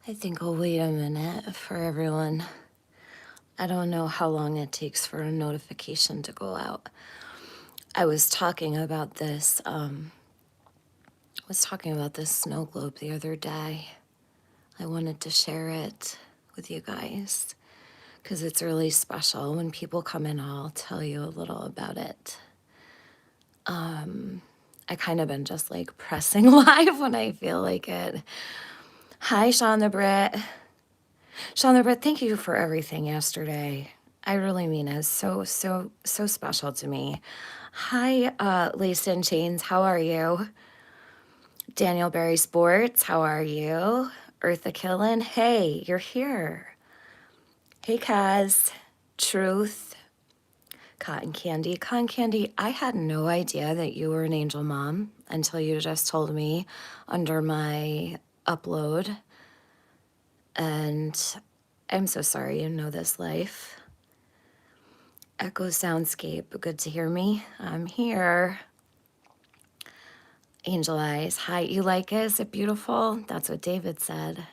I think I'll wait a minute for everyone. I don't know how long it takes for a notification to go out. I was talking about this, snow globe the other day. I wanted to share it with you guys because it's really special. When people come in, I'll tell you a little about it. I kind of been just like pressing live when I feel like it. Hi, Sean the Brit. Sean the Brit, thank you for everything yesterday. I really mean it. So special to me. Hi, Laced in Chains. How are you? Daniel Berry Sports. How are you? Eartha Killen. Hey, you're here. Hey, Kaz. Truth. Cotton Candy. Cotton Candy, I had no idea that you were an angel mom until you just told me under my upload. And I'm so sorry you know this life. Echo Soundscape, good to hear me. I'm here. Angel Eyes, hi, you like it? Is it beautiful? That's what David said.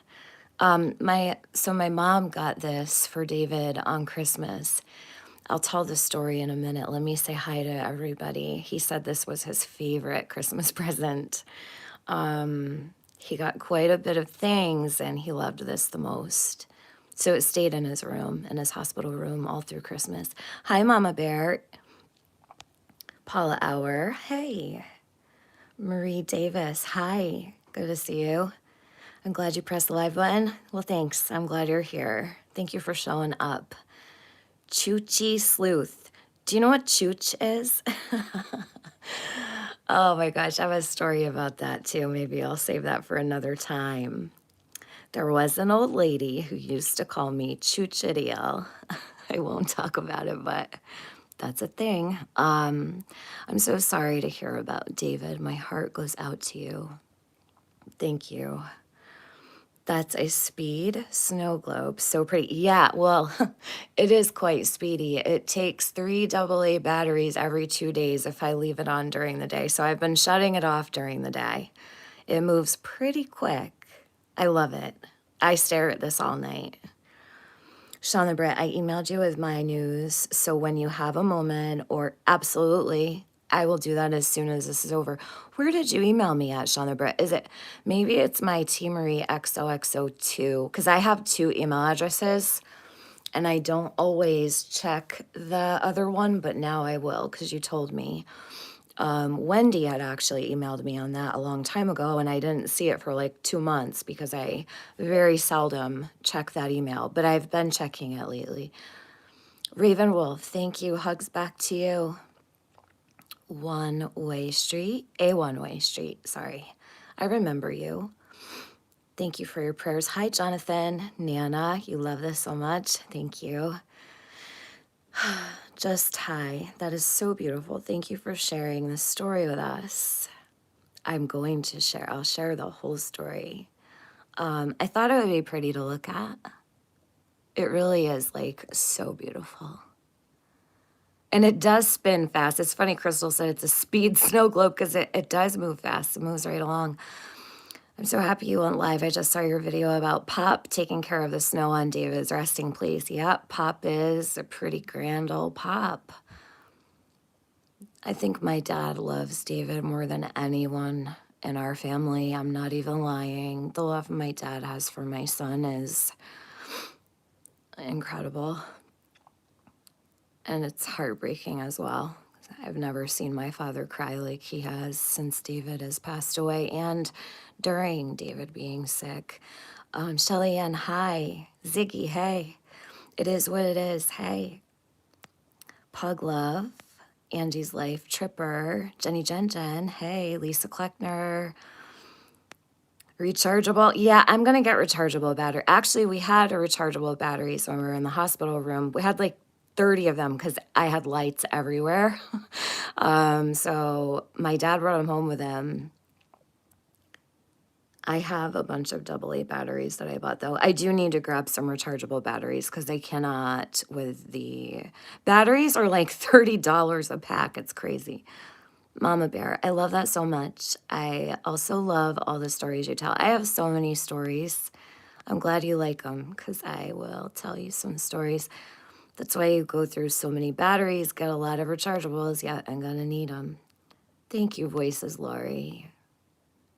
My mom got this for David on Christmas. I'll tell the story in a minute. Let me say hi to everybody. He said this was his favorite Christmas present. He got quite a bit of things and he loved this the most. So it stayed in his room, in his hospital room, all through Christmas. Hi, Mama Bear. Paula Auer. Hey. Marie Davis. Hi. Good to see you. I'm glad you pressed the live button. Well, thanks. I'm glad you're here. Thank you for showing up. Choochie Sleuth. Do you know what chooch is? Oh my gosh, I have a story about that too. Maybe I'll save that for another time. There was an old lady who used to call me Choochidiel. I won't talk about it, but that's a thing. I'm so sorry to hear about David. My heart goes out to you. Thank you. That's a speed snow globe. So pretty. Yeah, well, it is quite speedy. It takes 3 AA batteries every 2 days if I leave it on during the day. So I've been shutting it off during the day. It moves pretty quick. I love it. I stare at this all night. Sean the Britt, I emailed you with my news. So when you have a moment, or absolutely, I will do that as soon as this is over. Where did you email me at, Sean the Britt? Is it, maybe it's my T Marie XOXO2, because I have 2 email addresses and I don't always check the other one, but now I will because you told me. Wendy had actually emailed me on that a long time ago, and I didn't see it for like 2 months because I very seldom check that email, but I've been checking it lately. Raven Wolf, thank you. Hugs back to you. One-way street, a one-way street, sorry. I remember you. Thank you for your prayers. Hi, Jonathan. Nana, you love this so much. Thank you. Just hi. That is so beautiful. Thank you for sharing this story with us. I'm going to share. I'll share the whole story. I thought it would be pretty to look at. It really is like so beautiful. And it does spin fast. It's funny, Crystal said it's a speed snow globe because it does move fast. It moves right along. I'm so happy you went live. I just saw your video about Pop taking care of the snow on David's resting place. Yep, Pop is a pretty grand old Pop. I think my dad loves David more than anyone in our family. I'm not even lying. The love my dad has for my son is incredible. And it's heartbreaking as well. I've never seen my father cry like he has since David has passed away and during David being sick. Shelly Ann, hi. Ziggy, hey. It is what it is, hey. Pug Love, Angie's Life Tripper, Jenny Jen, hey. Lisa Kleckner. Rechargeable, yeah, I'm gonna get rechargeable battery. Actually, we had a rechargeable batteries when we were in the hospital room. We had like 30 of them because I had lights everywhere. So my dad brought them home with him. I have a bunch of AA batteries that I bought, though. I do need to grab some rechargeable batteries because I cannot with the batteries are like $30 a pack. It's crazy. Mama Bear, I love that so much. I also love all the stories you tell. I have so many stories. I'm glad you like them because I will tell you some stories. That's why you go through so many batteries, get a lot of rechargeables. Yeah, I'm going to need them. Thank you, Voices, Lori.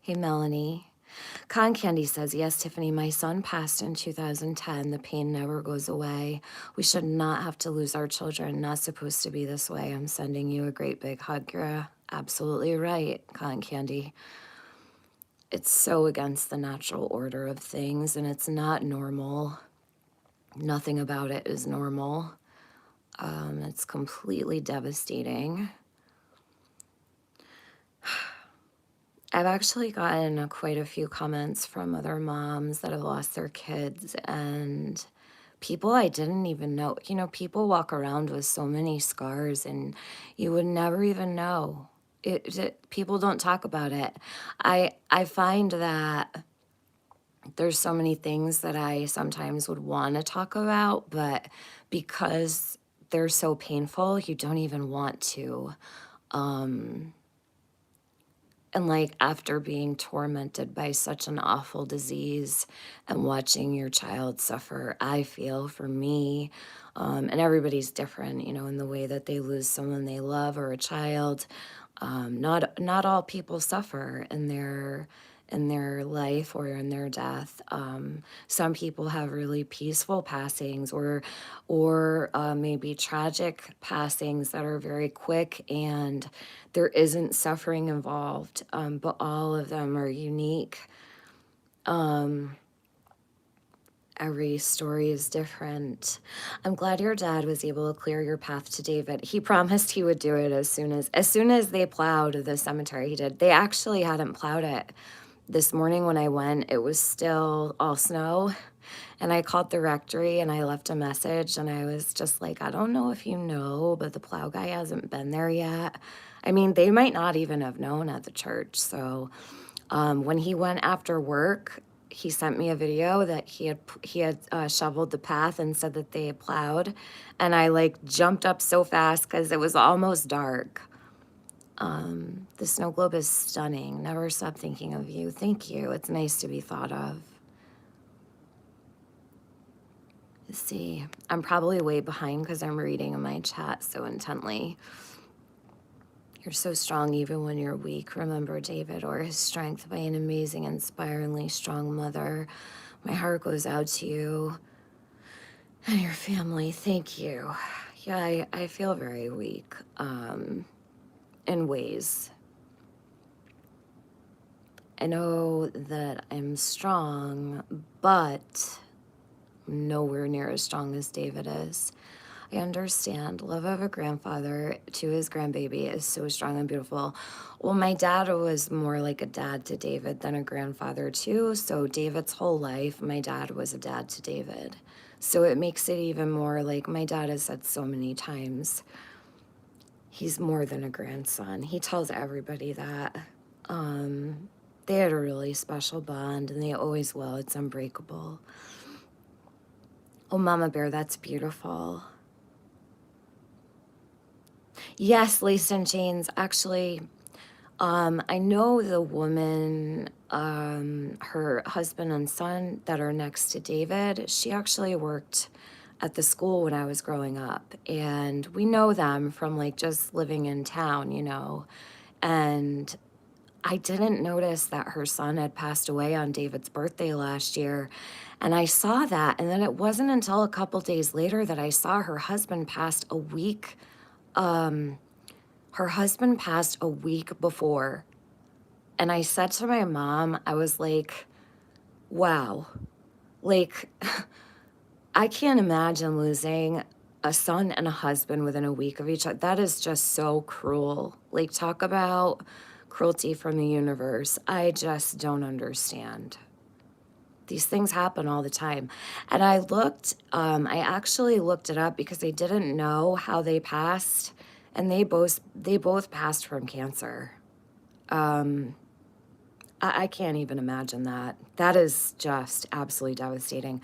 Hey, Melanie. Con Candy says, yes, Tiffany, my son passed in 2010. The pain never goes away. We should not have to lose our children. Not supposed to be this way. I'm sending you a great big hug. You're absolutely right, Con Candy. It's so against the natural order of things, and it's not normal. Nothing about it is normal. It's completely devastating. I've actually gotten quite a few comments from other moms that have lost their kids and people I didn't even know. You know, people walk around with so many scars and you would never even know. People don't talk about it. I find that there's so many things that I sometimes would want to talk about, but because they're so painful, you don't even want to. And like after being tormented by such an awful disease and watching your child suffer, I feel for me, and everybody's different, you know, in the way that they lose someone they love or a child. Not all people suffer in their life or in their death. Some people have really peaceful passings or maybe tragic passings that are very quick and there isn't suffering involved, but all of them are unique. Every story is different. I'm glad your dad was able to clear your path to David. He promised he would do it as soon as they plowed the cemetery. He did. They actually hadn't plowed it. This morning when I went, it was still all snow. And I called the rectory and I left a message and I was just like, I don't know if you know, but the plow guy hasn't been there yet. I mean, they might not even have known at the church. So when he went after work, he sent me a video that he had shoveled the path and said that they had plowed. And I like jumped up so fast because it was almost dark. The snow globe is stunning. Never stop thinking of you. Thank you. It's nice to be thought of. Let's see. I'm probably way behind because I'm reading in my chat so intently. You're so strong even when you're weak. Remember David or his strength by an amazing, inspiringly strong mother. My heart goes out to you and your family. Thank you. Yeah, I feel very weak in ways. I know that I'm strong, but nowhere near as strong as David is. I understand. Love of a grandfather to his grandbaby is so strong and beautiful. Well, my dad was more like a dad to David than a grandfather too. So David's whole life, my dad was a dad to David. So it makes it even more like my dad has said so many times, he's more than a grandson. He tells everybody that. They had a really special bond and they always will. It's unbreakable. Oh, Mama Bear, that's beautiful. Yes, Lace and Chains. Actually, I know the woman, her husband and son that are next to David. She actually worked at the school when I was growing up. And we know them from like just living in town, you know. And I didn't notice that her son had passed away on David's birthday last year. And I saw that. And then it wasn't until a couple days later that I saw her husband passed a week. Her husband passed a week before. And I said to my mom, I was like, wow, like, I can't imagine losing a son and a husband within a week of each other. That is just so cruel. Like, talk about cruelty from the universe. I just don't understand. These things happen all the time. And I actually looked it up because I didn't know how they passed. And they both passed from cancer. I can't even imagine that. That is just absolutely devastating.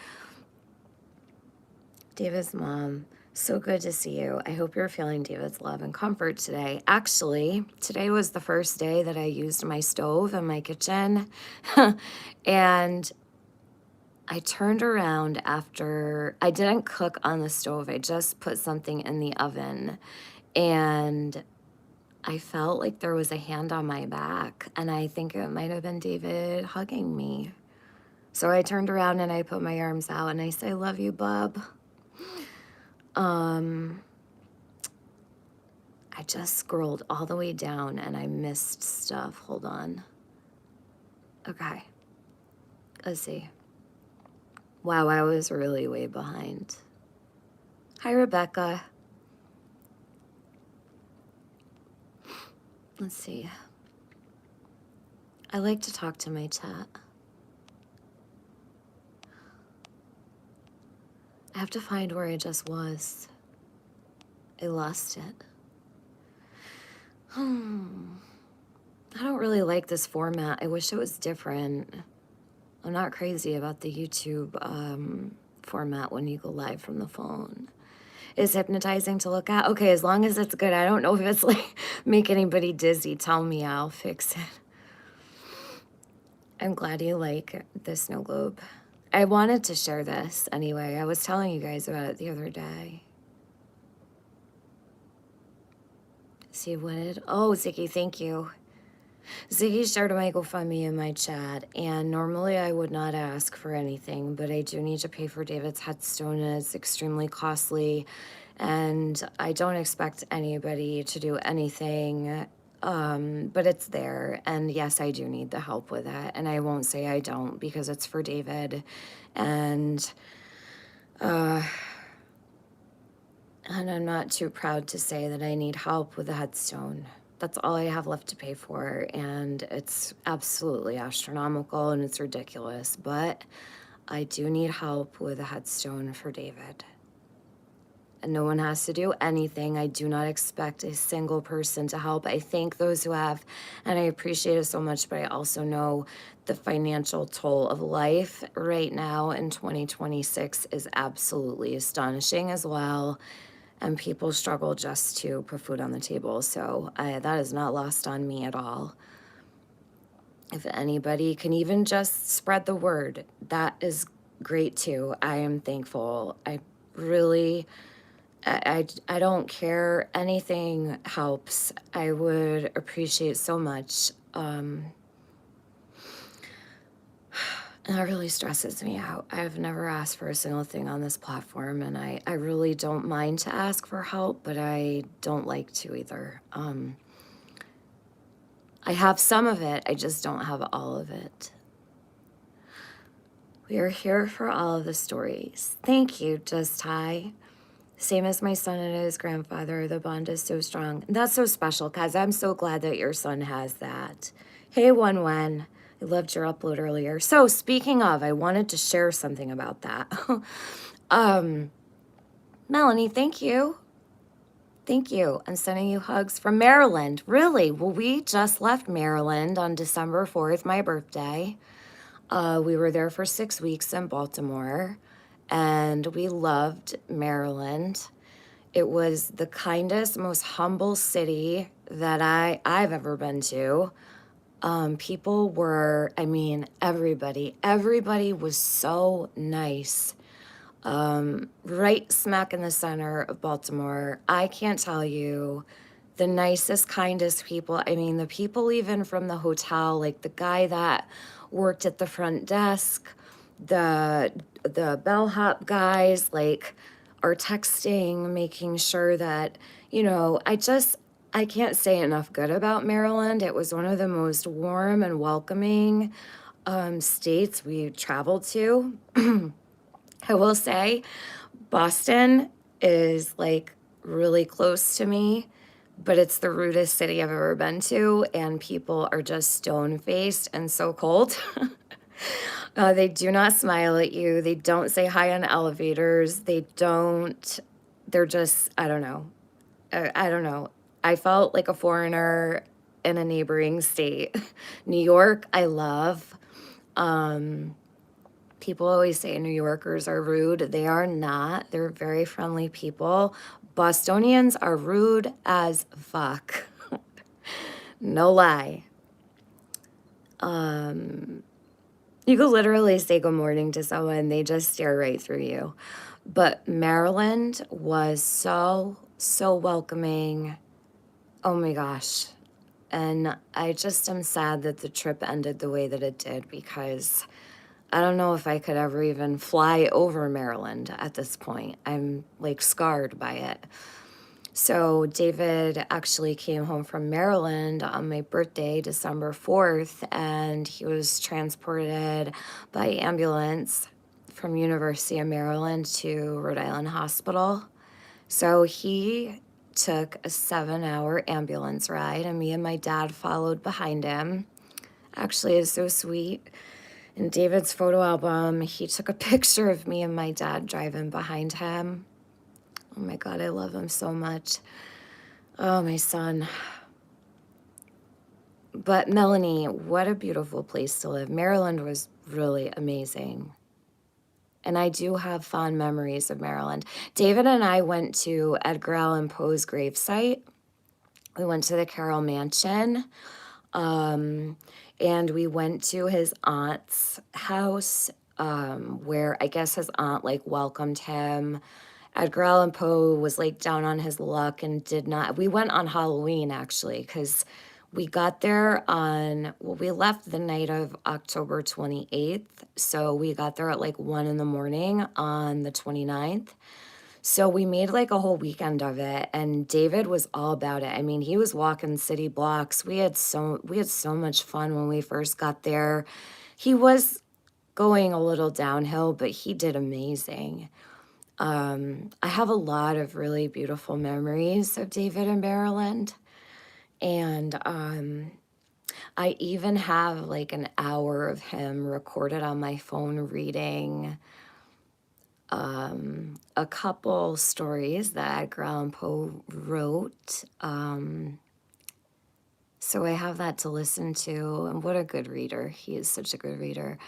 David's mom, so good to see you. I hope you're feeling David's love and comfort today. Actually, today was the first day that I used my stove in my kitchen. And I turned around after I didn't cook on the stove. I just put something in the oven, and I felt like there was a hand on my back, and I think it might have been David hugging me. So I turned around and I put my arms out and I said, I love you, bub. I just scrolled all the way down and I missed stuff. Hold on. Okay. Let's see. Wow, I was really way behind. Hi, Rebecca. Let's see. I like to talk to my chat. I have to find where I just was. I lost it. I don't really like this format. I wish it was different. I'm not crazy about the YouTube format when you go live from the phone. Is hypnotizing to look at? Okay, as long as it's good. I don't know if it's like make anybody dizzy. Tell me, I'll fix it. I'm glad you like the snow globe. I wanted to share this anyway. I was telling you guys about it the other day. See what it, oh, Ziggy, thank you. Ziggy shared my GoFundMe in my chat, and normally I would not ask for anything, but I do need to pay for David's headstone, and it's extremely costly, and I don't expect anybody to do anything, but it's there, and yes, I do need the help with that, and I won't say I don't, because it's for David, and I'm not too proud to say that I need help with the headstone. That's all I have left to pay for, and it's absolutely astronomical and it's ridiculous, but I do need help with a headstone for David. And no one has to do anything. I do not expect a single person to help. I thank those who have, and I appreciate it so much, but I also know the financial toll of life right now in 2026 is absolutely astonishing as well. And people struggle just to put food on the table. So that is not lost on me at all. If anybody can even just spread the word, that is great too. I am thankful. I really, I don't care. Anything helps. I would appreciate so much. And that really stresses me out. I've never asked for a single thing on this platform, and I really don't mind to ask for help, but I don't like to either. I have some of it, I just don't have all of it. We are here for all of the stories. Thank you, Just Hi. Same as my son and his grandfather, the bond is so strong. And that's so special, because I'm so glad that your son has that. Hey, Wen. I loved your upload earlier. So speaking of, I wanted to share something about that. Melanie, thank you. Thank you. I'm sending you hugs from Maryland. Really? Well, we just left Maryland on December 4th, my birthday. We were there for 6 weeks in Baltimore, and we loved Maryland. It was the kindest, most humble city that I've ever been to. People were, I mean, everybody was so nice. Right smack in the center of Baltimore. I can't tell you the nicest, kindest people. I mean, the people even from the hotel, like the guy that worked at the front desk, the bellhop guys, like, are texting, making sure that, you know, I can't say enough good about Maryland. It was one of the most warm and welcoming states we traveled to. I will say Boston is like really close to me, but it's the rudest city I've ever been to, and people are just stone-faced and so cold. They do not smile at you. They don't say hi on elevators. They're just, I don't know. I don't know. I felt like a foreigner in a neighboring state. New York, I love. People always say New Yorkers are rude. They are not. They're very friendly people. Bostonians are rude as fuck. No lie. You could literally say good morning to someone, they just stare right through you. But Maryland was so, so welcoming. Oh my gosh. And I just am sad that the trip ended the way that it did because I don't know if I could ever even fly over Maryland at this point. I'm like scarred by it. So David actually came home from Maryland on my birthday, December 4th, and he was transported by ambulance from University of Maryland to Rhode Island Hospital. So he took a 7-hour ambulance ride, and me and my dad followed behind him. Actually, it's so sweet. In David's photo album, he took a picture of me and my dad driving behind him. Oh my God, I love him so much. Oh, my son. But Melanie, what a beautiful place to live. Maryland was really amazing. And I do have fond memories of Maryland. David and I went to Edgar Allan Poe's gravesite. We went to the Carroll Mansion. And we went to his aunt's house, where I guess his aunt like welcomed him. Edgar Allan Poe was like down on his luck and did not. We went on Halloween actually, because we got there on, well, we left the night of October 28th. So we got there at like 1 in the morning on the 29th. So we made like a whole weekend of it, and David was all about it. I mean, he was walking city blocks. We had so much fun when we first got there. He was going a little downhill, but he did amazing. I have a lot of really beautiful memories of David in Maryland, and I even have like an hour of him recorded on my phone reading a couple stories that Edgar Allan Poe wrote. So I have that to listen to, and what a good reader. He is such a good reader.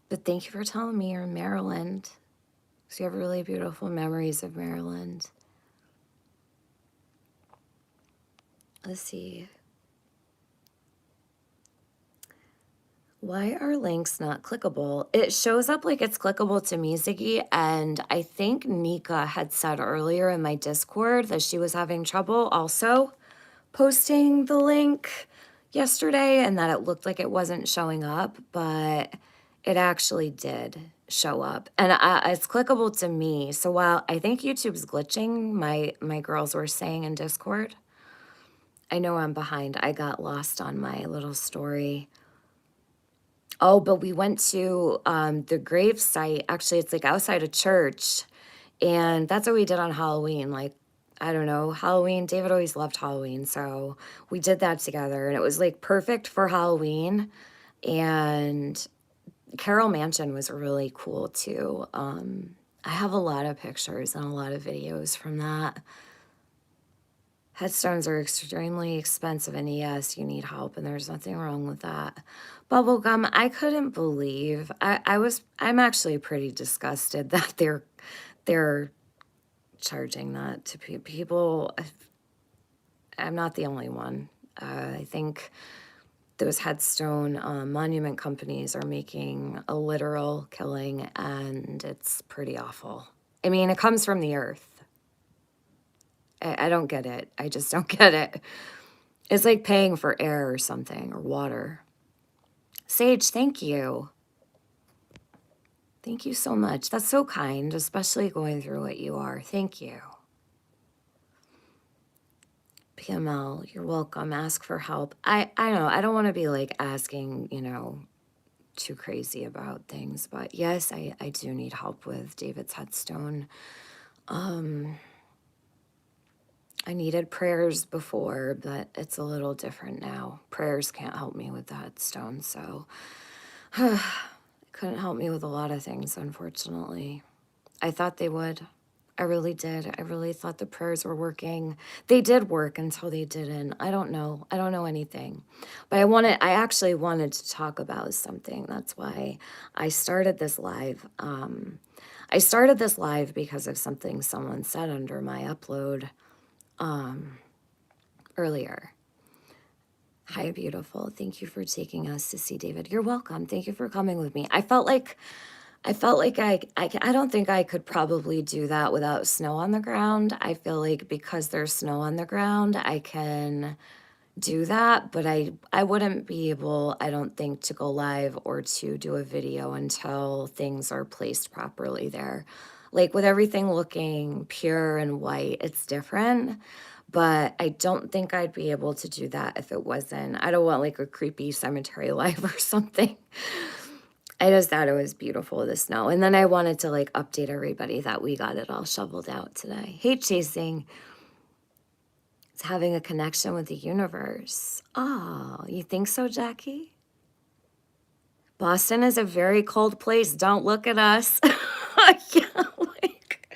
But thank you for telling me you're in Maryland, because you have really beautiful memories of Maryland. Let's see. Why are links not clickable? It shows up like it's clickable to me, Ziggy, and I think Nika had said earlier in my Discord that she was having trouble also posting the link yesterday and that it looked like it wasn't showing up, but it actually did show up. And it's clickable to me. So while I think YouTube's glitching, my girls were saying in Discord, I know I'm behind. I got lost on my little story. Oh, but we went to the grave site. Actually, it's like outside a church. And that's what we did on Halloween. Like, I don't know, Halloween. David always loved Halloween. So we did that together. And it was like perfect for Halloween. And Carroll Mansion was really cool too. I have a lot of pictures and a lot of videos from that. Headstones are extremely expensive, and yes, you need help, and there's nothing wrong with that. Bubblegum, I couldn't believe, I'm actually pretty disgusted that they're charging that to people. I'm not the only one. I think those headstone monument companies are making a literal killing, and it's pretty awful. I mean, it comes from the earth. I don't get it. I just don't get it. It's like paying for air or something, or water. Sage, thank you. Thank you so much. That's so kind, especially going through what you are. Thank you. PML, you're welcome. Ask for help. I know, I don't want to be like asking, too crazy about things, but yes, I do need help with David's headstone. I needed prayers before, but it's a little different now. Prayers can't help me with the headstone, so it couldn't help me with a lot of things, unfortunately. I thought they would. I really did. I really thought the prayers were working. They did work until they didn't. I don't know. I don't know anything. But I actually wanted to talk about something. That's why I started this live. I started this live because of something someone said under my upload earlier. Hi, beautiful. Thank you for taking us to see David. You're welcome. Thank you for coming with me. I don't think I could probably do that without snow on the ground. I feel like because there's snow on the ground, I can do that, but I wouldn't be able, I don't think, to go live or to do a video until things are placed properly there. Like with everything looking pure and white, it's different, but I don't think I'd be able to do that if it wasn't. I don't want like a creepy cemetery live or something. I just thought it was beautiful, the snow. And then I wanted to like update everybody that we got it all shoveled out today. Hate chasing. It's having a connection with the universe. Oh, you think so, Jackie? Boston is a very cold place. Don't look at us. Yeah, like,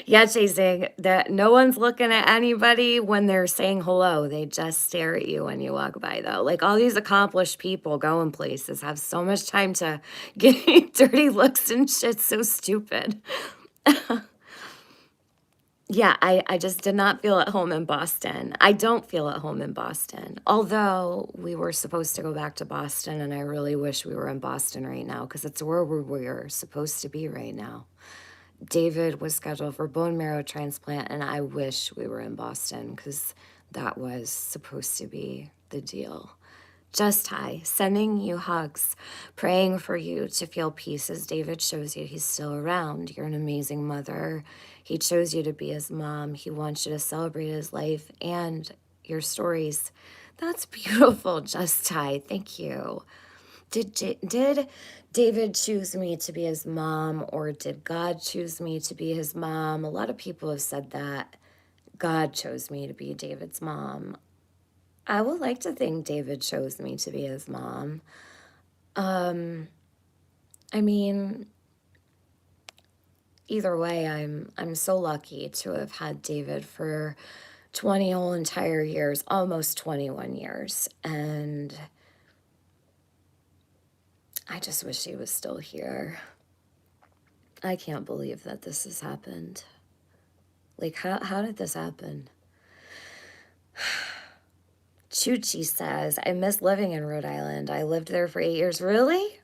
yeah, chasing that. No one's looking at anybody when they're saying hello. They just stare at you when you walk by, though. Like all these accomplished people going places have so much time to get dirty looks and shit. So stupid. Yeah, I just did not feel at home in Boston. I don't feel at home in Boston. Although we were supposed to go back to Boston, and I really wish we were in Boston right now because it's where we're supposed to be right now. David was scheduled for bone marrow transplant, and I wish we were in Boston because that was supposed to be the deal. Just hi, sending you hugs, praying for you to feel peace as David shows you he's still around. You're an amazing mother. He chose you to be his mom. He wants you to celebrate his life and your stories. That's beautiful, Just hi. Thank you. Did David choose me to be his mom, or did God choose me to be his mom? A lot of people have said that God chose me to be David's mom. I would like to think David chose me to be his mom. I mean, either way, I'm so lucky to have had David for 20 whole entire years, almost 21 years. And I just wish he was still here. I can't believe that this has happened. Like, how did this happen? Chuchi says, I miss living in Rhode Island. I lived there for 8 years. Really?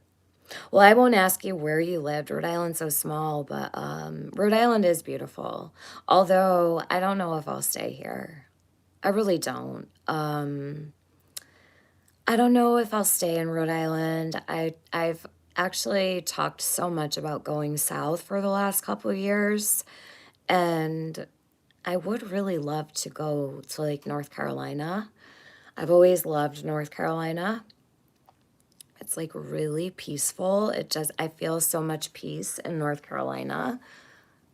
Well, I won't ask you where you lived. Rhode Island's so small, but Rhode Island is beautiful. Although I don't know if I'll stay here. I really don't. I don't know if I'll stay in Rhode Island. I've actually talked so much about going south for the last couple of years, and I would really love to go to like North Carolina. I've always loved North Carolina. It's like really peaceful. I feel so much peace in North Carolina.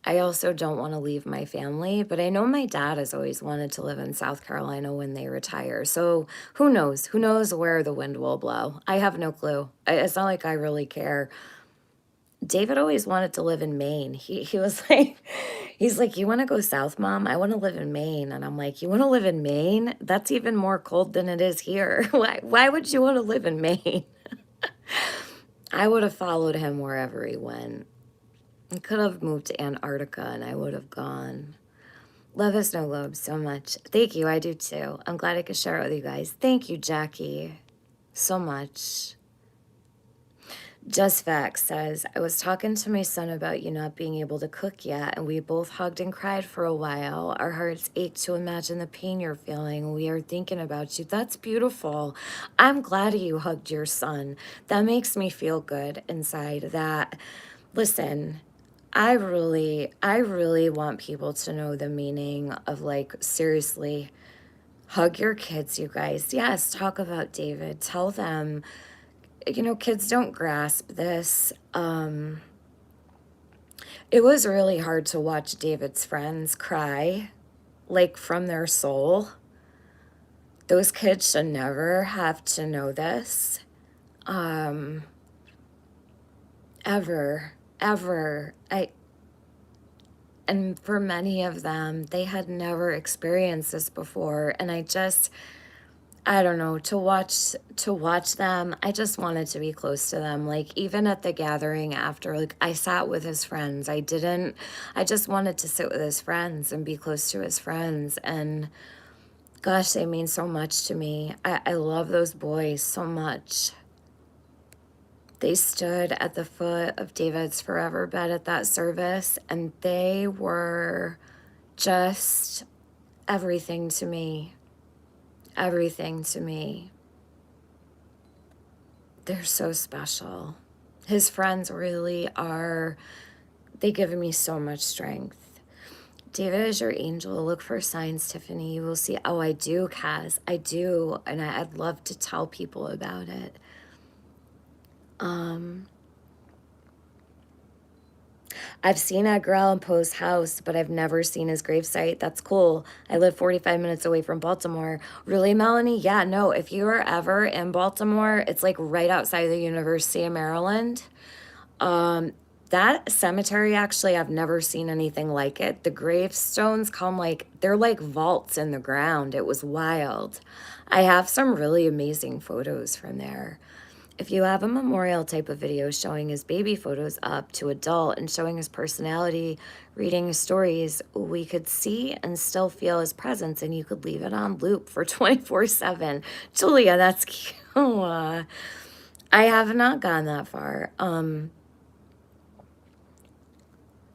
I also don't want to leave my family, but I know my dad has always wanted to live in South Carolina when they retire. So who knows? Who knows where the wind will blow? I have no clue. It's not like I really care. David always wanted to live in Maine. He was like, he's like, you want to go south, Mom? I want to live in Maine. And I'm like, you want to live in Maine? That's even more cold than it is here. Why would you want to live in Maine? I would have followed him wherever he went. He could have moved to Antarctica and I would have gone. Love a snow globe so much. Thank you. I do too. I'm glad I could share it with you guys. Thank you, Jackie, so much. Just Facts says, I was talking to my son about you not being able to cook yet, and we both hugged and cried for a while. Our hearts ached to imagine the pain you're feeling. We are thinking about you. That's beautiful. I'm glad you hugged your son. That makes me feel good inside. Listen, I really want people to know the meaning of, like, seriously, hug your kids, you guys. Yes, talk about David. Tell them, kids don't grasp this. It was really hard to watch David's friends cry, like from their soul. Those kids should never have to know this. Ever. And for many of them, they had never experienced this before. And I don't know, to watch them, I just wanted to be close to them. Like, even at the gathering after, like, I sat with his friends. I just wanted to sit with his friends and be close to his friends. And Gosh, they mean so much to me. I love those boys so much. They stood at the foot of David's forever bed at that service, and they were just everything to me. Everything to me. They're so special. His friends really are, they give me so much strength. David is your angel. Look for signs, Tiffany. You will see. Oh, I do, Kaz. I do. And I'd love to tell people about it. I've seen Edgar Allan Poe's house, but I've never seen his gravesite. That's cool. I live 45 minutes away from Baltimore. Really, Melanie? Yeah, no. If you are ever in Baltimore, it's like right outside the University of Maryland. That cemetery, actually, I've never seen anything like it. The gravestones come like, they're like vaults in the ground. It was wild. I have some really amazing photos from there. If you have a memorial type of video showing his baby photos up to adult and showing his personality, reading his stories, we could see and still feel his presence, and you could leave it on loop for 24/7. Julia, that's cute. I have not gone that far.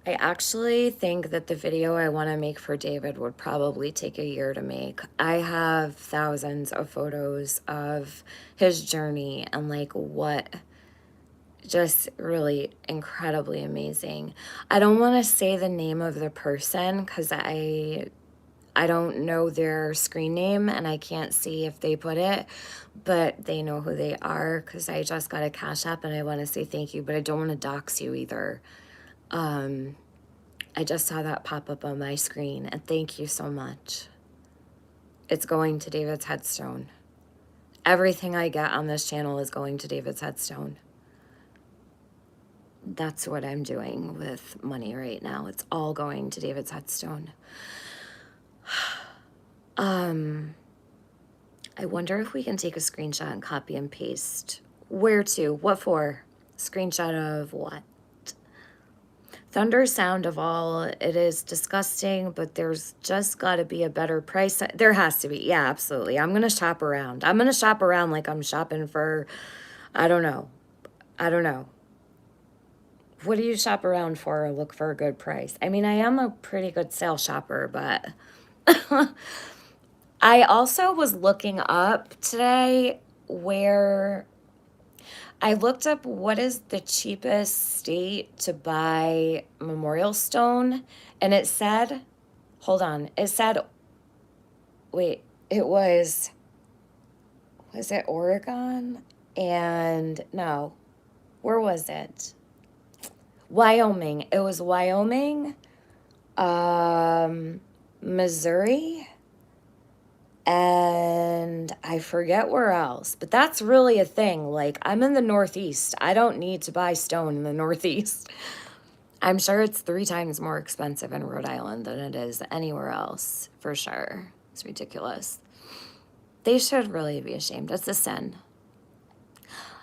I actually think that the video I want to make for David would probably take a year to make. I have thousands of photos of his journey and like what, just really incredibly amazing. I don't want to say the name of the person because I don't know their screen name and I can't see if they put it, but they know who they are because I just got a Cash App and I want to say thank you, but I don't want to dox you either. I just saw that pop up on my screen, and thank you so much. It's going to David's headstone. Everything I get on this channel is going to David's headstone. That's what I'm doing with money right now. It's all going to David's headstone. I wonder if we can take a screenshot and copy and paste. Where to? What for? Screenshot of what? Thunder sound of all, it is disgusting, but there's just got to be a better price. There has to be. Yeah, absolutely. I'm going to shop around. I'm going to shop around like I'm shopping for, I don't know. What do you shop around for or look for a good price? I mean, I am a pretty good sale shopper, but I also was looking up today where I looked up what is the cheapest state to buy memorial stone, and it said, hold on, it said, wait, it was it Oregon? And no, where was it? Wyoming. It was Wyoming, Missouri, and I forget where else, but that's really a thing. Like, I'm in the Northeast. I don't need to buy stone in the Northeast. I'm sure it's 3 times more expensive in Rhode Island than it is anywhere else, for sure. It's ridiculous. They should really be ashamed. It's a sin.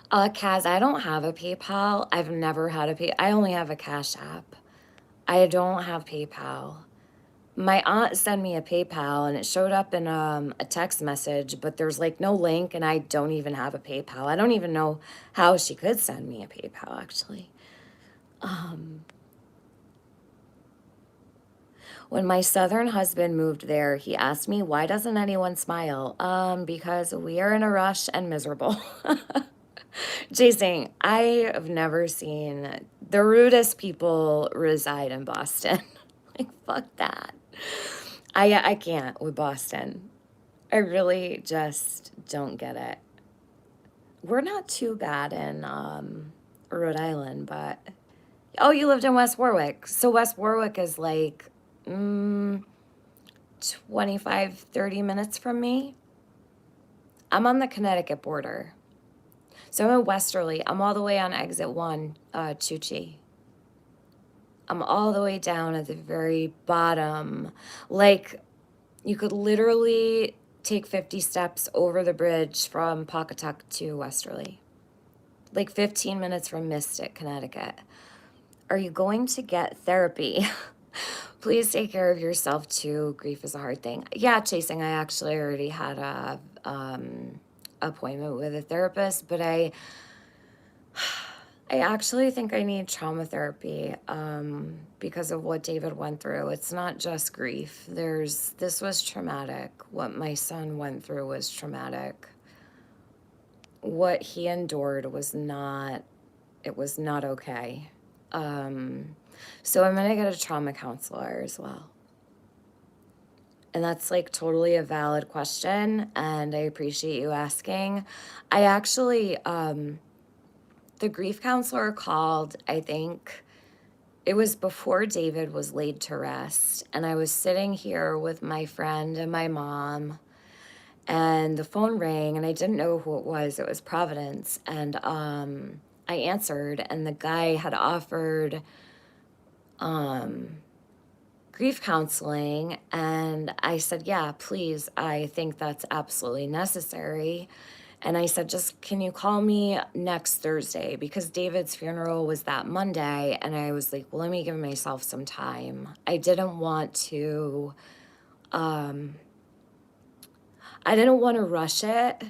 Kaz, I don't have a PayPal. I've never had I only have a Cash App. I don't have PayPal. My aunt sent me a PayPal and it showed up in a text message, but there's like no link and I don't even have a PayPal. I don't even know how she could send me a PayPal, actually. When my southern husband moved there, he asked me, why doesn't anyone smile? Because we are in a rush and miserable. Jason, I have never seen the rudest people reside in Boston. Like, fuck that. I can't with Boston. I really just don't get it. We're not too bad in Rhode Island, but... Oh, you lived in West Warwick. So West Warwick is like 25, 30 minutes from me. I'm on the Connecticut border. So I'm in Westerly. I'm all the way on exit 1, Chuchi. I'm all the way down at the very bottom. Like, you could literally take 50 steps over the bridge from Pawcatuck to Westerly. Like 15 minutes from Mystic, Connecticut. Are you going to get therapy? Please take care of yourself too. Grief is a hard thing. Yeah, Chasing, I actually already had a appointment with a therapist, but I actually think I need trauma therapy because of what David went through. It's not just grief. This was traumatic. What my son went through was traumatic. What he endured was not, it was not okay. So I'm gonna get a trauma counselor as well. And that's like totally a valid question, and I appreciate you asking. I actually, the grief counselor called, I think it was before David was laid to rest, and I was sitting here with my friend and my mom, and the phone rang, and I didn't know who it was. It was Providence, and I answered, and the guy had offered grief counseling, and I said, yeah, please, I think that's absolutely necessary. And I said, just can you call me next Thursday? Because David's funeral was that Monday. And I was like, well, let me give myself some time. I didn't want to rush it,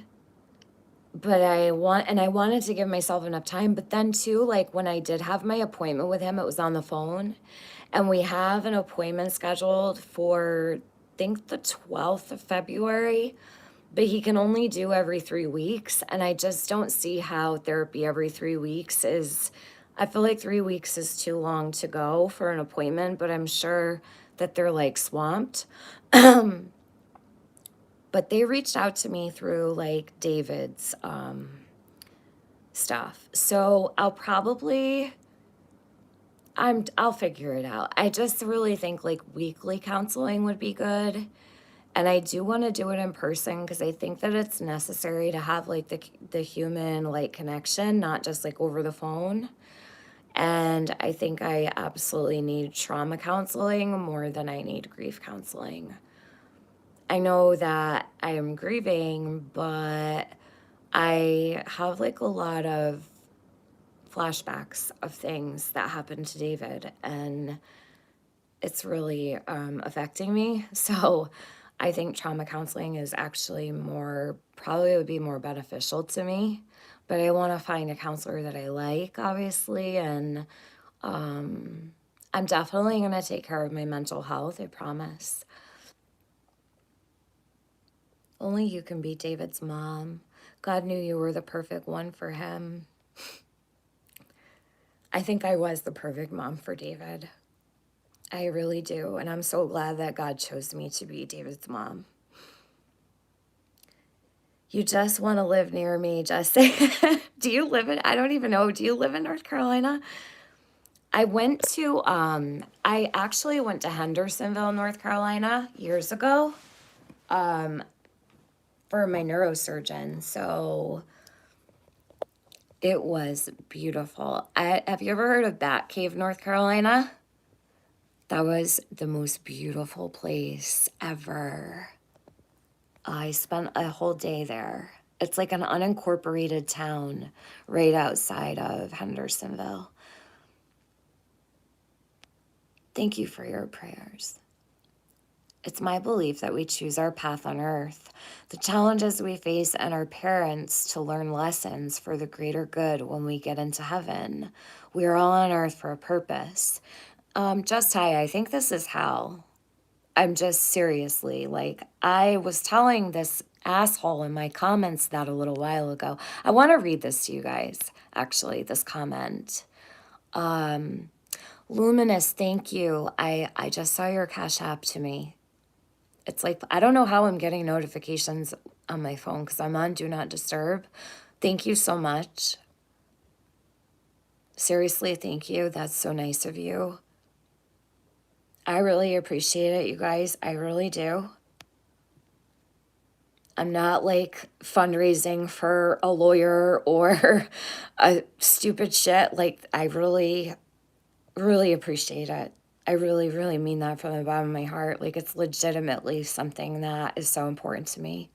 but I wanted to give myself enough time. But then too, like when I did have my appointment with him, it was on the phone, and we have an appointment scheduled for, I think, the 12th of February. But he can only do every 3 weeks. And I just don't see how therapy every 3 weeks is. I feel like 3 weeks is too long to go for an appointment, but I'm sure that they're like swamped. But they reached out to me through like David's stuff. So I'll figure it out. I just really think like weekly counseling would be good. And I do want to do it in person because I think that it's necessary to have like the human like connection, not just like over the phone. And I think I absolutely need trauma counseling more than I need grief counseling. I know that I am grieving, but I have like a lot of flashbacks of things that happened to David, and it's really affecting me. So I think trauma counseling is actually probably would be more beneficial to me. But I want to find a counselor that I like, obviously. And I'm definitely going to take care of my mental health, I promise. Only you can be David's mom. God knew you were the perfect one for him. I think I was the perfect mom for David. I really do. And I'm so glad that God chose me to be David's mom. You just want to live near me, just say. I don't even know, do you live in North Carolina? I actually went to Hendersonville, North Carolina years ago for my neurosurgeon. So it was beautiful. Have you ever heard of Bat Cave, North Carolina? That was the most beautiful place ever. I spent a whole day there. It's like an unincorporated town right outside of Hendersonville. Thank you for your prayers. It's my belief that we choose our path on earth, the challenges we face, and our parents to learn lessons for the greater good when we get into heaven. We are all on earth for a purpose. Just hi, I think this is hell. I'm just seriously, like, I was telling this asshole in my comments that a little while ago. I want to read this to you guys, actually, this comment. Luminous, thank you. I just saw your Cash App to me. It's like, I don't know how I'm getting notifications on my phone because I'm on Do Not Disturb. Thank you so much. Seriously, thank you. That's so nice of you. I really appreciate it, you guys. I really do. I'm not like fundraising for a lawyer or a stupid shit. Like, I really, really appreciate it. I really, really mean that from the bottom of my heart. Like, it's legitimately something that is so important to me.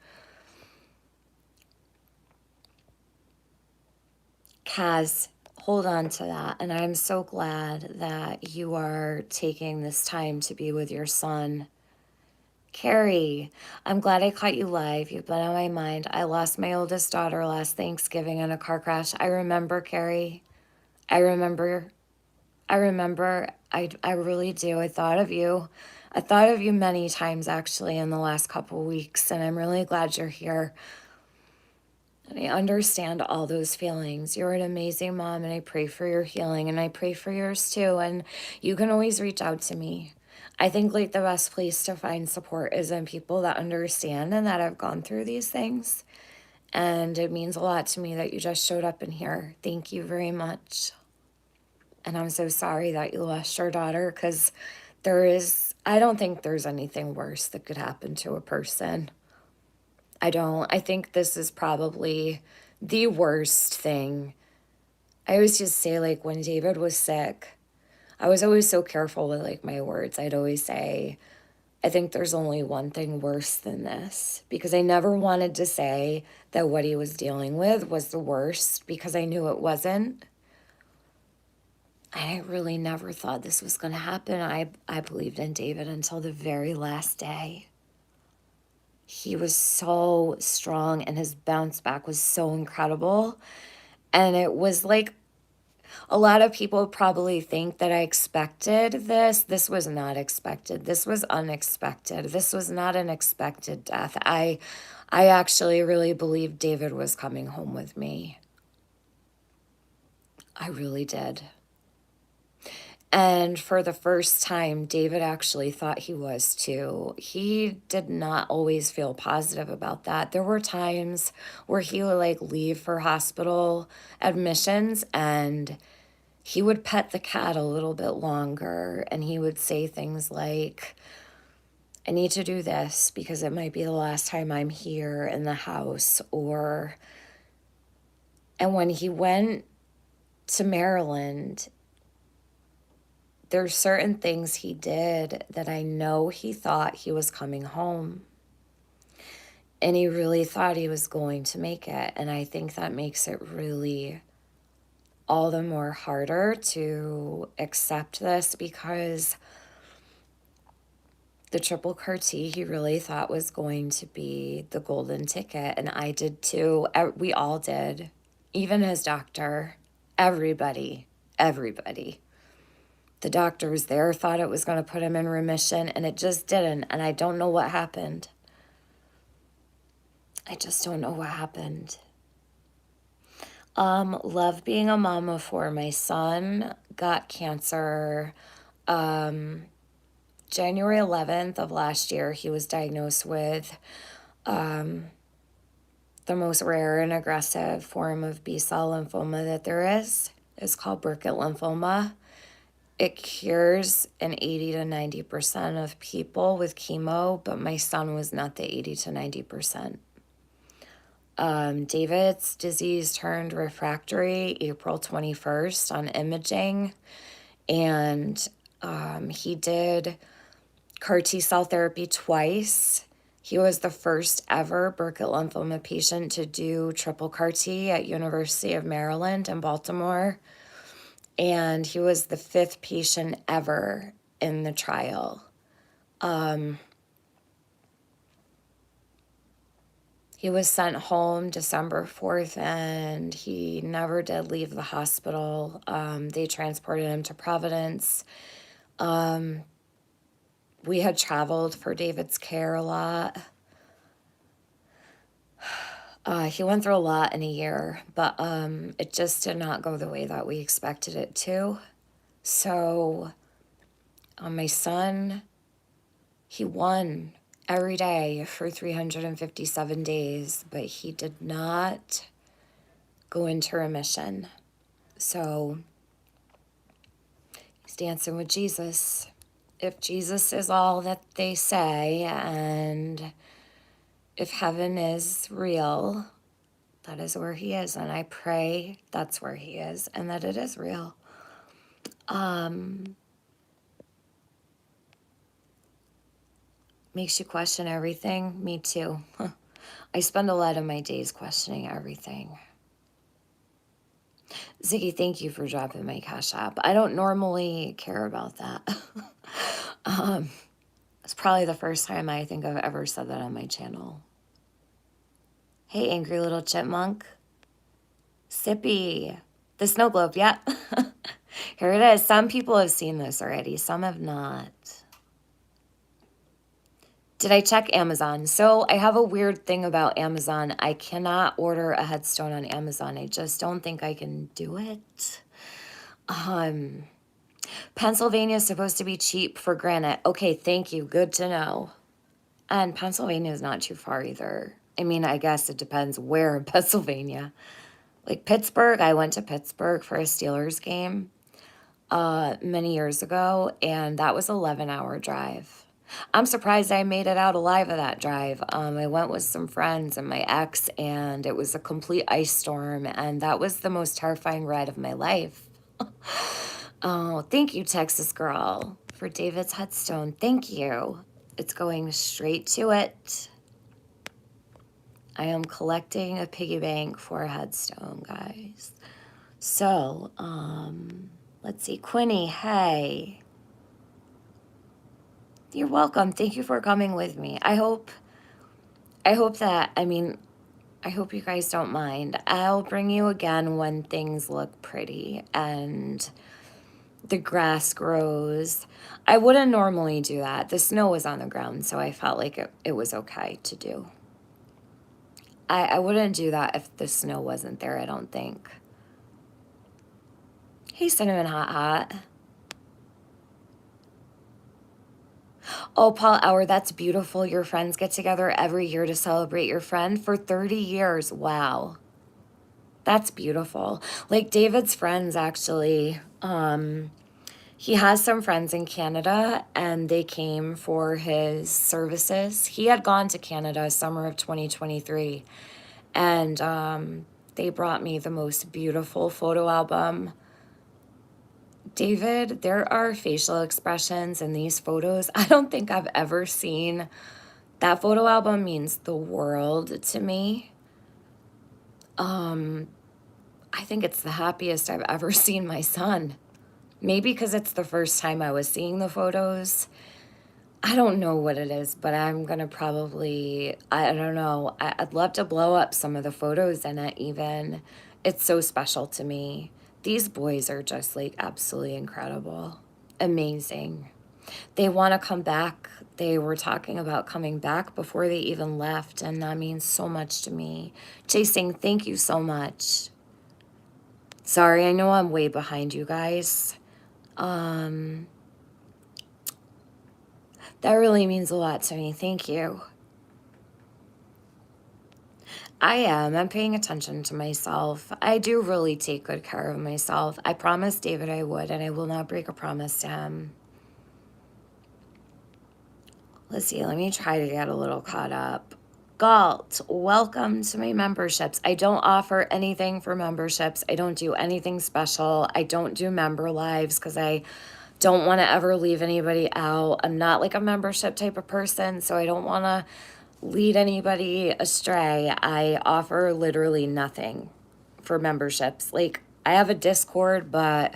Kaz, hold on to that. And I'm so glad that you are taking this time to be with your son. Carrie, I'm glad I caught you live. You've been on my mind. I lost my oldest daughter last Thanksgiving in a car crash. I remember, Carrie. I remember. I remember. I really do. I thought of you. I thought of you many times actually in the last couple weeks, and I'm really glad you're here. And I understand all those feelings. You're an amazing mom, and I pray for your healing, and I pray for yours too. And you can always reach out to me. I think like the best place to find support is in people that understand and that have gone through these things. And it means a lot to me that you just showed up in here. Thank you very much. And I'm so sorry that you lost your daughter, because I don't think there's anything worse that could happen to a person. I don't. I think this is probably the worst thing. I always just say, like, when David was sick, I was always so careful with, like, my words. I'd always say, I think there's only one thing worse than this, because I never wanted to say that what he was dealing with was the worst, because I knew it wasn't. I really never thought this was going to happen. I believed in David until the very last day. He was so strong, and his bounce back was so incredible. And it was like, a lot of people probably think that I expected this. This was not expected. This was unexpected. This was not an expected death. I actually really believed David was coming home with me. I really did. And for the first time, David actually thought he was too. He did not always feel positive about that. There were times where he would like leave for hospital admissions, and he would pet the cat a little bit longer, and he would say things like, I need to do this because it might be the last time I'm here in the house. And when he went to Maryland, there's certain things he did that I know he thought he was coming home. And he really thought he was going to make it. And I think that makes it really all the more harder to accept this, because the triple CAR T he really thought was going to be the golden ticket. And I did too. We all did. Even his doctor. Everybody. The doctors there thought it was going to put him in remission, and it just didn't. And I don't know what happened. I just don't know what happened. Love being a mom of four. My son got cancer January 11th of last year. He was diagnosed with the most rare and aggressive form of B-cell lymphoma that there is. It's called Burkitt lymphoma. It cures in 80 to 90% of people with chemo, but my son was not the 80 to 90%. David's disease turned refractory April 21st on imaging, and he did CAR T-cell therapy twice. He was the first ever Burkitt lymphoma patient to do triple CAR T at University of Maryland in Baltimore. And he was the 5th patient ever in the trial. He was sent home December 4th, and he never did leave the hospital. They transported him to Providence. We had traveled for David's care a lot. He went through a lot in a year, but it just did not go the way that we expected it to. So my son, he won every day for 357 days, but he did not go into remission. So he's dancing with Jesus. If Jesus is all that they say, and if heaven is real, that is where he is. And I pray that's where he is and that it is real. Makes you question everything. Me too. I spend a lot of my days questioning everything. Ziggy, thank you for dropping my Cash App. I don't normally care about that. um, it's probably the first time I think I've ever said that on my channel. Hey, angry little chipmunk. Sippy. The snow globe, yeah. Here it is. Some people have seen this already. Some have not. Did I check Amazon? So I have a weird thing about Amazon. I cannot order a headstone on Amazon. I just don't think I can do it. Pennsylvania is supposed to be cheap for granite. Okay, thank you. Good to know. And Pennsylvania is not too far either. I mean, I guess it depends where in Pennsylvania. Like Pittsburgh, I went to Pittsburgh for a Steelers game many years ago, and that was an 11-hour drive. I'm surprised I made it out alive of that drive. I went with some friends and my ex, and it was a complete ice storm, and that was the most terrifying ride of my life. Oh, thank you, Texas girl, for David's headstone. Thank you. It's going straight to it. I am collecting a piggy bank for a headstone, guys. So, let's see. Quinny, hey. You're welcome. Thank you for coming with me. I hope that, I hope you guys don't mind. I'll bring you again when things look pretty and the grass grows. I wouldn't normally do that. The snow was on the ground, so I felt like it was okay to do. I wouldn't do that if the snow wasn't there, I don't think. Hey, Cinnamon Hot Hot. Oh, Paul Hour, that's beautiful. Your friends get together every year to celebrate your friend for 30 years. Wow. That's beautiful. Like David's friends, actually, he has some friends in Canada, and they came for his services. He had gone to Canada summer of 2023, and they brought me the most beautiful photo album. David, there are facial expressions in these photos I don't think I've ever seen. That photo album means the world to me. I think it's the happiest I've ever seen my son. Maybe because it's the first time I was seeing the photos. I don't know what it is, but I'm going to probably, I don't know. I'd love to blow up some of the photos in it even. It's so special to me. These boys are just like absolutely incredible. Amazing. They want to come back. They were talking about coming back before they even left, and that means so much to me. Chasing, thank you so much. Sorry, I know I'm way behind you guys. That really means a lot to me. Thank you. I am. I'm paying attention to myself. I do really take good care of myself. I promised David I would, and I will not break a promise to him. Let's see. Let me try to get a little caught up. Galt, welcome to my memberships. I don't offer anything for memberships. I don't do anything special. I don't do member lives because I don't want to ever leave anybody out. I'm not like a membership type of person, so I don't want to lead anybody astray. I offer literally nothing for memberships. Like, I have a Discord, but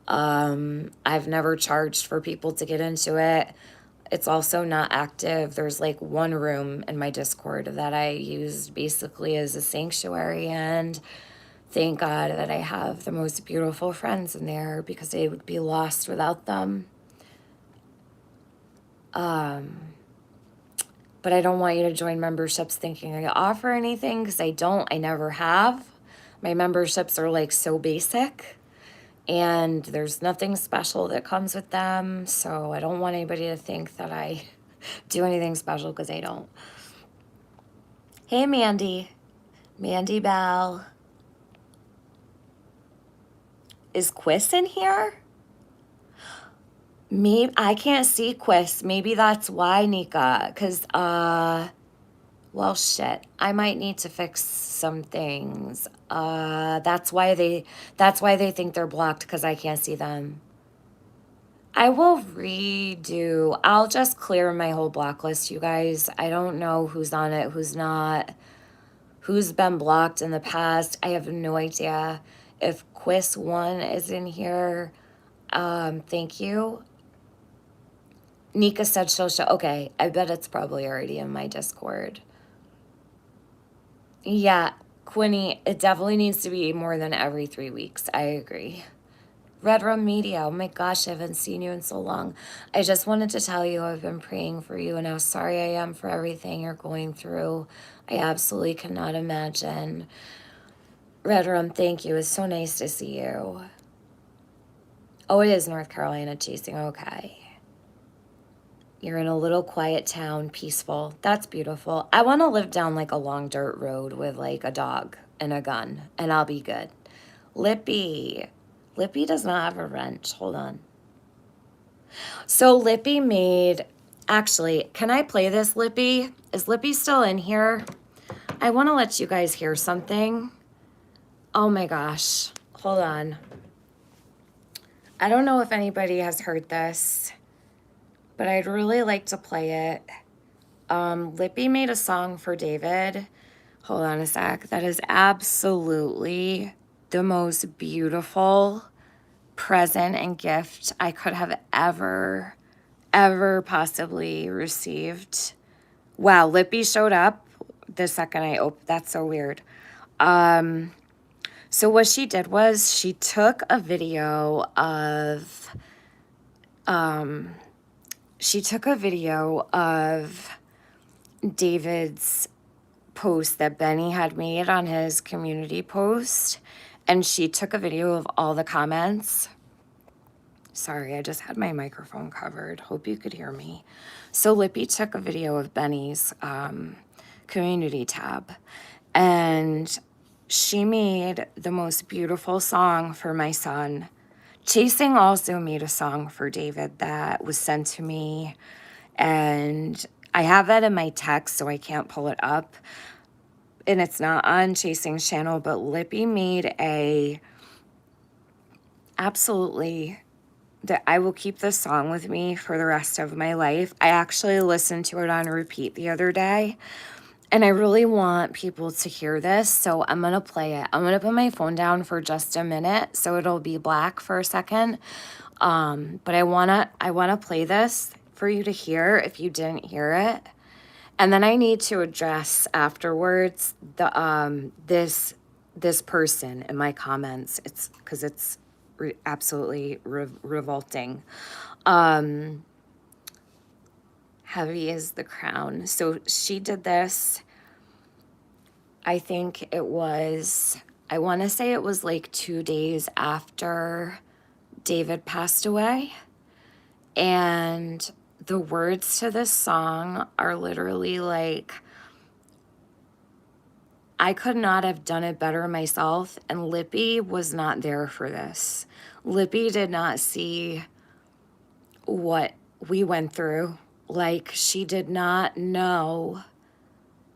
I've never charged for people to get into it. It's also not active. There's like one room in my Discord that I use basically as a sanctuary, and thank God that I have the most beautiful friends in there because I would be lost without them. But I don't want you to join memberships thinking I offer anything, because I don't. I never have. My memberships are like so basic, and there's nothing special that comes with them. So I don't want anybody to think that I do anything special, because I don't. Hey, Mandy. Mandy Bell. Is Quiz in here? Maybe I can't see Quiz. Maybe that's why, Nika. Because, well, shit. I might need to fix some things. That's why they think they're blocked, because I can't see them. I will redo. I'll just clear my whole block list, you guys. I don't know who's on it, who's not, who's been blocked in the past. I have no idea. if Quiz1 is in here, thank you. Nika said Shosha. Okay, I bet it's probably already in my Discord. Yeah, Quinny, it definitely needs to be more than every 3 weeks. I agree. Red Room Media, oh my gosh, I haven't seen you in so long. I just wanted to tell you I've been praying for you and how sorry I am for everything you're going through. I absolutely cannot imagine. Red Room, thank you. It's so nice to see you. Oh, it is North Carolina chasing. Okay. You're in a little quiet town, peaceful. That's beautiful. I want to live down like a long dirt road with like a dog and a gun, and I'll be good. Lippy. Lippy does not have a wrench. Hold on. So Lippy made, actually, can I play this, Lippy? Is Lippy still in here? I want to let you guys hear something. Oh my gosh. Hold on. I don't know if anybody has heard this, but I'd really like to play it. Lippy made a song for David. Hold on a sec. That is absolutely the most beautiful present and gift I could have ever possibly received. Wow, Lippy showed up the second I opened. That's so weird. So what she did was she took a video of David's post that Benny had made on his community post, and she took a video of all the comments. Sorry, I just had my microphone covered. Hope you could hear me. So Lippy took a video of Benny's community tab, and she made the most beautiful song for my son. Chasing also made a song for David that was sent to me, and I have that in my text, so I can't pull it up. And it's not on Chasing's channel, but Lippy made a absolutely, that I will keep this song with me for the rest of my life. I actually listened to it on repeat the other day, and I really want people to hear this, so I'm going to play it. I'm going to put my phone down for just a minute, so it'll be black for a second. But I want to play this for you to hear if you didn't hear it. And then I need to address afterwards the this person in my comments. It's because it's absolutely revolting. Heavy is the crown. So she did this. I think it was, I want to say it was like 2 days after David passed away. And the words to this song are literally like, I could not have done it better myself, and Lippy was not there for this. Lippy did not see what we went through. Like, she did not know.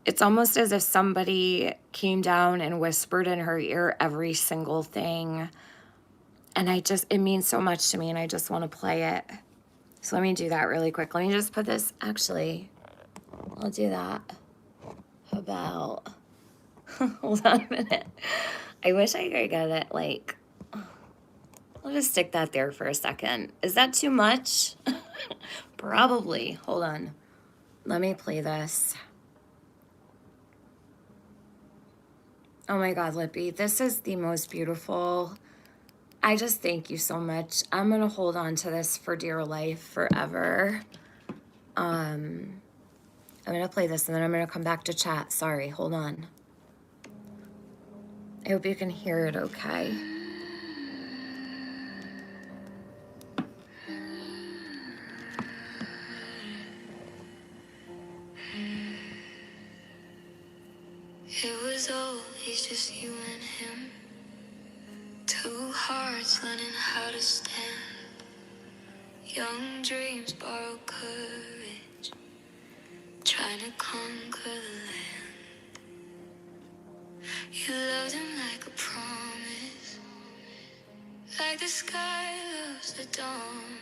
It's almost as if somebody came down and whispered in her ear every single thing. And it means so much to me, and I just want to play it. So let me do that really quick. Let me just put this, actually, I'll do that. How about, hold on a minute. I wish I could get it, like, I'll just stick that there for a second. Is that too much? Probably. Hold on. Let me play this. Oh my God, Lippy, this is the most beautiful. I just thank you so much. I'm going to hold on to this for dear life forever. I'm going to play this, and then I'm going to come back to chat. Sorry, hold on. I hope you can hear it okay. It was always just you and him. Two hearts learning how to stand. Young dreams borrow courage, trying to conquer the land. You loved him like a promise, like the sky loves the dawn.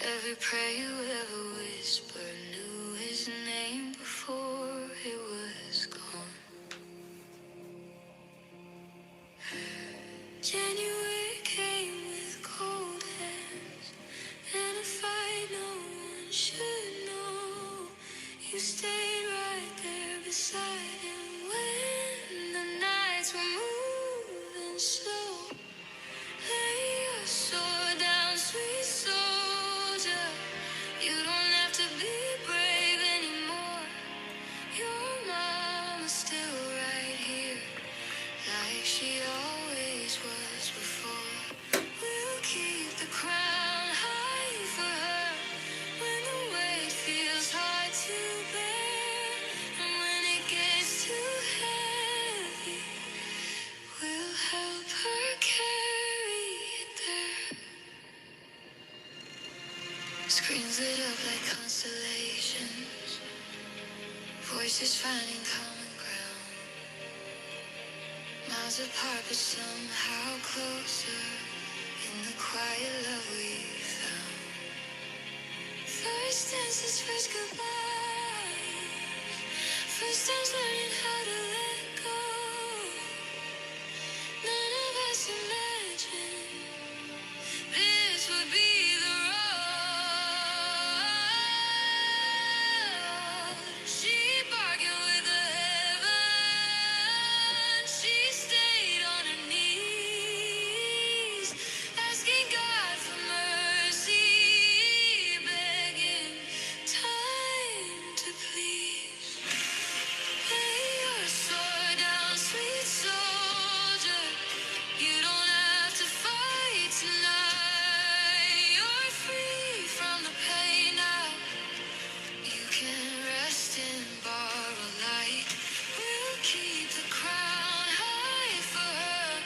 Every prayer you ever whispered knew his name before it was gone. January came with cold hands and a fight no one should know. You stayed right there beside him when the nights were moving slow. Lay your sword down, sweet soldier. You don't have to be brave anymore. Your mama's still right here, like she always was before. We'll keep the crown high for her when the weight feels hard to bear. And when it gets too heavy, we'll help her carry it there. Screens lit up like constellations, voices finding common ground. Miles apart but somehow closer in the quiet love we found. First dances, first goodbyes, first times learning how to let go. None of us imagined this would be the road. She bargained with the heavens. She stayed on her knees, asking God for mercy, begging time to please. Lay your sword down, sweet soldier. You don't have to fight tonight. You're free from the pain now. You can rest in borrowed light. We'll keep the crown high for her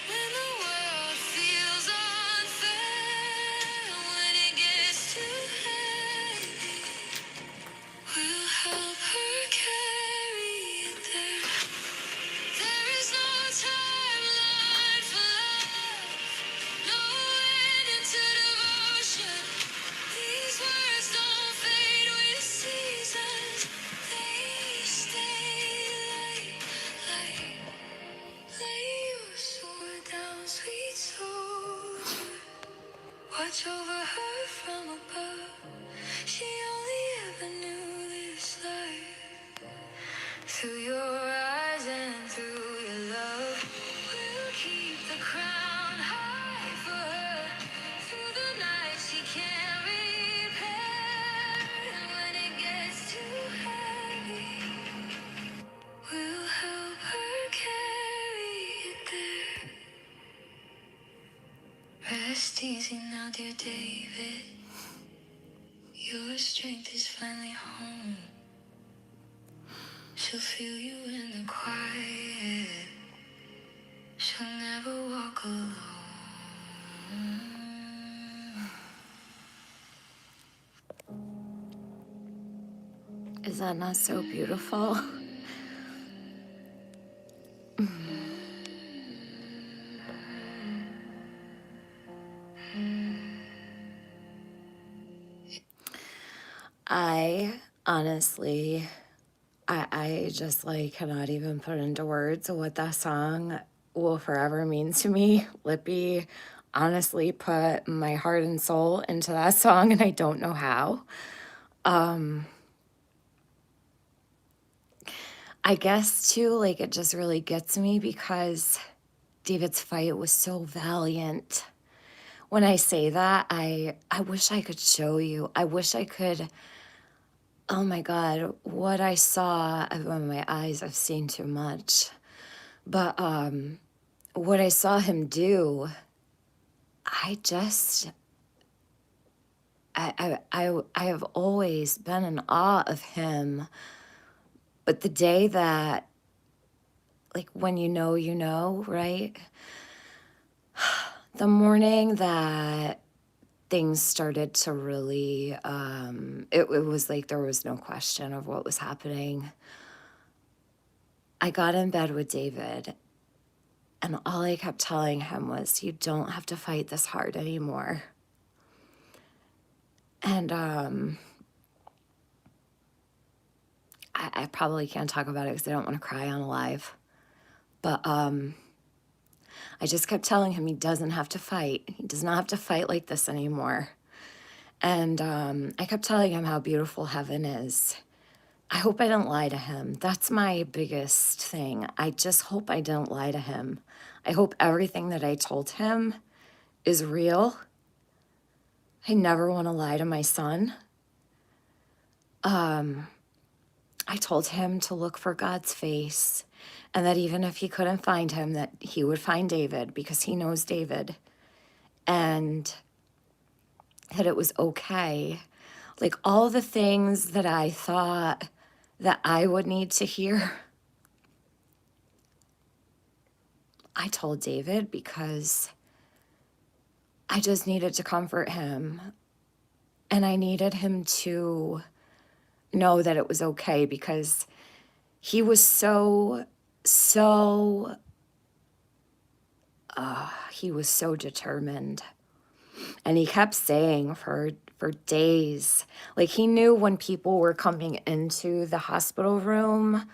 when the world feels unfair. When it gets too heavy, we'll help her carry it there. There is no timeline for love, no ending to devotion. These words don't fade with seasons. They stay light. Lay your sword down, sweet soldier. Watch over her from above. She only ever knew this life through your eyes and through your love. We'll keep the crown high for her through the night she can't repair. And when it gets too heavy, we'll help her carry it there. Rest easy now, dear David. Your strength is finally home. She'll feel you in the quiet. She'll never walk alone. Is that not so beautiful? I honestly, I just like cannot even put into words what that song will forever mean to me. Lippy honestly put my heart and soul into that song, and I don't know how. I guess too, like it just really gets me because David's fight was so valiant. When I say that, I wish I could show you. I wish I could. Oh my God, what I saw, my eyes, I've seen too much. But what I saw him do, I just, I have always been in awe of him. But the day that, like when you know, right? The morning that things started to really, it was like there was no question of what was happening. I got in bed with David, and all I kept telling him was, you don't have to fight this hard anymore. And I probably can't talk about it because I don't want to cry on live. But I just kept telling him he doesn't have to fight. He does not have to fight like this anymore. And I kept telling him how beautiful heaven is. I hope I don't lie to him. That's my biggest thing. I just hope I don't lie to him. I hope everything that I told him is real. I never want to lie to my son. I told him to look for God's face, and that even if he couldn't find him, that he would find David because he knows David, and that it was okay. Like all the things that I thought that I would need to hear, I told David because I just needed to comfort him, and I needed him to know that it was okay because he was he was so determined. And he kept saying for days, like he knew when people were coming into the hospital room,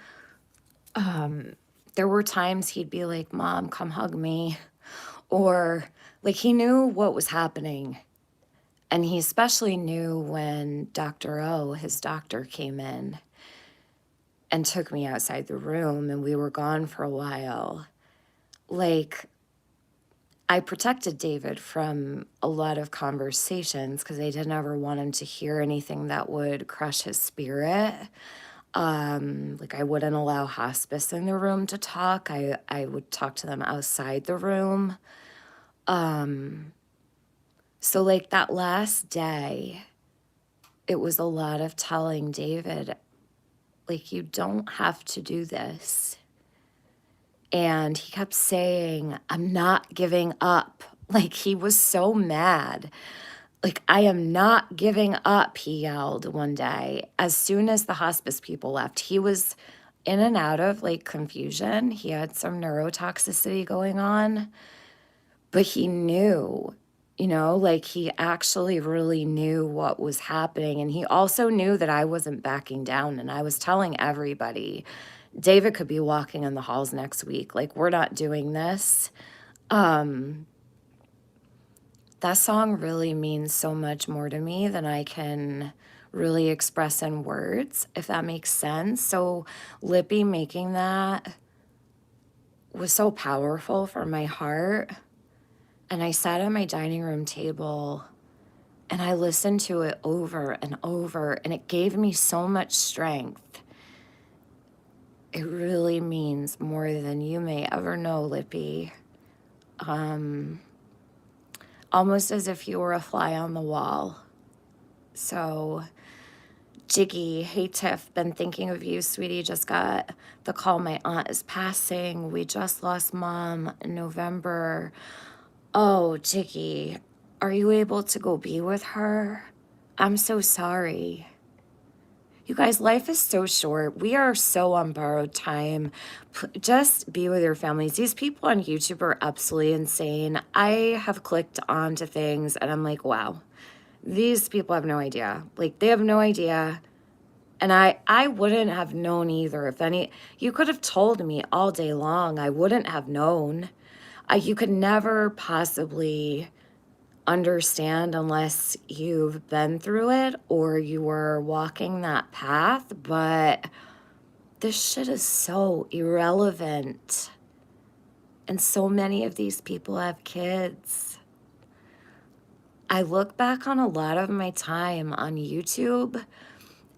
there were times he'd be like, "Mom, come hug me." Or like he knew what was happening. And he especially knew when Dr. O, his doctor, came in and took me outside the room and we were gone for a while. Like, I protected David from a lot of conversations because I didn't ever want him to hear anything that would crush his spirit. Like I wouldn't allow hospice in the room to talk. I would talk to them outside the room. So like that last day, it was a lot of telling David, like, you don't have to do this. And he kept saying, "I'm not giving up." Like he was so mad. Like, "I am not giving up," he yelled one day. As soon as the hospice people left, he was in and out of like confusion. He had some neurotoxicity going on, but he knew, like he actually really knew what was happening. And he also knew that I wasn't backing down. And I was telling everybody, David could be walking in the halls next week. Like, we're not doing this. That song really means so much more to me than I can really express in words, if that makes sense. So Lippy making that was so powerful for my heart. And I sat at my dining room table and I listened to it over and over, and it gave me so much strength. It really means more than you may ever know, Lippy. Almost as if you were a fly on the wall. So, Jiggy, hey Tiff, been thinking of you, sweetie. Just got the call my aunt is passing. We just lost mom in November. Oh, Jiggy, are you able to go be with her? I'm so sorry. You guys, life is so short. We are so on borrowed time. Just be with your families. These people on YouTube are absolutely insane. I have clicked onto things and I'm like, wow, these people have no idea. Like, they have no idea. And I wouldn't have known either. You could have told me all day long. I wouldn't have known. You could never possibly understand unless you've been through it or you were walking that path. But this shit is so irrelevant. And so many of these people have kids. I look back on a lot of my time on YouTube,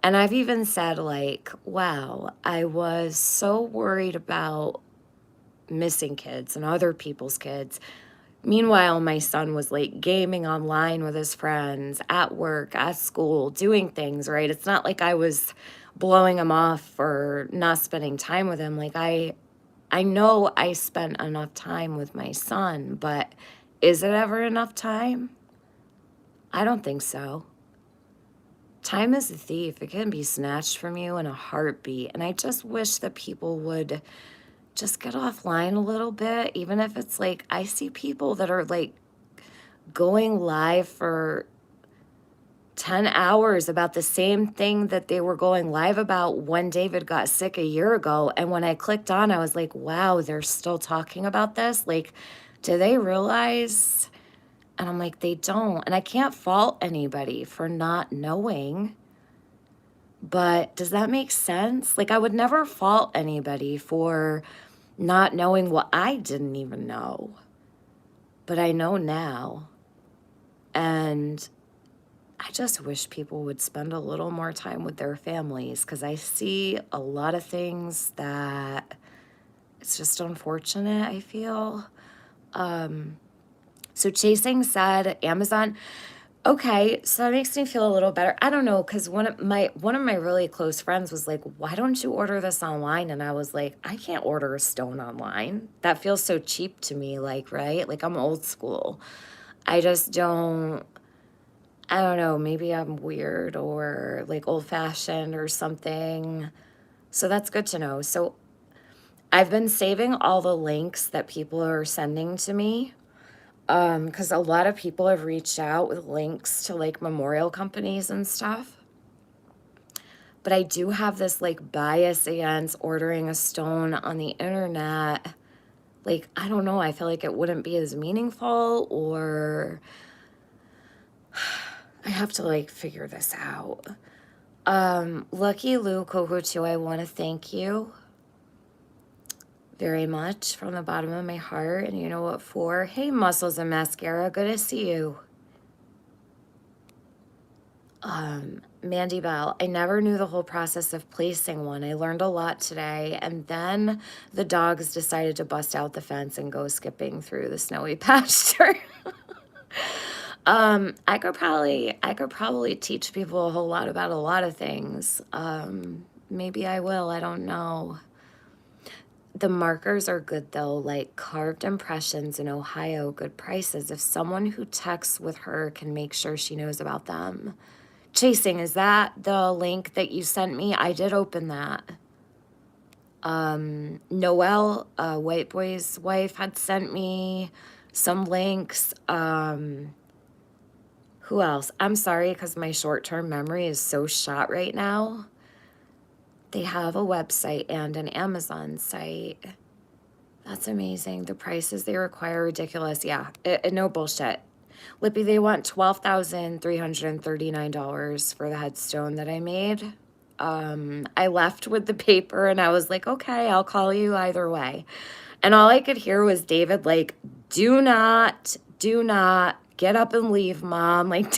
and I've even said, like, wow, I was so worried about missing kids and other people's kids. Meanwhile, my son was like gaming online with his friends, at work, at school, doing things, right? It's not like I was blowing him off for not spending time with him. Like, I know I spent enough time with my son, but is it ever enough time? I don't think so. Time is a thief. It can be snatched from you in a heartbeat. And I just wish that people would just get offline a little bit, even if it's like, I see people that are like going live for 10 hours about the same thing that they were going live about when David got sick a year ago. And when I clicked on, I was like, wow, they're still talking about this. Like, do they realize? And I'm like, they don't. And I can't fault anybody for not knowing. But does that make sense? Like, I would never fault anybody for not knowing what I didn't even know. But I know now. And I just wish people would spend a little more time with their families, because I see a lot of things that it's just unfortunate, I feel. So Chasing said Amazon. Okay, so that makes me feel a little better. I don't know, because one of my really close friends was like, why don't you order this online? And I was like, I can't order a stone online. That feels so cheap to me, like, right? Like, I'm old school. I just don't, I don't know, maybe I'm weird or like old fashioned or something. So that's good to know. So I've been saving all the links that people are sending to me, because a lot of people have reached out with links to like memorial companies and stuff. But I do have this like bias against ordering a stone on the internet. Like, I don't know, I feel like it wouldn't be as meaningful, or I have to like figure this out. Lucky Lou Coco 2, I want to thank you very much from the bottom of my heart. And you know what for? Hey, Muscles and Mascara, good to see you. Mandy Bell, I never knew the whole process of placing one. I learned a lot today. And then the dogs decided to bust out the fence and go skipping through the snowy pasture. I could probably teach people a whole lot about a lot of things. Maybe I will, I don't know. The markers are good though, like carved impressions in Ohio, good prices. If someone who texts with her can make sure she knows about them. Chasing, is that the link that you sent me? I did open that. Noelle, White Boy's wife, had sent me some links. Who else? I'm sorry, because my short-term memory is so shot right now. They have a website and an Amazon site. That's amazing. The prices they require are ridiculous. Yeah, no bullshit. Lippy, they want $12,339 for the headstone that I made. I left with the paper and I was like, okay, I'll call you either way. And all I could hear was David like, do not get up and leave, Mom. Like,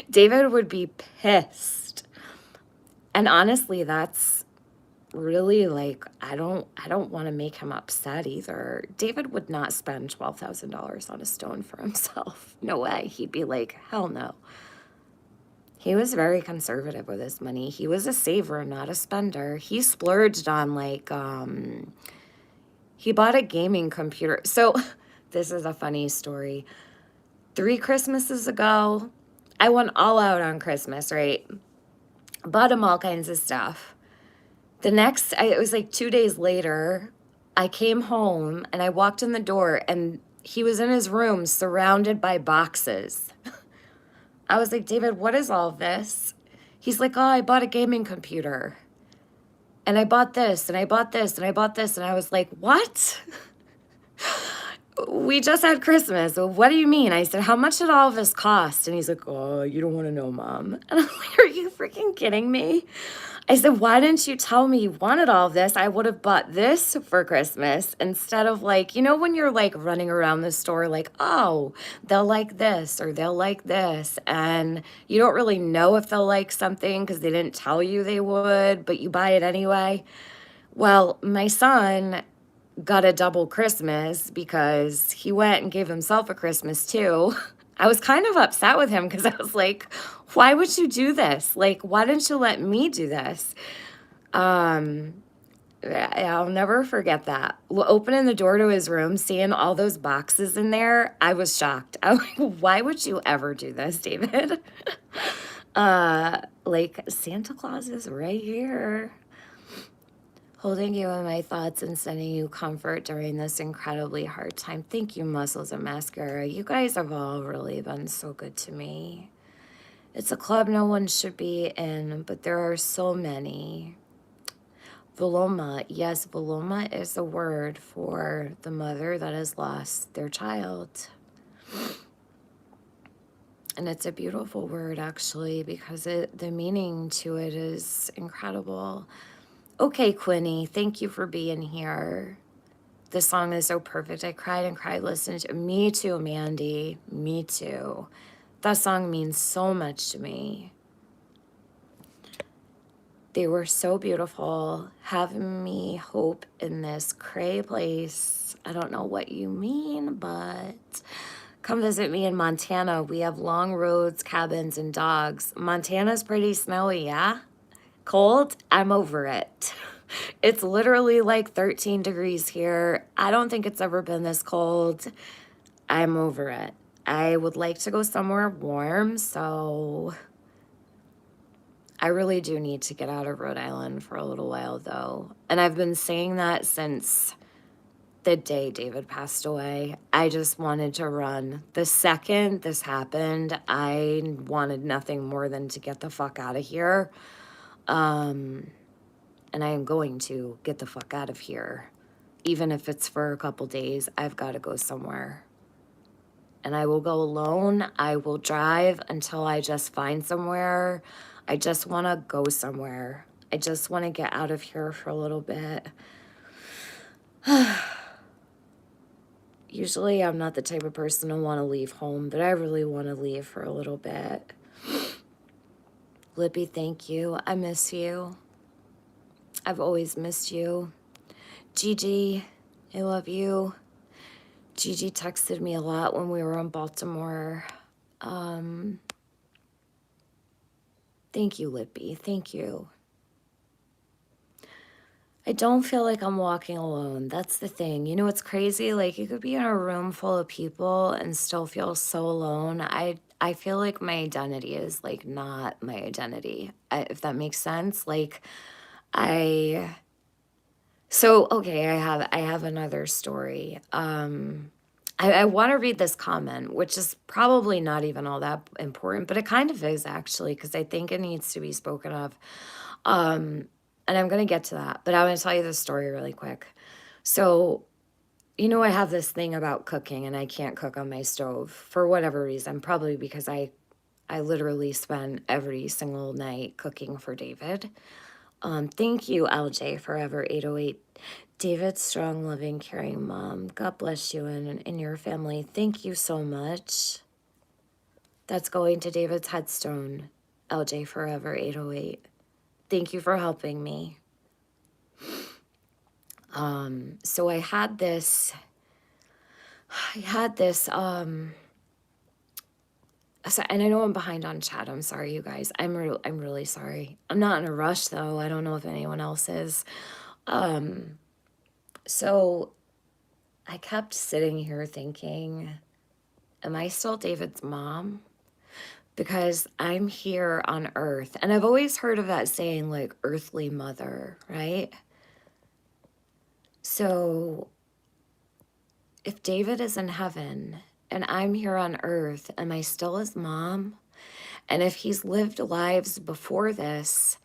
David would be pissed. And honestly, that's really like, I don't want to make him upset either. David would not spend $12,000 on a stone for himself. No way. He'd be like, hell no. He was very conservative with his money. He was a saver, not a spender. He splurged on like, he bought a gaming computer. So this is a funny story. 3 Christmases ago, I went all out on Christmas, right? Bought him all kinds of stuff. It was like 2 days later, I came home and I walked in the door and he was in his room surrounded by boxes. I was like, David, what is all this? He's like, oh, I bought a gaming computer. And I bought this, and I bought this, and I bought this. And I was like, what? We just had Christmas. What do you mean? I said, how much did all of this cost? And he's like, oh, you don't want to know, Mom. And I'm like, are you freaking kidding me? I said, why didn't you tell me you wanted all of this? I would have bought this for Christmas instead of like, you know, when you're like running around the store like, oh, they'll like this or they'll like this. And you don't really know if they'll like something because they didn't tell you they would, but you buy it anyway. Well, my son got a double Christmas because he went and gave himself a Christmas too. I was kind of upset with him because I was like, why would you do this? Like, why didn't you let me do this? I'll never forget that. Opening the door to his room, seeing all those boxes in there, I was shocked. I was like, why would you ever do this, David? Like, Santa Claus is right here, holding you in my thoughts and sending you comfort during this incredibly hard time. Thank you, Muscles and Mascara. You guys have all really been so good to me. It's a club no one should be in, but there are so many. Viloma, yes, Viloma is a word for the mother that has lost their child. And it's a beautiful word, actually, because the meaning to it is incredible. Okay, Quinny, thank you for being here. This song is so perfect. I cried and cried listening to it. Me too, Mandy. Me too. That song means so much to me. They were so beautiful, having me hope in this cray place. I don't know what you mean, but come visit me in Montana. We have long roads, cabins, and dogs. Montana's pretty snowy, yeah? Cold? I'm over it. It's literally like 13 degrees here. I don't think it's ever been this cold. I'm over it. I would like to go somewhere warm, so I really do need to get out of Rhode Island for a little while, though. And I've been saying that since the day David passed away. I just wanted to run. The second this happened, I wanted nothing more than to get the fuck out of here. And I am going to get the fuck out of here. Even if it's for a couple days, I've got to go somewhere. And I will go alone. I will drive until I just find somewhere. I just want to go somewhere. I just want to get out of here for a little bit. Usually I'm not the type of person to want to leave home, but I really want to leave for a little bit. Lippy, thank you. I miss you. I've always missed you. Gigi, I love you. Gigi texted me a lot when we were in Baltimore. Thank you, Lippy. Thank you. I don't feel like I'm walking alone. That's the thing. You know what's crazy? Like, you could be in a room full of people and still feel so alone. I feel like my identity is, like, not my identity, if that makes sense. Like, okay, I have another story. I want to read this comment, which is probably not even all that important, but it kind of is, actually, because I think it needs to be spoken of. And I'm going to get to that, but I want to tell you this story really quick. So, you know, I have this thing about cooking, and I can't cook on my stove for whatever reason, probably because I literally spend every single night cooking for David. Thank you, LJ, Forever 808. David, strong, loving, caring mom. God bless you and your family. Thank you so much. That's going to David's headstone, LJ, Forever 808. Thank you for helping me. So I had this, so, and I know I'm behind on chat. I'm sorry, you guys. I'm really sorry. I'm not in a rush, though. I don't know if anyone else is. So I kept sitting here thinking, am I still David's mom? Because I'm here on earth. And I've always heard of that saying, like, earthly mother, right? So if David is in heaven and I'm here on earth, am I still his mom? And if he's lived lives before this,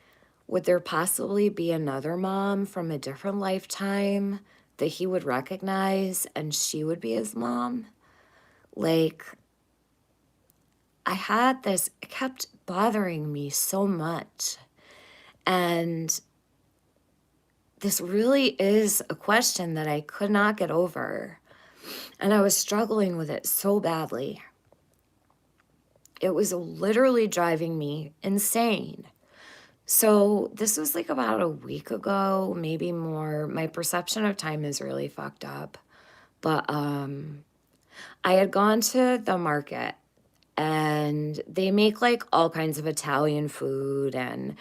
would there possibly be another mom from a different lifetime that he would recognize and she would be his mom? Like, I had this, it kept bothering me so much. And this really is a question that I could not get over. And I was struggling with it so badly. It was literally driving me insane. So this was like about a week ago, maybe more. My perception of time is really fucked up. But I had gone to the market, and they make like all kinds of Italian food and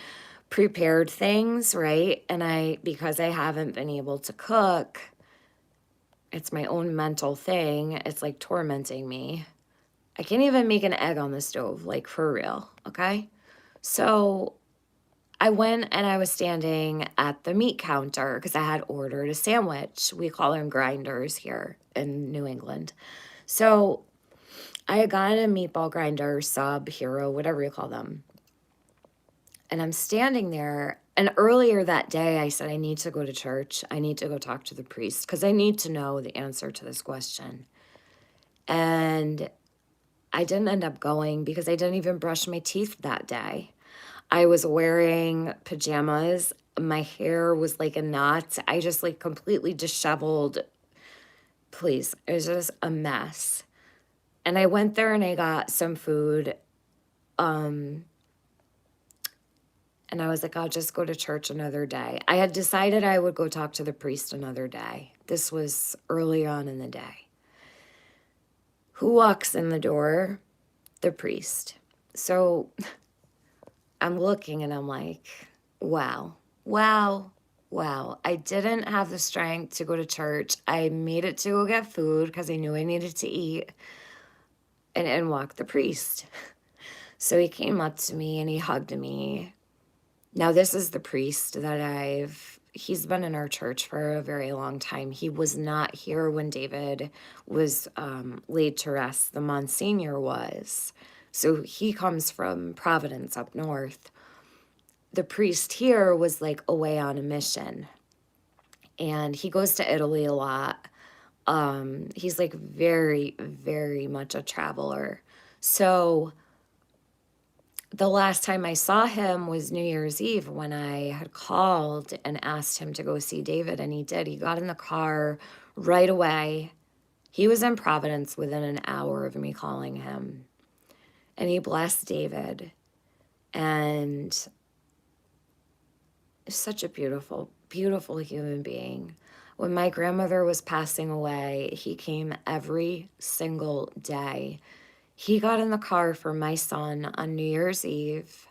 prepared things, right? And because I haven't been able to cook, it's my own mental thing. It's like tormenting me. I can't even make an egg on the stove, like for real, okay? So I went and I was standing at the meat counter because I had ordered a sandwich. We call them grinders here in New England. So I had gotten a meatball grinder, sub, hero, whatever you call them. And I'm standing there. And earlier that day, I said, I need to go to church. I need to go talk to the priest because I need to know the answer to this question. And I didn't end up going because I didn't even brush my teeth that day. I was wearing pajamas. My hair was like a knot. I just like completely disheveled. Please, it was just a mess. And I went there and I got some food. And I was like, I'll just go to church another day. I had decided I would go talk to the priest another day. This was early on in the day. Who walks in the door? The priest. So I'm looking and I'm like, wow, wow, wow. I didn't have the strength to go to church. I made it to go get food because I knew I needed to eat and walk the priest. So he came up to me and he hugged me. Now, this is the priest that he's been in our church for a very long time. He was not here when David was laid to rest. The Monsignor was. So he comes from Providence up north. The priest here was like away on a mission. And he goes to Italy a lot. He's like very, very much a traveler. So the last time I saw him was New Year's Eve when I had called and asked him to go see David, and he did. He got in the car right away. He was in Providence within an hour of me calling him, and he blessed David. And such a beautiful, beautiful human being. When my grandmother was passing away, he came every single day. He got in the car for my son on New Year's Eve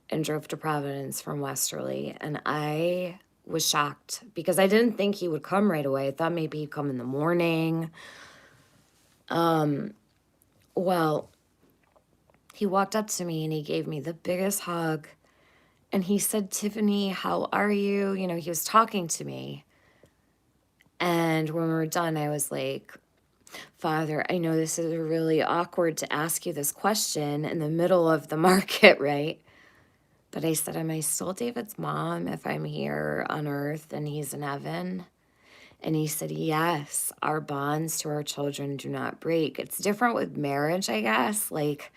and drove to Providence from Westerly. And I was shocked because I didn't think he would come right away. I thought maybe he'd come in the morning. Well, he walked up to me and he gave me the biggest hug. And he said, Tiffany, how are you? You know, he was talking to me. And when we were done, I was like, Father, I know this is really awkward to ask you this question in the middle of the market, right? But I said, am I still David's mom if I'm here on earth and he's in heaven? And he said, yes, our bonds to our children do not break. It's different with marriage, I guess. Like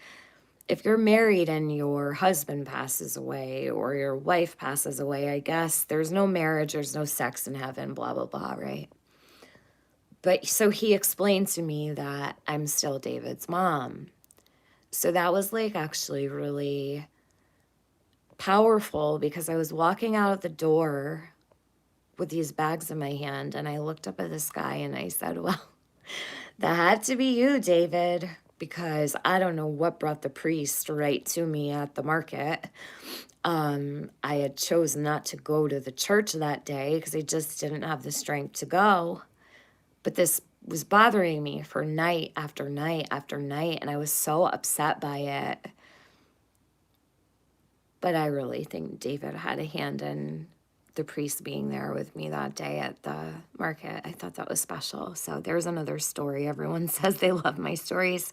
if you're married and your husband passes away or your wife passes away, I guess there's no marriage, there's no sex in heaven, blah, blah, blah, right? But so he explained to me that I'm still David's mom. So that was like actually really powerful because I was walking out of the door with these bags in my hand and I looked up at the sky and I said, well, that had to be you, David, because I don't know what brought the priest right to me at the market. I had chosen not to go to the church that day because I just didn't have the strength to go. But this was bothering me for night after night after night, and I was so upset by it. But I really think David had a hand in the priest being there with me that day at the market. I thought that was special. So there's another story. Everyone says they love my stories.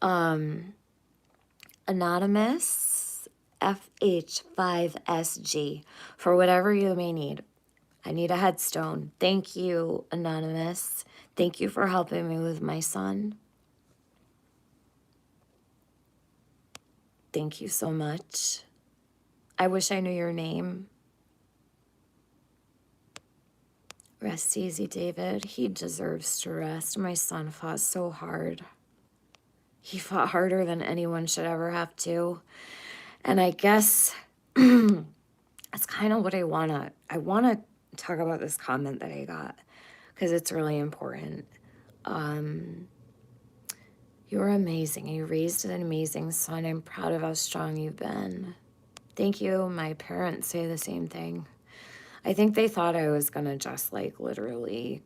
Anonymous FH5SG, for whatever you may need. I need a headstone. Thank you, Anonymous. Thank you for helping me with my son. Thank you so much. I wish I knew your name. Rest easy, David. He deserves to rest. My son fought so hard. He fought harder than anyone should ever have to. And I guess that's kind of what I want to talk about this comment that I got because it's really important. You're amazing. You raised an amazing son. I'm proud of how strong you've been. Thank you. My parents say the same thing. I think they thought I was going to just like literally,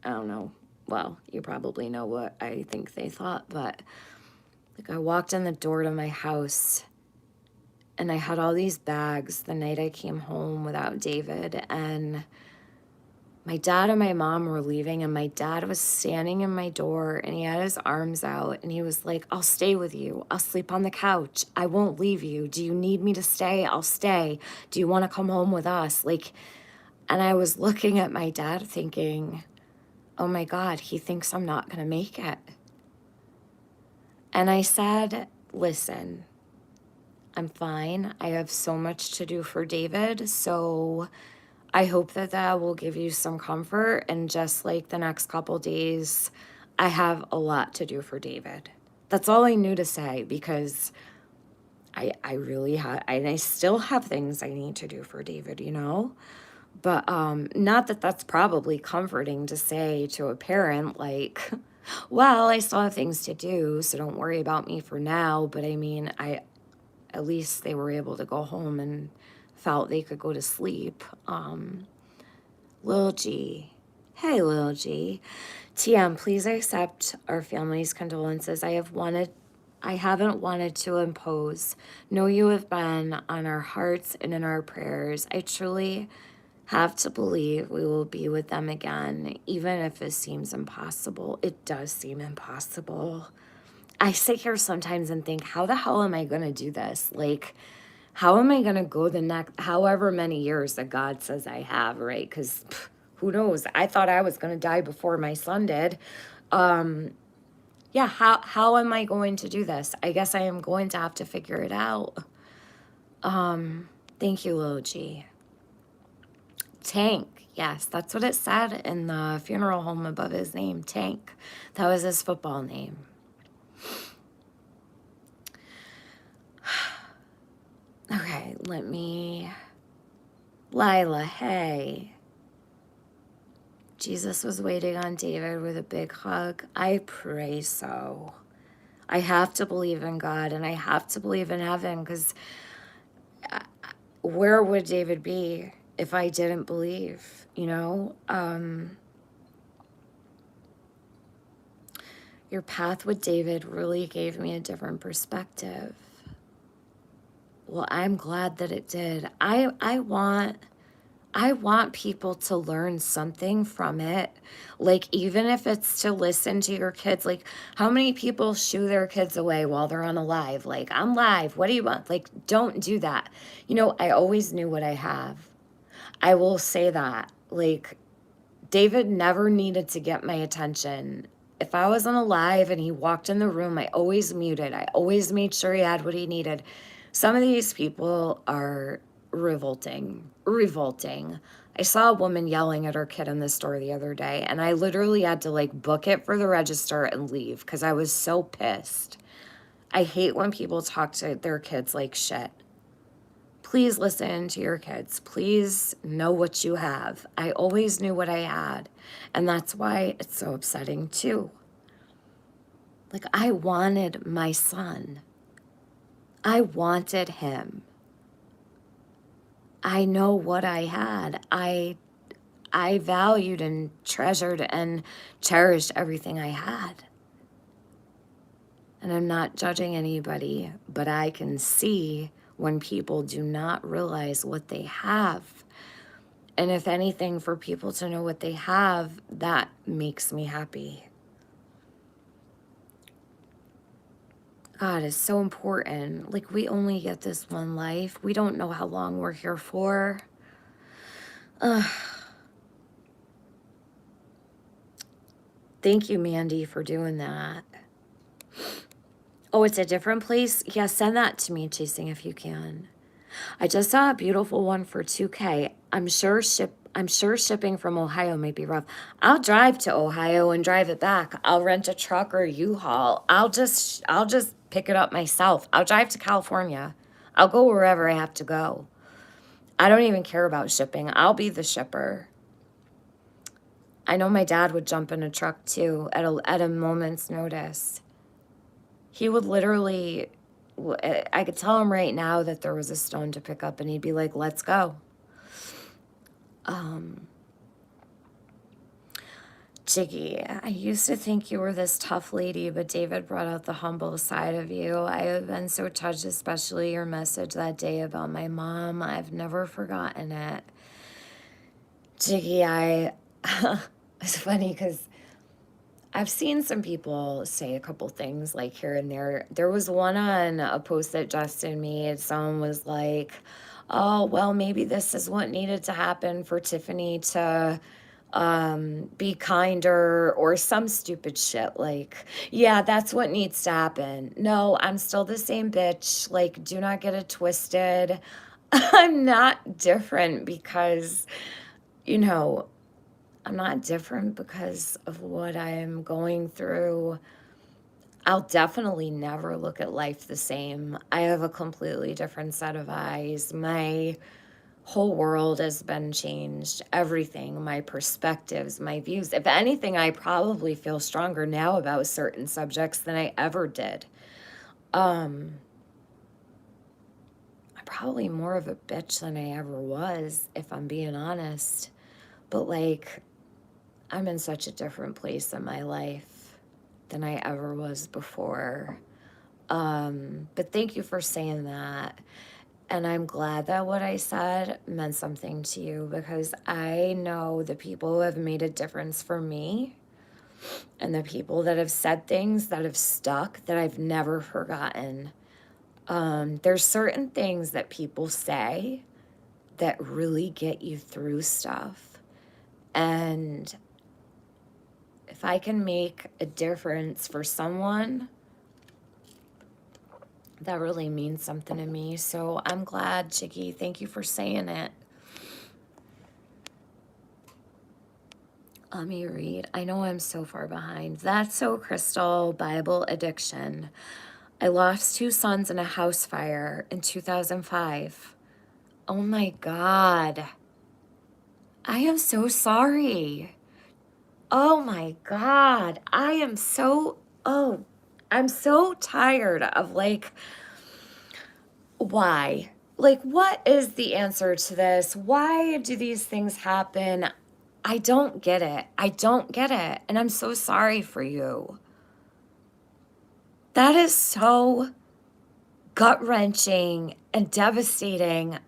I don't know. Well, you probably know what I think they thought, but like I walked in the door to my house and I had all these bags the night I came home without David, and My dad and my mom were leaving, and my dad was standing in my door, and he had his arms out, and he was like, I'll stay with you. I'll sleep on the couch. I won't leave you. Do you need me to stay? I'll stay. Do you want to come home with us? Like, and I was looking at my dad thinking, oh my God, he thinks I'm not going to make it. And I said, listen, I'm fine. I have so much to do for David. So I hope that that will give you some comfort. And just like the next couple days, I have a lot to do for David. That's all I knew to say, because I really have, and I still have things I need to do for David, you know? But not that that's probably comforting to say to a parent, like, well, I still have things to do, so don't worry about me for now. But I mean, at least they were able to go home and felt they could go to sleep. Lil G. Hey, Lil G. TM, please accept our family's condolences. I haven't wanted to impose. Know you have been on our hearts and in our prayers. I truly have to believe we will be with them again, even if it seems impossible. It does seem impossible. I sit here sometimes and think, how the hell am I going to do this? Like, how am I going to go the next, however many years that God says I have, right? Because who knows? I thought I was going to die before my son did. Yeah, how am I going to do this? I guess I am going to have to figure it out. Thank you, Lil G. Tank, yes, that's what it said in the funeral home above his name, Tank. That was his football name. Okay, Lila, hey. Jesus was waiting on David with a big hug. I pray so. I have to believe in God, and I have to believe in heaven, because where would David be if I didn't believe, you know? Your path with David really gave me a different perspective. Well, I'm glad that it did. I want people to learn something from it. Like, even if it's to listen to your kids, like, how many people shoo their kids away while they're on a live? Like, I'm live. What do you want? Like, don't do that. You know, I always knew what I have. I will say that. Like, David never needed to get my attention. If I was on a live and he walked in the room, I always muted. I always made sure he had what he needed. Some of these people are revolting. I saw a woman yelling at her kid in the store the other day, and I literally had to like book it for the register and leave because I was so pissed. I hate when people talk to their kids like shit. Please listen to your kids. Please know what you have. I always knew what I had, and that's why it's so upsetting too. Like, I wanted my son. I wanted him. I know what I had. I valued and treasured and cherished everything I had. And I'm not judging anybody, but I can see when people do not realize what they have. And if anything, for people to know what they have, that makes me happy. God is so important. Like, we only get this one life. We don't know how long we're here for. Thank you, Mandy, for doing that. Oh, it's a different place? Yeah, send that to me, Chasing, if you can. I just saw a beautiful one for 2K. I'm sure shipping from Ohio may be rough. I'll drive to Ohio and drive it back. I'll rent a truck or U-Haul. I'll just pick it up myself. I'll drive to California. I'll go wherever I have to go. I don't even care about shipping. I'll be the shipper. I know my dad would jump in a truck too at a moment's notice. He would literally, I could tell him right now that there was a stone to pick up and he'd be like, let's go. Jiggy, I used to think you were this tough lady, but David brought out the humble side of you. I have been so touched, especially your message that day about my mom. I've never forgotten it. Jiggy, It's funny because I've seen some people say a couple things like here and there. There was one on a post that Justin made. Someone was like, oh, well, maybe this is what needed to happen for Tiffany to be kinder or some stupid shit. Like, yeah, that's what needs to happen. No, I'm still the same bitch. Like, do not get it twisted. I'm not different because, you know, I'm not different because of what I am going through. I'll definitely never look at life the same. I have a completely different set of eyes. My whole world has been changed. Everything, my perspectives, my views. If anything, I probably feel stronger now about certain subjects than I ever did. I'm probably more of a bitch than I ever was, if I'm being honest. But like, I'm in such a different place in my life than I ever was before. But thank you for saying that. And I'm glad that what I said meant something to you because I know the people who have made a difference for me and the people that have said things that have stuck that I've never forgotten. There's certain things that people say that really get you through stuff. And if I can make a difference for someone, that really means something to me. So I'm glad, Chicky. Thank you for saying it. Let me read. I know I'm so far behind. That's so Crystal. Bible addiction. I lost 2 sons in a house fire in 2005. Oh my God. I am so sorry. Oh my God. I'm so tired of like, why? Like, what is the answer to this? Why do these things happen? I don't get it. I don't get it. And I'm so sorry for you. That is so gut-wrenching and devastating.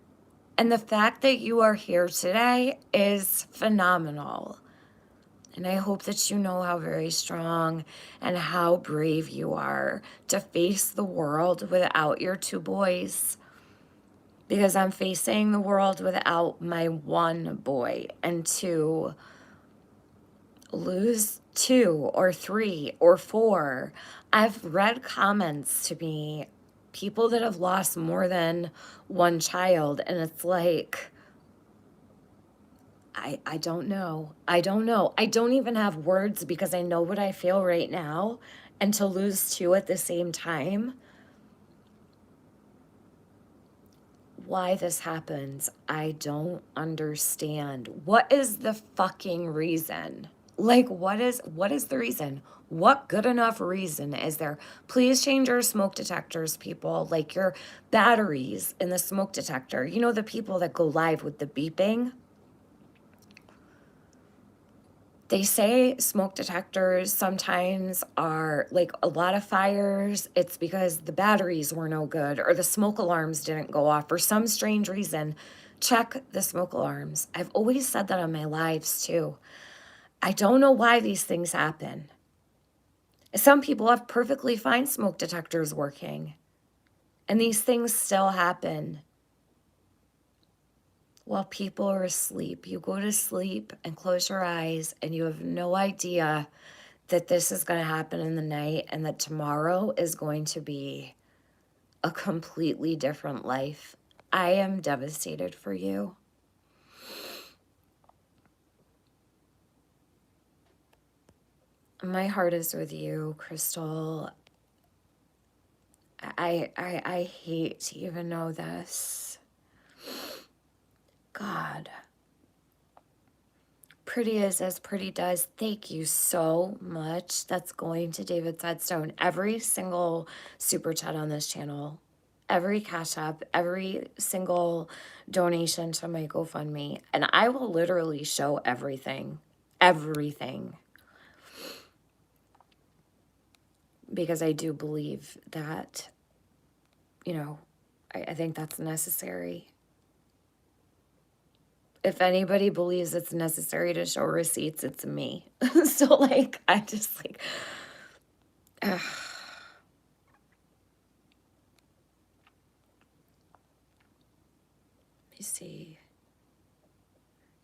And the fact that you are here today is phenomenal. And I hope that you know how very strong and how brave you are to face the world without your 2 boys. Because I'm facing the world without my 1 boy, and to lose 2 or 3 or 4. I've read comments to me, people that have lost more than 1 child, and it's like, I don't know. I don't know. I don't even have words because I know what I feel right now, and to lose 2 at the same time, why this happens, I don't understand. What is the fucking reason? Like, what is the reason? What good enough reason is there? Please change your smoke detectors, people. Like your batteries in the smoke detector. You know, the people that go live with the beeping? They say smoke detectors sometimes are like a lot of fires. It's because the batteries were no good or the smoke alarms didn't go off for some strange reason. Check the smoke alarms. I've always said that on my lives too. I don't know why these things happen. Some people have perfectly fine smoke detectors working, and these things still happen while people are asleep. You go to sleep and close your eyes, and you have no idea that this is going to happen in the night and that tomorrow is going to be a completely different life. I am devastated for you. My heart is with you, Crystal. I hate to even know this. God. Pretty is as pretty does. Thank you so much. That's going to David's Headstone. Every single super chat on this channel, every cash app, every single donation to my GoFundMe. And I will literally show everything. Everything. Because I do believe that, you know, I think that's necessary. If anybody believes it's necessary to show receipts, it's me. So, like, I just, like, ugh. Let me see.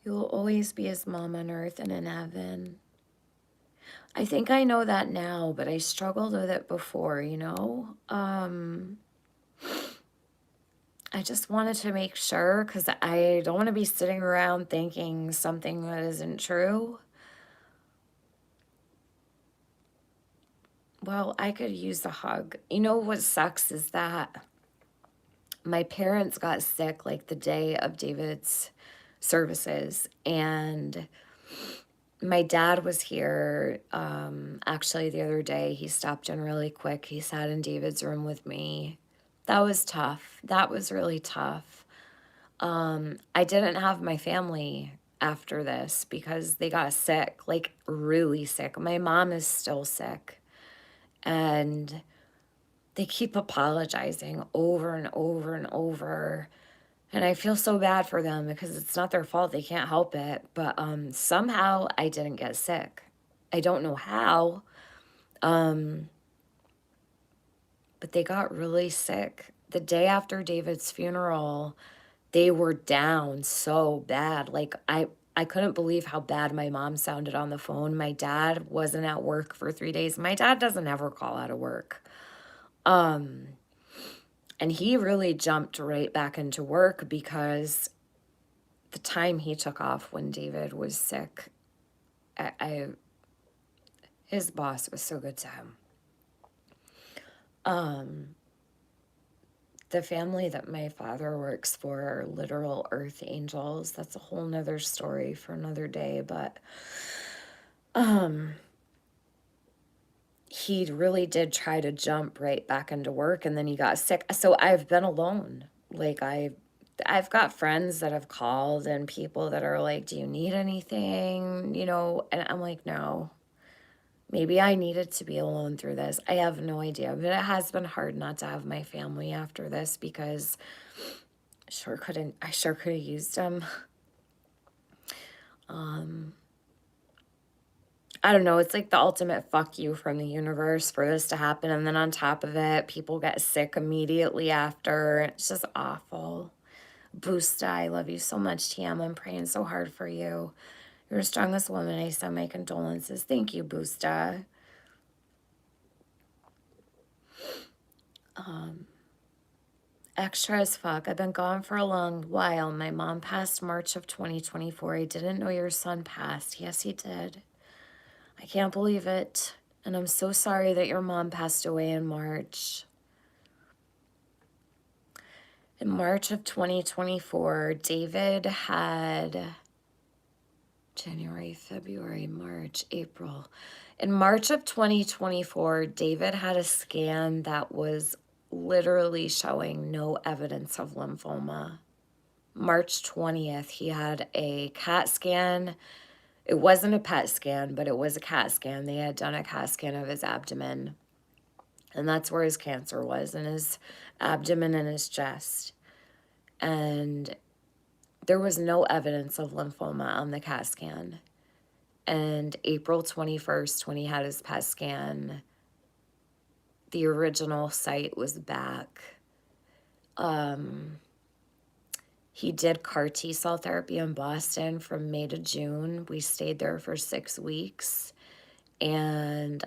You will always be his mom on earth and in heaven. I think I know that now, but I struggled with it before, you know? I just wanted to make sure because I don't want to be sitting around thinking something that isn't true. Well, I could use a hug. You know what sucks is that my parents got sick like the day of David's services, and my dad was here actually the other day. He stopped in really quick. He sat in David's room with me. That was tough. That was really tough. I didn't have my family after this because they got sick, like really sick. My mom is still sick, and they keep apologizing over and over and over. And I feel so bad for them because it's not their fault. They can't help it. But somehow I didn't get sick. I don't know how, but they got really sick. The day after David's funeral, they were down so bad. Like, I couldn't believe how bad my mom sounded on the phone. My dad wasn't at work for 3 days. My dad doesn't ever call out of work. And he really jumped right back into work because the time he took off when David was sick, his boss was so good to him. The family that my father works for are literal earth angels. That's a whole nother story for another day, but he really did try to jump right back into work, and then he got sick. So I've been alone. Like, I've got friends that have called and people that are like, do you need anything? You know, and I'm like, no. Maybe I needed to be alone through this. I have no idea. But it has been hard not to have my family after this because I sure could have used them. I don't know. It's like the ultimate fuck you from the universe for this to happen. And then on top of it, people get sick immediately after. It's just awful. Boosta, I love you so much, TM. I'm praying so hard for you. You're the strongest woman. I send my condolences. Thank you, Boosta. Extra as fuck. I've been gone for a long while. My mom passed March of 2024. I didn't know your son passed. Yes, he did. I can't believe it. And I'm so sorry that your mom passed away in March. In March of 2024, David had January, February, March, April. In March of 2024, David had a scan that was literally showing no evidence of lymphoma. March 20th, he had a CAT scan. It wasn't a PET scan, but it was a CAT scan. They had done a CAT scan of his abdomen. And that's where his cancer was, in his abdomen and his chest. And there was no evidence of lymphoma on the CAT scan. And April 21st, when he had his PET scan, the original site was back. He did CAR T-cell therapy in Boston from May to June. We stayed there for 6 weeks. And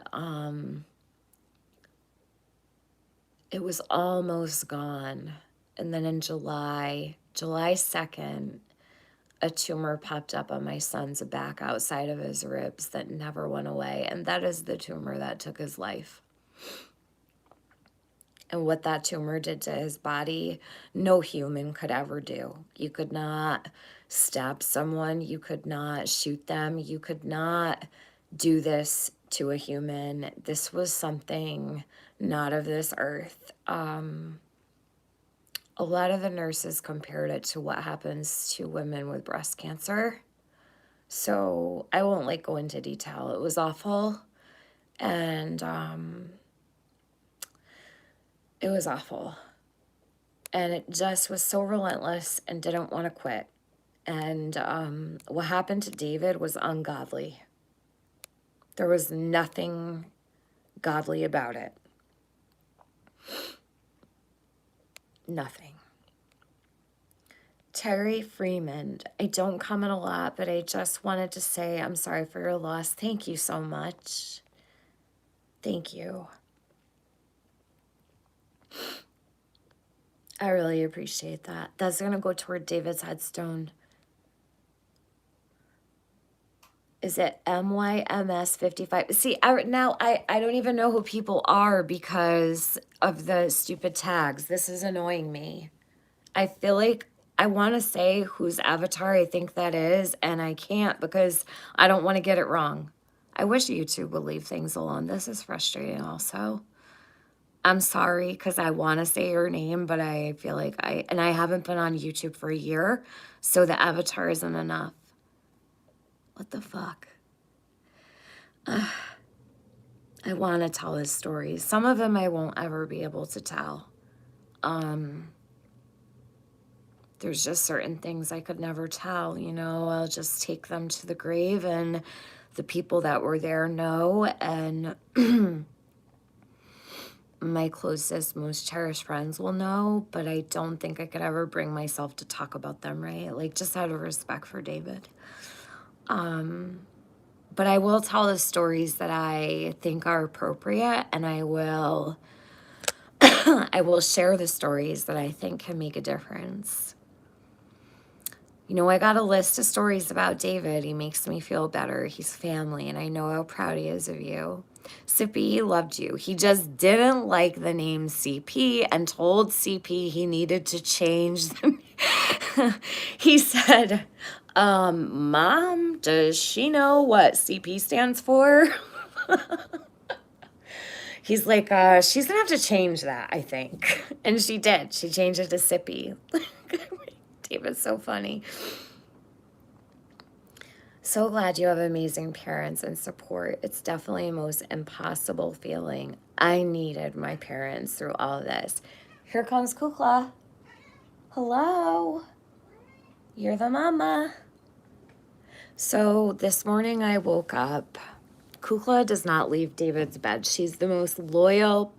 it was almost gone. And then in July 2nd, a tumor popped up on my son's back outside of his ribs that never went away. And that is the tumor that took his life. And what that tumor did to his body, no human could ever do. You could not stab someone. You could not shoot them. You could not do this to a human. This was something not of this earth. A lot of the nurses compared it to what happens to women with breast cancer. So I won't go into detail. It was awful. And it was awful. And it just was so relentless and didn't want to quit. And what happened to David was ungodly. There was nothing godly about it. Nothing. Terry Freeman, I don't comment a lot, but I just wanted to say I'm sorry for your loss. Thank you so much. Thank you. I really appreciate that. That's going to go toward David's headstone. Is it MYMS55? See, now I don't even know who people are because of the stupid tags. This is annoying me. I feel like I want to say whose avatar I think that is, and I can't because I don't want to get it wrong. I wish YouTube would leave things alone. This is frustrating also. I'm sorry because I want to say your name, but I feel like I haven't been on YouTube for a year, so the avatar isn't enough. What the fuck? I want to tell his stories. Some of them I won't ever be able to tell. There's just certain things I could never tell, you know. I'll just take them to the grave, and the people that were there know, and my closest, most cherished friends will know, but I don't think I could ever bring myself to talk about them, right? Like, just out of respect for David. But I will tell the stories that I think are appropriate, and I will share the stories that I think can make a difference. You know, I got a list of stories about David. He makes me feel better. He's family, and I know how proud he is of you. Sippy, he loved you. He just didn't like the name CP and told CP he needed to change the He said, Mom, does she know what CP stands for? He's like, she's going to have to change that, I think. And she did. She changed it to Sippy. David's so funny. So glad you have amazing parents and support. It's definitely the most impossible feeling. I needed my parents through all of this. Here comes Kukla. Hello. You're the mama. So this morning I woke up. Kukla does not leave David's bed. She's the most loyal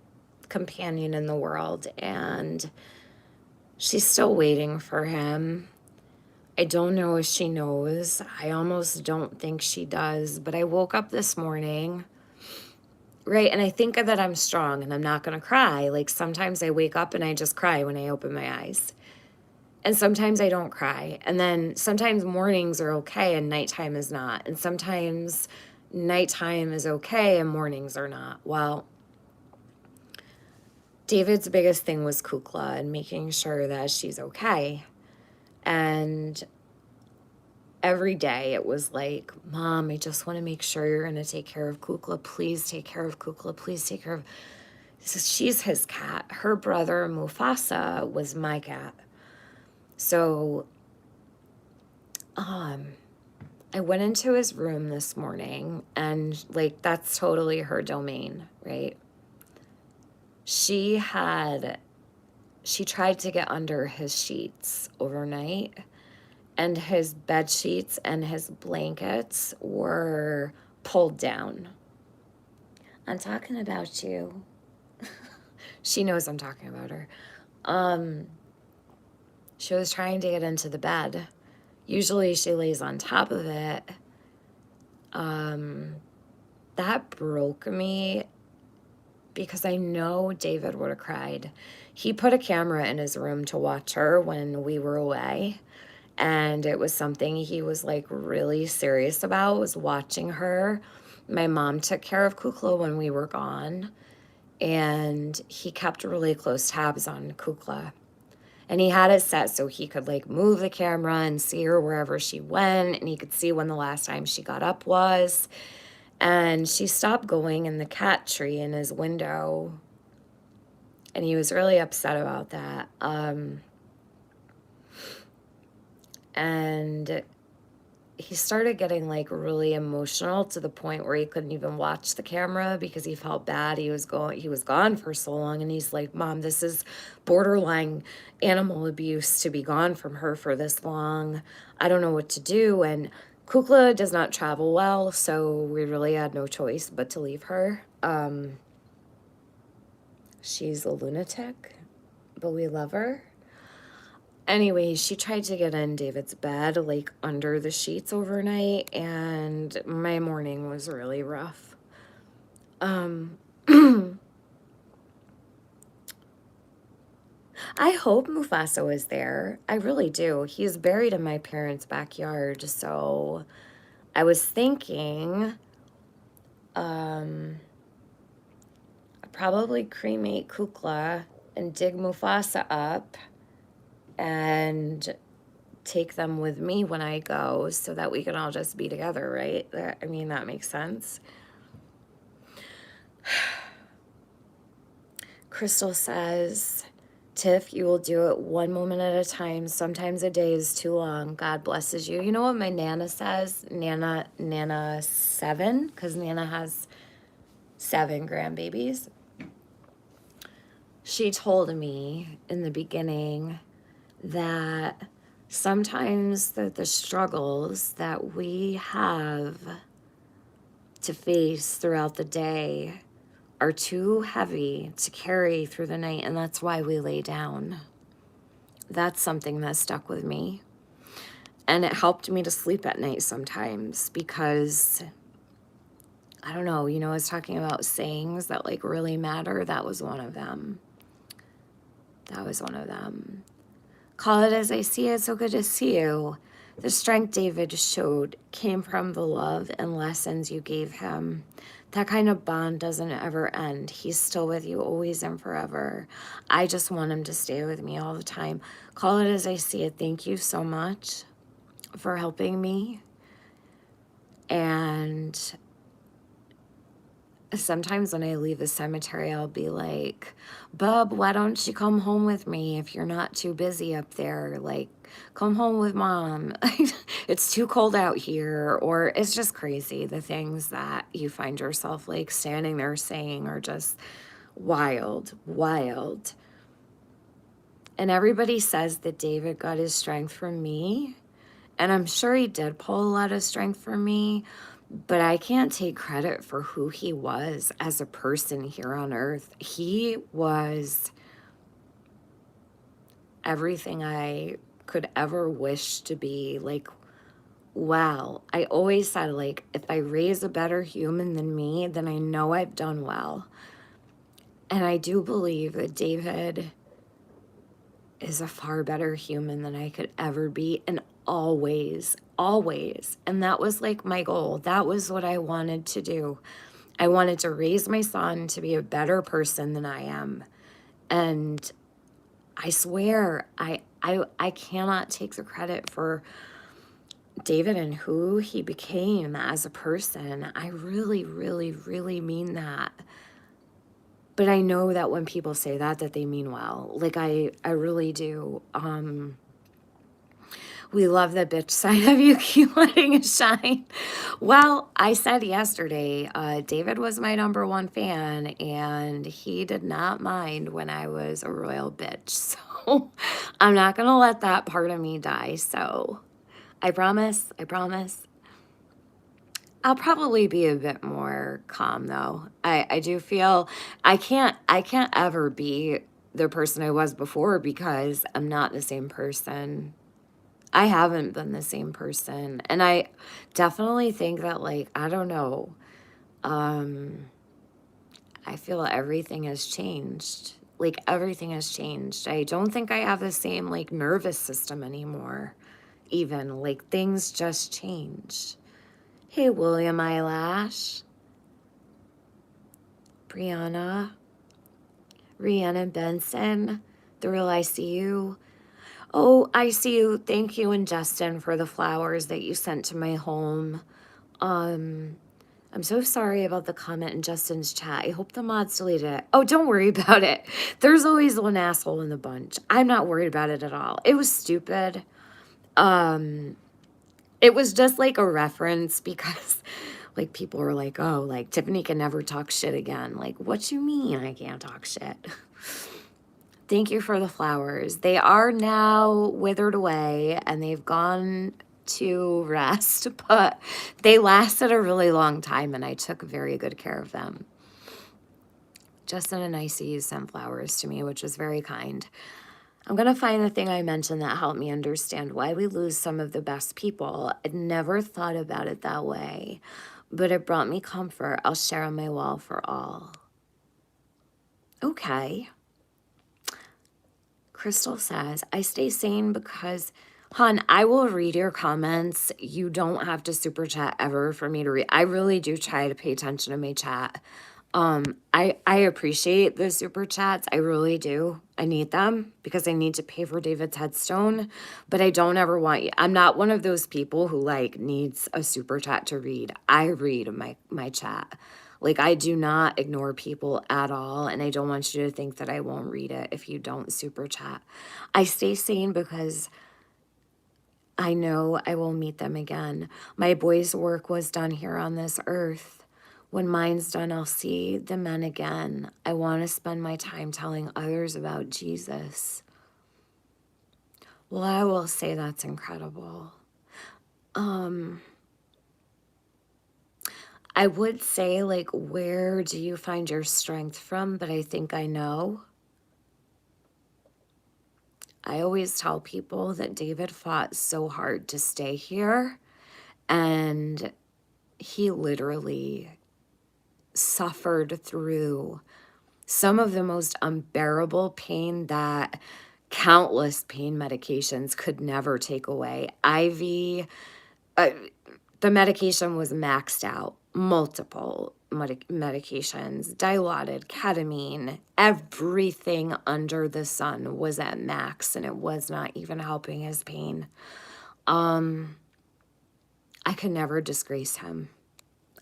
companion in the world, and she's still waiting for him. I don't know if she knows. I almost don't think she does, but I woke up this morning, right, and I think that I'm strong and I'm not going to cry. Like, sometimes I wake up and I just cry when I open my eyes. And sometimes I don't cry. And then sometimes mornings are okay and nighttime is not. And sometimes nighttime is okay and mornings are not. Well, David's biggest thing was Kukla and making sure that she's okay. And every day it was like, Mom, I just want to make sure you're going to take care of Kukla. Please take care of Kukla. Please take care of... She's his cat. Her brother, Mufasa, was my cat. So, I went into his room this morning, and, like, that's totally her domain, right? She tried to get under his sheets overnight, and his bed sheets and his blankets were pulled down. I'm talking about you. She knows I'm talking about her. She was trying to get into the bed. Usually she lays on top of it. That broke me because I know David would have cried. He put a camera in his room to watch her when we were away. And it was something he was like really serious about, was watching her. My mom took care of Kukla when we were gone. And he kept really close tabs on Kukla. And he had it set so he could like move the camera and see her wherever she went. And he could see when the last time she got up was. And she stopped going in the cat tree in his window. And he was really upset about that. And he started getting like really emotional to the point where he couldn't even watch the camera because he felt bad. He was gone for so long, and he's like, "Mom, this is borderline animal abuse to be gone from her for this long. I don't know what to do." And Kukla does not travel well, so we really had no choice but to leave her. She's a lunatic, but we love her. Anyway, she tried to get in David's bed, like under the sheets overnight, and my morning was really rough. I hope Mufasa was there. I really do. He's buried in my parents' backyard, so I was thinking, I'd probably cremate Kukla and dig Mufasa up and take them with me when I go so that we can all just be together, right? I mean, that makes sense. Crystal says, Tiff, you will do it one moment at a time. Sometimes a day is too long. God blesses you. You know what my Nana says? Nana 7, because Nana has 7 grandbabies. She told me in the beginning that sometimes the struggles that we have to face throughout the day are too heavy to carry through the night, and that's why we lay down. That's something that stuck with me. And it helped me to sleep at night sometimes because, I don't know, I was talking about sayings that like really matter. That was one of them. Call it as I see it. So good to see you. The strength David showed came from the love and lessons you gave him. That kind of bond doesn't ever end. He's still with you always and forever. I just want him to stay with me all the time. Call it as I see it. Thank you so much for helping me. And sometimes when I leave the cemetery, I'll be like, Bub, why don't you come home with me if you're not too busy up there? Like, come home with Mom. It's too cold out here. Or it's just crazy. The things that you find yourself like standing there saying are just wild. And everybody says that David got his strength from me. And I'm sure he did pull a lot of strength from me. But I can't take credit for who he was as a person here on earth. He was everything I could ever wish to be. Like, wow. I always said, like, if I raise a better human than me, then I know I've done well. And I do believe that David is a far better human than I could ever be. And always. And that was like my goal. That was what I wanted to do. I wanted to raise my son to be a better person than I am. And I swear, I cannot take the credit for David and who he became as a person. I really mean that. But I know that when people say that they mean well. Like, I really do. We love the bitch side of you. Keep letting it shine. Well, I said yesterday, David was my #1 fan, and he did not mind when I was a royal bitch. So I'm not going to let that part of me die. So I promise. I'll probably be a bit more calm, though. I do feel I can't ever be the person I was before because I'm not the same person. I haven't been the same person. And I definitely think that, like, I don't know. I feel everything has changed. Like, everything has changed. I don't think I have the same, like, nervous system anymore. Even, like, things just changed. Hey, William Eyelash. Brianna. Rhiannon Benson. The Real I See You. Oh, I see you. Thank you and Justin for the flowers that you sent to my home. I'm so sorry about the comment in Justin's chat. I hope the mods deleted it. Oh, don't worry about it. There's always one asshole in the bunch. I'm not worried about it at all. It was stupid. It It was just like a reference because like people were like, oh, like Tiffany can never talk shit again. Like, what you mean I can't talk shit? Thank you for the flowers. They are now withered away and they've gone to rest, but they lasted a really long time and I took very good care of them. Justin and Icy sent flowers to me, which was very kind. I'm going to find the thing I mentioned that helped me understand why we lose some of the best people. I'd never thought about it that way, but it brought me comfort. I'll share on my wall for all. Okay. Crystal says, I stay sane because, hon, I will read your comments. You don't have to super chat ever for me to read. I really do try to pay attention to my chat. I appreciate the super chats. I really do. I need them because I need to pay for David's headstone, but I don't ever want you. I'm not one of those people who like needs a super chat to read. I read my chat. Like I do not ignore people at all. And I don't want you to think that I won't read it if you don't super chat. I stay sane because I know I will meet them again. My boy's work was done here on this earth. When mine's done, I'll see the men again. I want to spend my time telling others about Jesus. Well, I will say that's incredible. I would say, like, where do you find your strength from? But I think I know. I always tell people that David fought so hard to stay here, and he literally suffered through some of the most unbearable pain that countless pain medications could never take away. IV, the medication was maxed out, multiple medications, dilaudid, ketamine, everything under the sun was at max, and it was not even helping his pain. I could never disgrace him.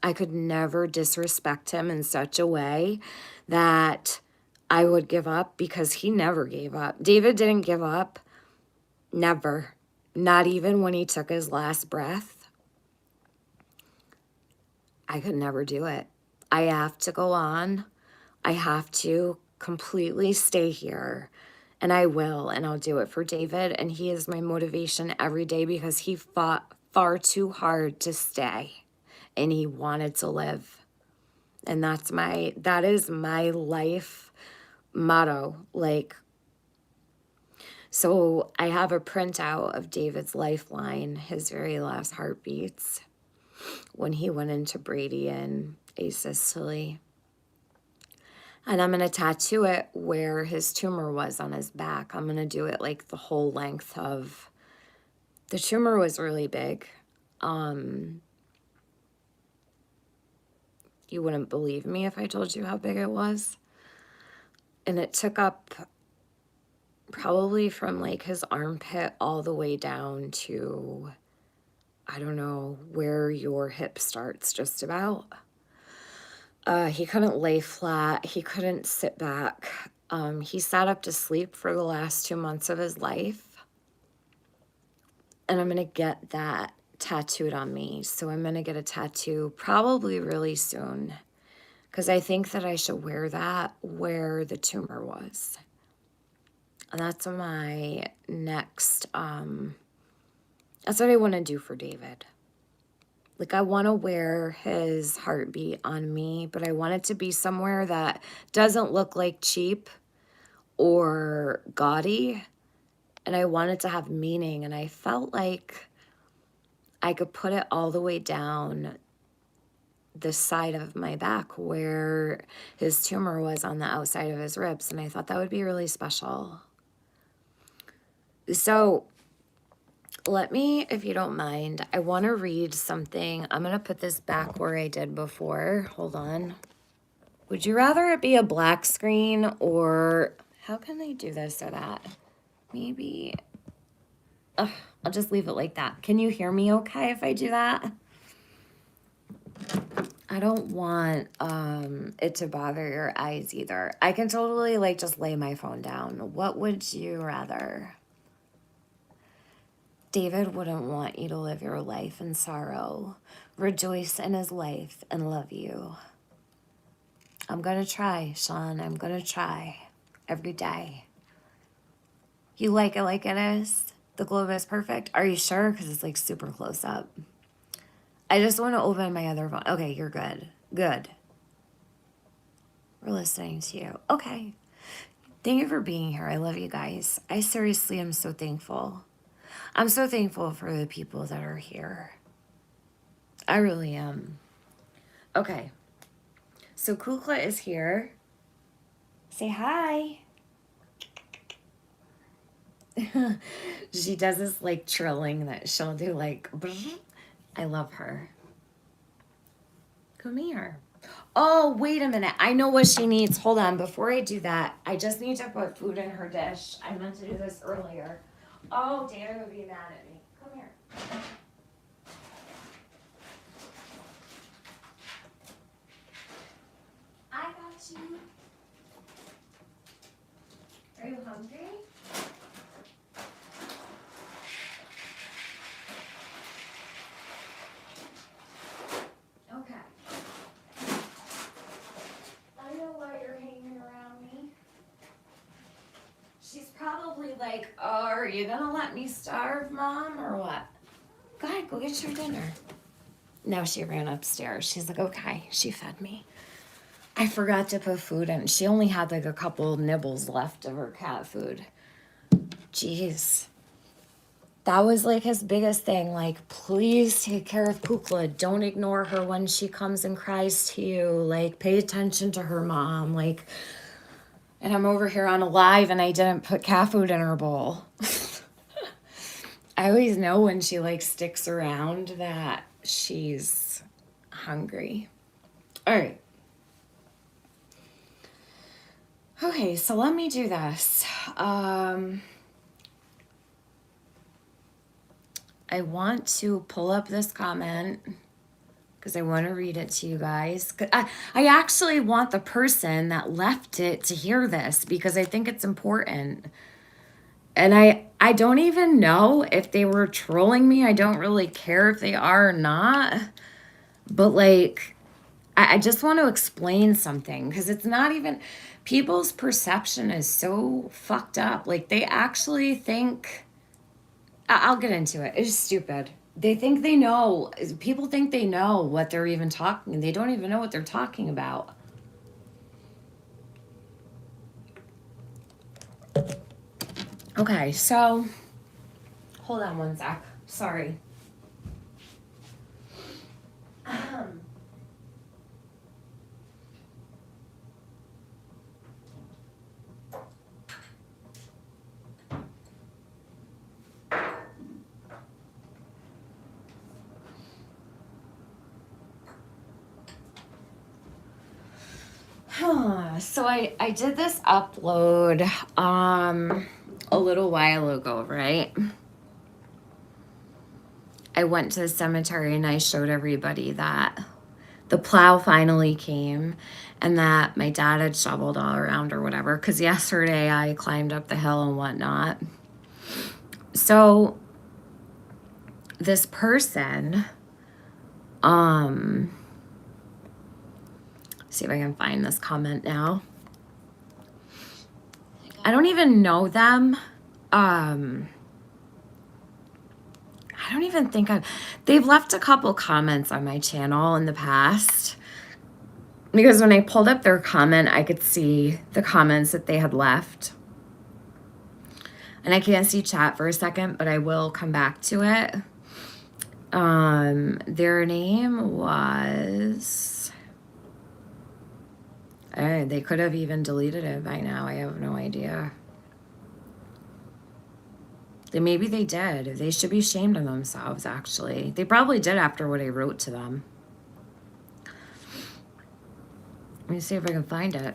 I could never disrespect him in such a way that I would give up, because he never gave up. David didn't give up. Never. Not even when he took his last breath. I could never do it. I have to go on. I have to completely stay here. And I will, and I'll do it for David. And he is my motivation every day because he fought far too hard to stay. And he wanted to live. And that is my life motto. Like, so I have a printout of David's lifeline, his very last heartbeats, when he went into Brady and asystole. And I'm going to tattoo it where his tumor was on his back. I'm going to do it like the whole length of, the tumor was really big. You wouldn't believe me if I told you how big it was. And it took up probably from like his armpit all the way down to, I don't know, where your hip starts, just about. He couldn't lay flat. He couldn't sit back. He sat up to sleep for the last 2 months of his life. And I'm going to get that tattooed on me. So I'm going to get a tattoo probably really soon, because I think that I should wear that where the tumor was. And that's my next, that's what I want to do for David. Like, I want to wear his heartbeat on me, but I want it to be somewhere that doesn't look like cheap or gaudy. And I want it to have meaning. And I felt like I could put it all the way down the side of my back where his tumor was on the outside of his ribs. And I thought that would be really special. So let me, if you don't mind, I want to read something. I'm going to put this back where I did before. Hold on. Would you rather it be a black screen, or how can I do this so that maybe, I'll just leave it like that. Can you hear me okay if I do that? I don't want it to bother your eyes either. I can totally like just lay my phone down. What would you rather? David wouldn't want you to live your life in sorrow. Rejoice in his life and love you. I'm going to try, Sean. I'm going to try every day. You like it like it is? The globe is perfect? Are you sure? Because it's like super close up. I just want to open my other phone. Okay, you're good. Good. We're listening to you. Okay. Thank you for being here. I love you guys. I seriously am so thankful. I'm so thankful for the people that are here. I really am. Okay. So Kukla is here. Say hi. She does this like trilling that she'll do like, I love her. Come here. Oh, wait a minute. I know what she needs. Hold on. Before I do that, I just need to put food in her dish. I meant to do this earlier. Oh, Dana would be mad at me. Come here. I got you. Are you hungry? Okay. I know why you're hanging around me. She's probably like, oh, are you gonna let me starve, Mom, or what? Go ahead, go get your dinner. No, she ran upstairs. She's like, okay, she fed me. I forgot to put food in. She only had like a couple nibbles left of her cat food. Jeez. That was like his biggest thing. Like, please take care of Kukla. Don't ignore her when she comes and cries to you. Like, pay attention to her, Mom. Like, and I'm over here on a live and I didn't put cat food in her bowl. I always know when she like sticks around that she's hungry. All right. Okay, so let me do this. I want to pull up this comment because I want to read it to you guys. I actually want the person that left it to hear this because I think it's important. And I don't even know if they were trolling me. I don't really care if they are or not. But like, I just want to explain something because it's not even, people's perception is so fucked up. Like they actually think, I'll get into it. It's stupid. They think they know. People think they know what they're even talking. They don't even know what they're talking about. Okay, so hold on one sec. Sorry. So I did this upload a little while ago, right? I went to the cemetery and I showed everybody that the plow finally came and that my dad had shoveled all around or whatever. Because yesterday I climbed up the hill and whatnot. So this person, see if I can find this comment now. I don't even know them. I don't even think they've left a couple comments on my channel in the past. Because when I pulled up their comment, I could see the comments that they had left. And I can't see chat for a second, but I will come back to it. Their name was... they could have even deleted it by now. I have no idea. Maybe they did. They should be ashamed of themselves, actually. They probably did after what I wrote to them. Let me see if I can find it.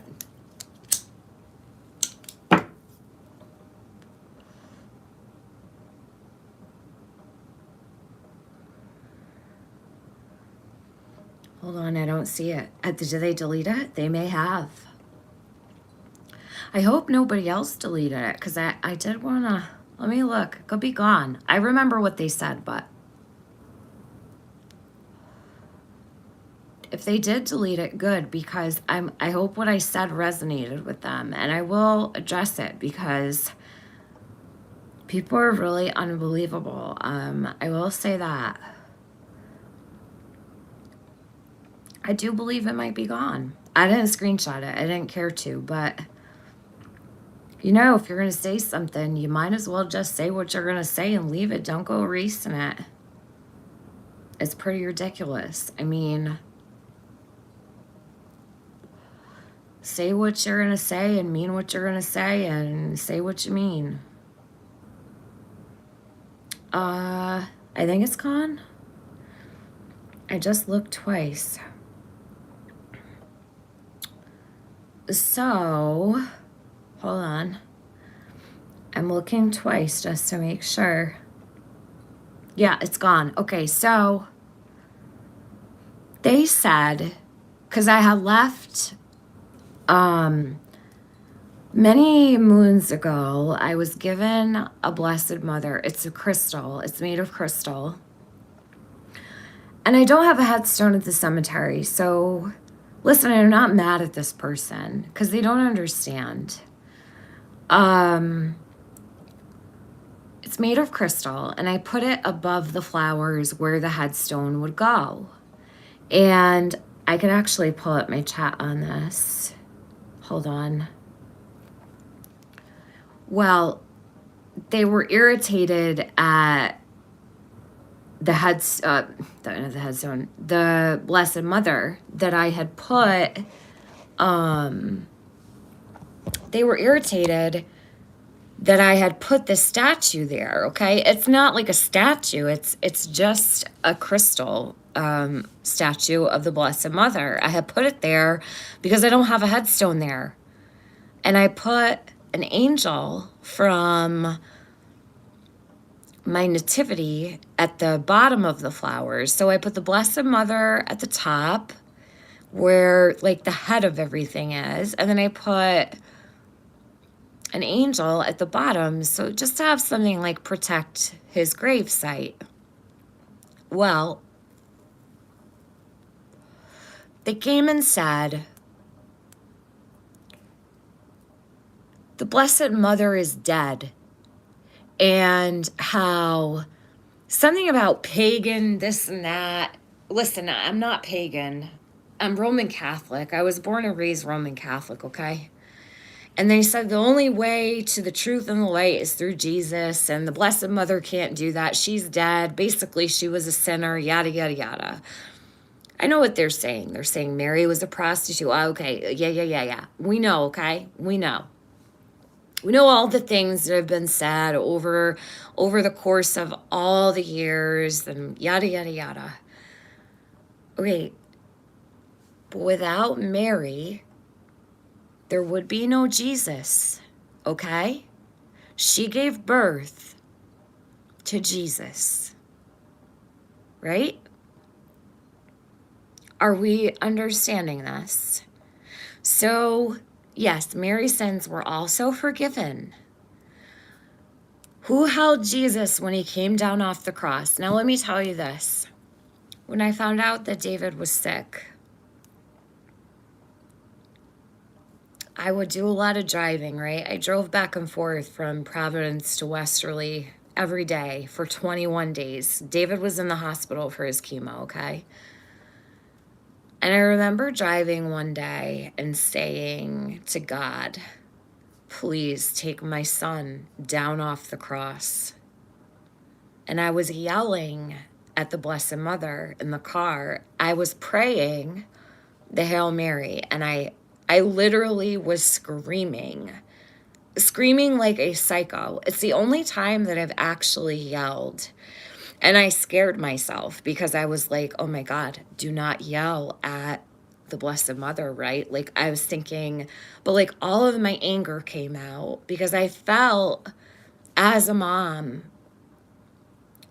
Hold on, I don't see it. Did they delete it? They may have. I hope nobody else deleted it because I did want to... Let me look. It could be gone. I remember what they said, but if they did delete it, good, because I hope what I said resonated with them, and I will address it because people are really unbelievable. I will say that. I do believe it might be gone. I didn't screenshot it. I didn't care to, but you know, if you're going to say something, you might as well just say what you're going to say and leave it. Don't go erasing it. It's pretty ridiculous. I mean, say what you're going to say and mean what you're going to say and say what you mean. I think it's gone. I just looked twice. So, hold on. I'm looking twice just to make sure. Yeah, it's gone. Okay, so they said, because I had left many moons ago, I was given a Blessed Mother. It's a crystal. It's made of crystal. And I don't have a headstone at the cemetery. So, listen, I'm not mad at this person because they don't understand. It's made of crystal, and I put it above the flowers where the headstone would go. And I could actually pull up my chat on this. Hold on. Well, they were irritated at the headstone, the Blessed Mother that I had put. They were irritated that I had put the statue there. Okay, it's not like a statue. It's just a crystal statue of the Blessed Mother. I had put it there because I don't have a headstone there, and I put an angel from my nativity at the bottom of the flowers. So I put the Blessed Mother at the top where like the head of everything is, and then I put an angel at the bottom, so just to have something like protect his grave site. Well, they came and said, the Blessed Mother is dead, and how something about pagan, this and that. Listen, I'm not pagan. I'm Roman Catholic. I was born and raised Roman Catholic, okay? And they said the only way to the truth and the light is through Jesus, and the Blessed Mother can't do that. She's dead. Basically, she was a sinner, yada, yada, yada. I know what they're saying. They're saying Mary was a prostitute. Oh, okay, yeah. We know, okay? We know. We know all the things that have been said over the course of all the years and yada, yada, yada. Okay, but without Mary, there would be no Jesus, okay? She gave birth to Jesus, right? Are we understanding this? So, yes, Mary's sins were also forgiven. Who held Jesus when he came down off the cross? Now, let me tell you this. When I found out that David was sick, I would do a lot of driving, right? I drove back and forth from Providence to Westerly every day for 21 days. David was in the hospital for his chemo, okay? And I remember driving one day and saying to God, please take my son down off the cross. And I was yelling at the Blessed Mother in the car. I was praying the Hail Mary, and I literally was screaming like a psycho. It's the only time that I've actually yelled. And I scared myself because I was like, oh my God, do not yell at the Blessed Mother, right? Like I was thinking, but like all of my anger came out because I felt as a mom,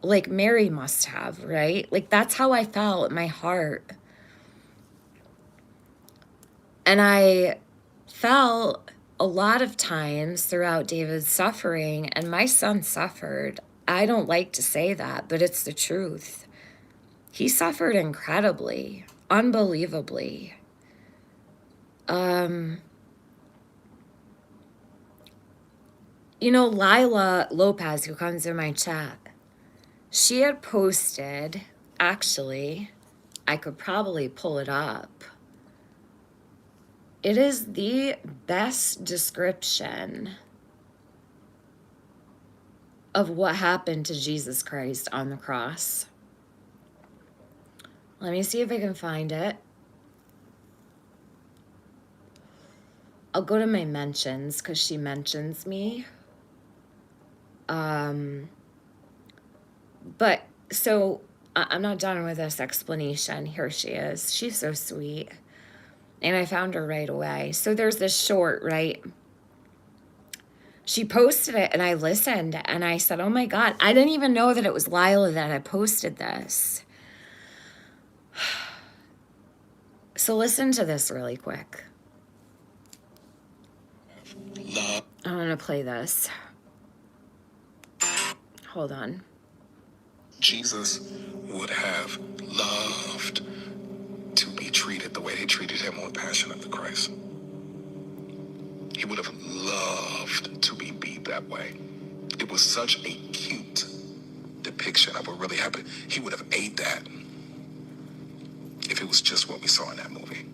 like Mary must have, right? Like that's how I felt in my heart. And I felt a lot of times throughout David's suffering, and my son suffered, I don't like to say that, but it's the truth. He suffered incredibly, unbelievably. You know, Lila Lopez, who comes in my chat, she had posted, actually, I could probably pull it up. It is the best description of what happened to Jesus Christ on the cross. Let me see if I can find it. I'll go to my mentions because she mentions me. But so I'm not done with this explanation. Here she is. She's so sweet. And I found her right away. So there's this short, right? She posted it and I listened and I said, oh my God, I didn't even know that it was Lila that had posted this. So listen to this really quick. I'm going to play this. Hold on. Jesus would have loved to be treated the way they treated him on Passion of the Christ. He would have loved to be beat that way. It was such a cute depiction of what really happened. He would have ate that if it was just what we saw in that movie.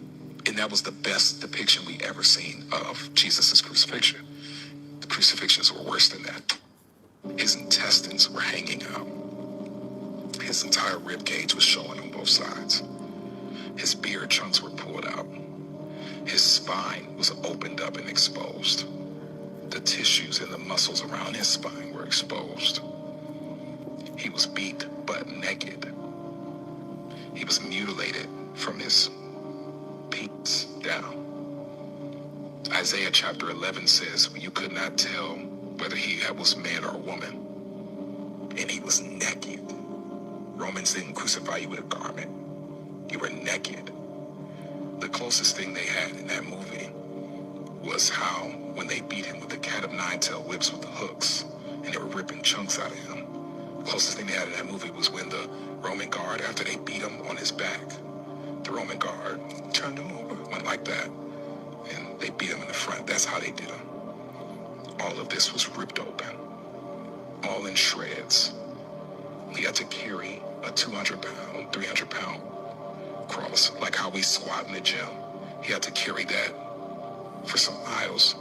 And that was the best depiction we ever seen of Jesus' crucifixion. The crucifixions were worse than that. His intestines were hanging out. His entire rib cage was showing on both sides. His beard chunks were pulled out. His spine was opened up and exposed. The tissues and the muscles around his spine were exposed. He was beat butt naked. He was mutilated from his peaks down. Isaiah chapter 11 says, you could not tell whether he was man or woman. And he was naked. Romans didn't crucify you with a garment. You were naked. The closest thing they had in that movie was how when they beat him with the cat of nine-tailed whips with the hooks and they were ripping chunks out of him, the closest thing they had in that movie was when the Roman guard, after they beat him on his back, the Roman guard turned him over, went like that, and they beat him in the front. That's how they did him. All of this was ripped open, all in shreds. He had to carry a 200-pound, 300-pound cross, like how we squat in the gym. He had to carry that for some miles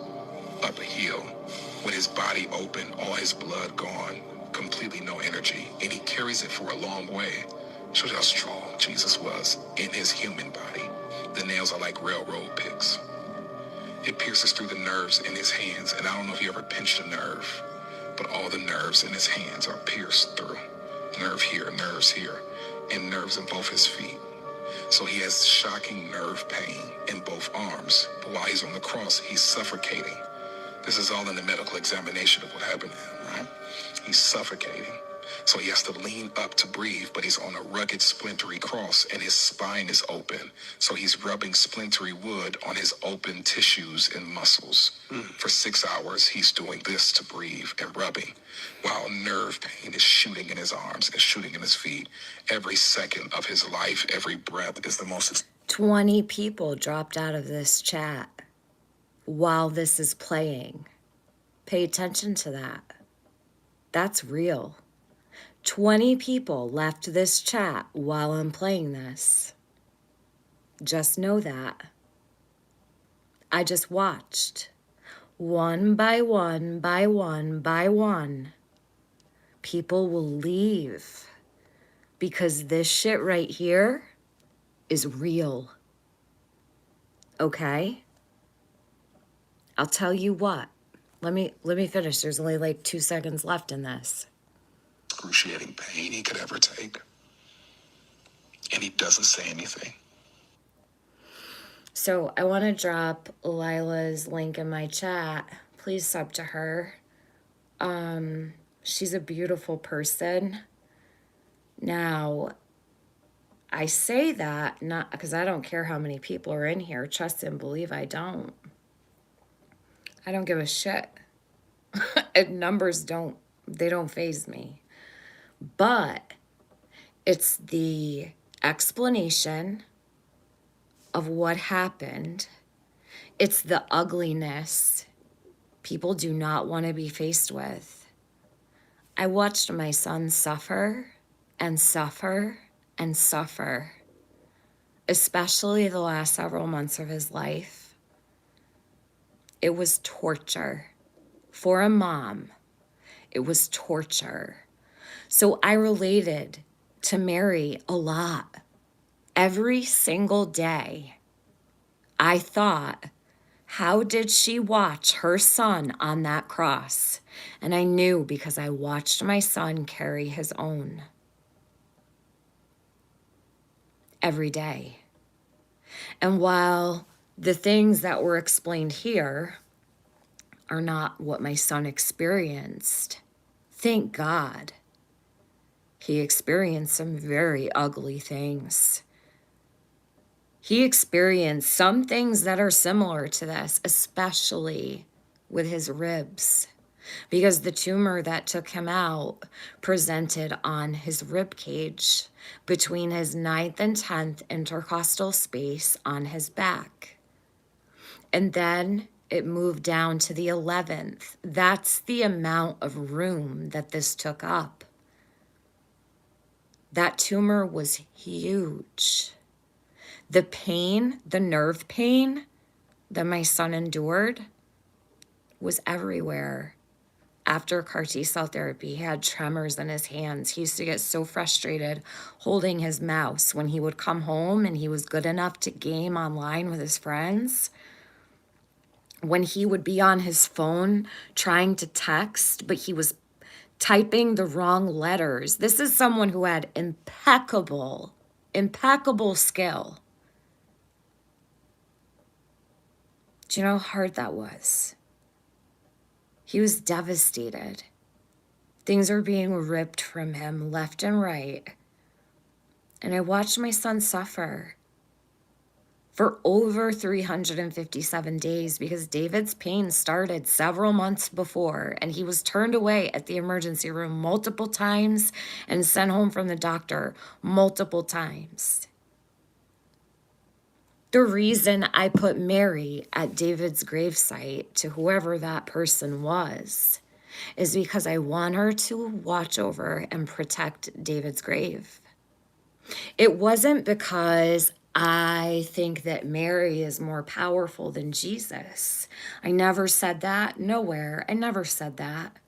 up a hill with his body open, all his blood gone, completely no energy, and he carries it for a long way. Shows how strong Jesus was in his human body. The nails are like railroad picks. It pierces through the nerves in his hands, and I don't know if you ever pinched a nerve, but all the nerves in his hands are pierced through. Nerve here, and nerves in both his feet. So he has shocking nerve pain in both arms. But while he's on the cross, he's suffocating. This is all in the medical examination of what happened to him, right? He's suffocating. So he has to lean up to breathe, but he's on a rugged, splintery cross, and his spine is open. So he's rubbing splintery wood on his open tissues and muscles. For 6 hours, he's doing this to breathe and rubbing, while nerve pain is shooting in his arms and shooting in his feet. Every second of his life, every breath is the most... 20 people dropped out of this chat while this is playing. Pay attention to that. That's real. 20 people left this chat while I'm playing this. Just know that. I just watched. One by one, by one, by one. People will leave. Because this shit right here is real. Okay? I'll tell you what. Let me finish. There's only like 2 seconds left in this. Excruciating pain he could ever take. And he doesn't say anything. So I want to drop Lila's link in my chat. Please sub to her. She's a beautiful person. Now, I say that not because I don't care how many people are in here. Trust and believe I don't. I don't give a shit. Numbers don't faze me. But it's the explanation of what happened. It's the ugliness people do not want to be faced with. I watched my son suffer and suffer and suffer, especially the last several months of his life. It was torture. For a mom, it was torture. So I related to Mary a lot. Every single day, I thought, how did she watch her son on that cross? And I knew because I watched my son carry his own every day. And while the things that were explained here are not what my son experienced, thank God he experienced some very ugly things. He experienced some things that are similar to this, especially with his ribs, because the tumor that took him out presented on his rib cage between his 9th and 10th intercostal space on his back. And then it moved down to the 11th. That's the amount of room that this took up. That tumor was huge. The pain, the nerve pain that my son endured was everywhere. After CAR T-cell therapy, he had tremors in his hands. He used to get so frustrated holding his mouse when he would come home and he was good enough to game online with his friends. When he would be on his phone trying to text, but he was typing the wrong letters. This is someone who had impeccable skill. Do you know how hard that was? He was devastated. Things were being ripped from him left and right. And I watched my son suffer for over 357 days because David's pain started several months before, and he was turned away at the emergency room multiple times and sent home from the doctor multiple times. The reason I put Mary at David's gravesite to whoever that person was is because I want her to watch over and protect David's grave. It wasn't because I think that Mary is more powerful than Jesus. I never said that. Nowhere. I never said that.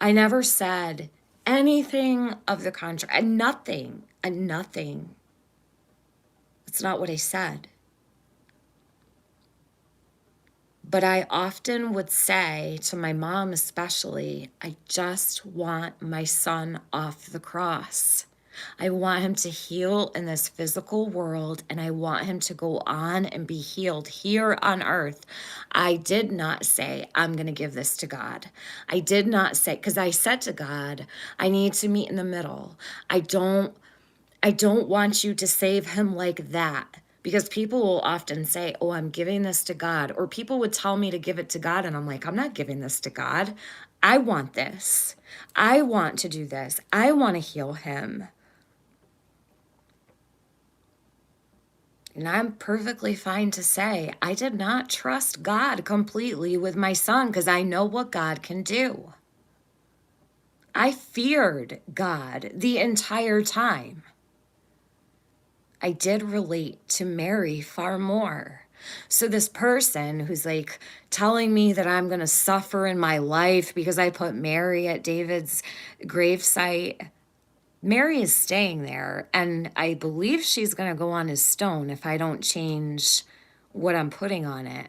I never said anything of the contrary. Nothing. It's not what I said. But I often would say to my mom especially, I just want my son off the cross. I want him to heal in this physical world, and I want him to go on and be healed here on earth. I did not say, I'm going to give this to God. I did not say, because I said to God, I need to meet in the middle. I don't want you to save him like that. Because people will often say, oh, I'm giving this to God. Or people would tell me to give it to God. And I'm like, I'm not giving this to God. I want this. I want to do this. I want to heal him. And I'm perfectly fine to say, I did not trust God completely with my son because I know what God can do. I feared God the entire time. I did relate to Mary far more. So this person who's like telling me that I'm going to suffer in my life because I put Mary at David's gravesite, Mary is staying there. And I believe she's going to go on his stone if I don't change what I'm putting on it.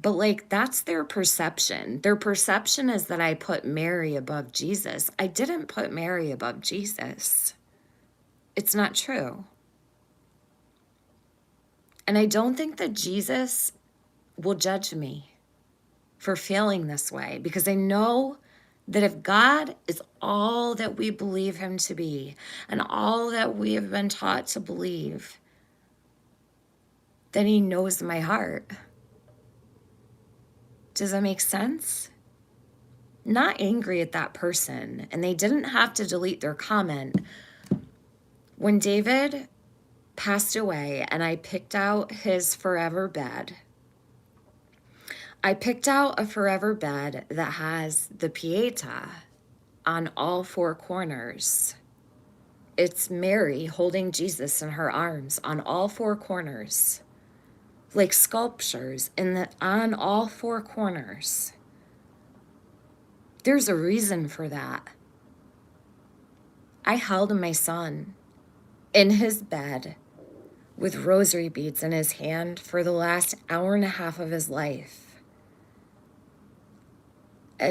But like, that's their perception. Their perception is that I put Mary above Jesus. I didn't put Mary above Jesus. It's not true. And I don't think that Jesus will judge me for feeling this way, because I know that if God is all that we believe him to be and all that we have been taught to believe, then he knows my heart. Does that make sense? Not angry at that person, and they didn't have to delete their comment. When David passed away and I picked out his forever bed, I picked out a forever bed that has the Pieta on all four corners. It's Mary holding Jesus in her arms on all four corners, like sculptures on all four corners. There's a reason for that. I held my son in his bed with rosary beads in his hand for the last hour and a half of his life.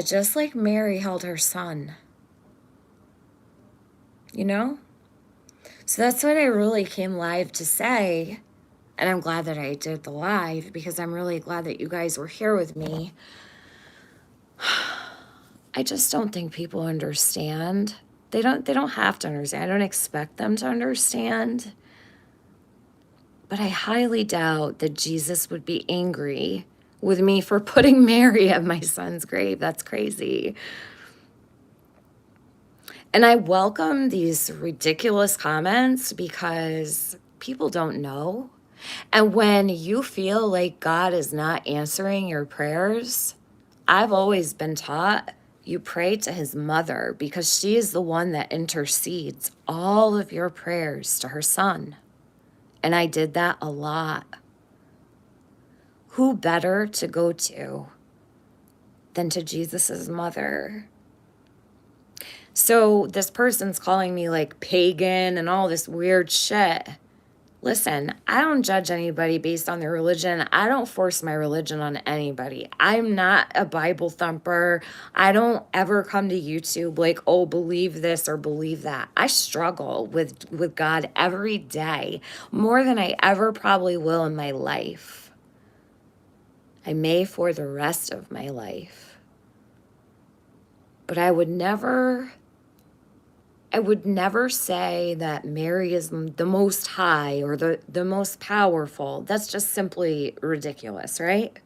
Just like Mary held her son. You know? So that's what I really came live to say. And I'm glad that I did the live because I'm really glad that you guys were here with me. I just don't think people understand. They don't have to understand. I don't expect them to understand. But I highly doubt that Jesus would be angry with me for putting Mary at my son's grave. That's crazy. And I welcome these ridiculous comments because people don't know. And when you feel like God is not answering your prayers, I've always been taught you pray to his mother because she is the one that intercedes all of your prayers to her son. And I did that a lot. Who better to go to than to Jesus's mother? So this person's calling me like pagan and all this weird shit. Listen, I don't judge anybody based on their religion. I don't force my religion on anybody. I'm not a Bible thumper. I don't ever come to YouTube like, oh, believe this or believe that. I struggle with God every day, more than I ever probably will in my life. I may for the rest of my life. But I would never say that Mary is the most high or the most powerful. That's just simply ridiculous, right?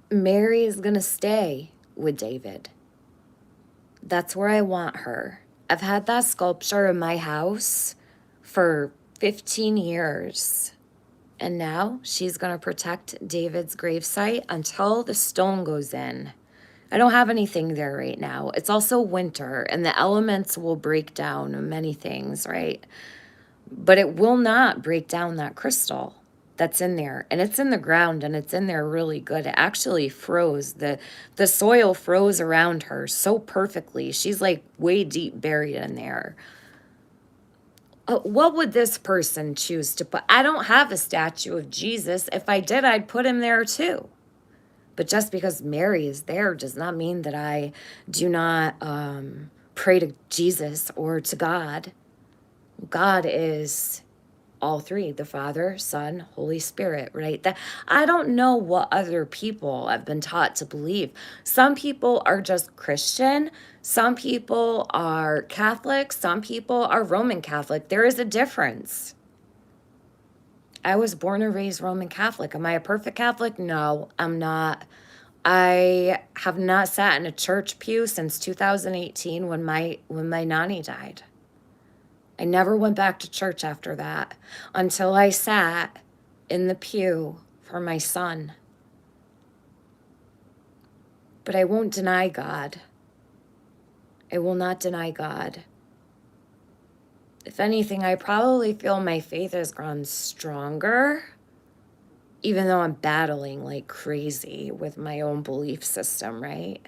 Mary is going to stay with David. That's where I want her. I've had that sculpture in my house for 15 years. And now she's going to protect David's gravesite until the stone goes in. I don't have anything there right now. It's also winter, and the elements will break down many things, right? But it will not break down that crystal that's in there. And it's in the ground, and it's in there really good. It actually froze. The soil froze around her so perfectly. She's like way deep buried in there. What would this person choose to put? I don't have a statue of Jesus. If I did, I'd put him there too. But just because Mary is there does not mean that I do not pray to Jesus or to God. God is all three, the Father, Son, Holy Spirit, right? That I don't know what other people have been taught to believe. Some people are just Christian. Some people are Catholic. Some people are Roman Catholic. There is a difference. I was born and raised Roman Catholic. Am I a perfect Catholic? No, I'm not. I have not sat in a church pew since 2018 when my nanny died. I never went back to church after that until I sat in the pew for my son. But I won't deny God. I will not deny God. If anything, I probably feel my faith has grown stronger, even though I'm battling like crazy with my own belief system, right?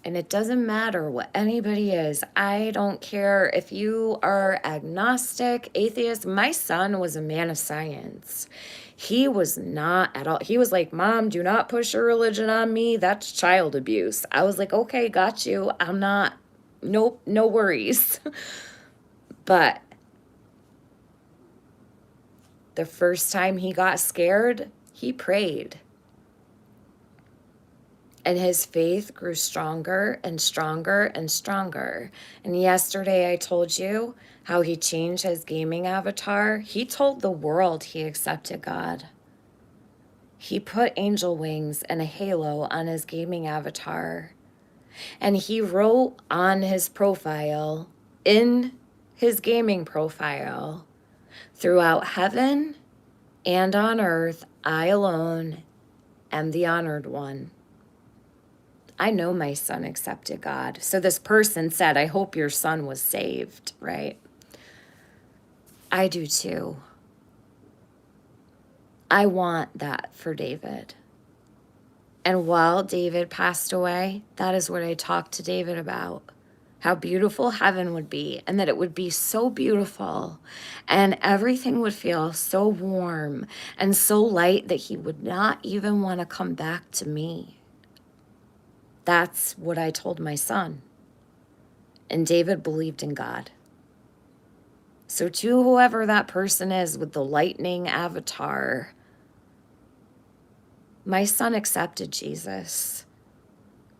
And it doesn't matter what anybody is. I don't care if you are agnostic, atheist. My son was a man of science. He was not at all. He was like, Mom, do not push your religion on me. That's child abuse. I was like, okay, got you. I'm not, nope, no worries. But the first time he got scared, he prayed. And his faith grew stronger and stronger and stronger. And yesterday I told you how he changed his gaming avatar. He told the world he accepted God. He put angel wings and a halo on his gaming avatar. And he wrote on his profile, in his gaming profile, throughout heaven and on earth, I alone am the honored one. I know my son accepted God. So this person said, I hope your son was saved, right? I do too. I want that for David. And while David passed away, that is what I talked to David about. How beautiful heaven would be, and that it would be so beautiful, and everything would feel so warm and so light that he would not even want to come back to me. That's what I told my son. And David believed in God. So to whoever that person is with the lightning avatar, my son accepted Jesus.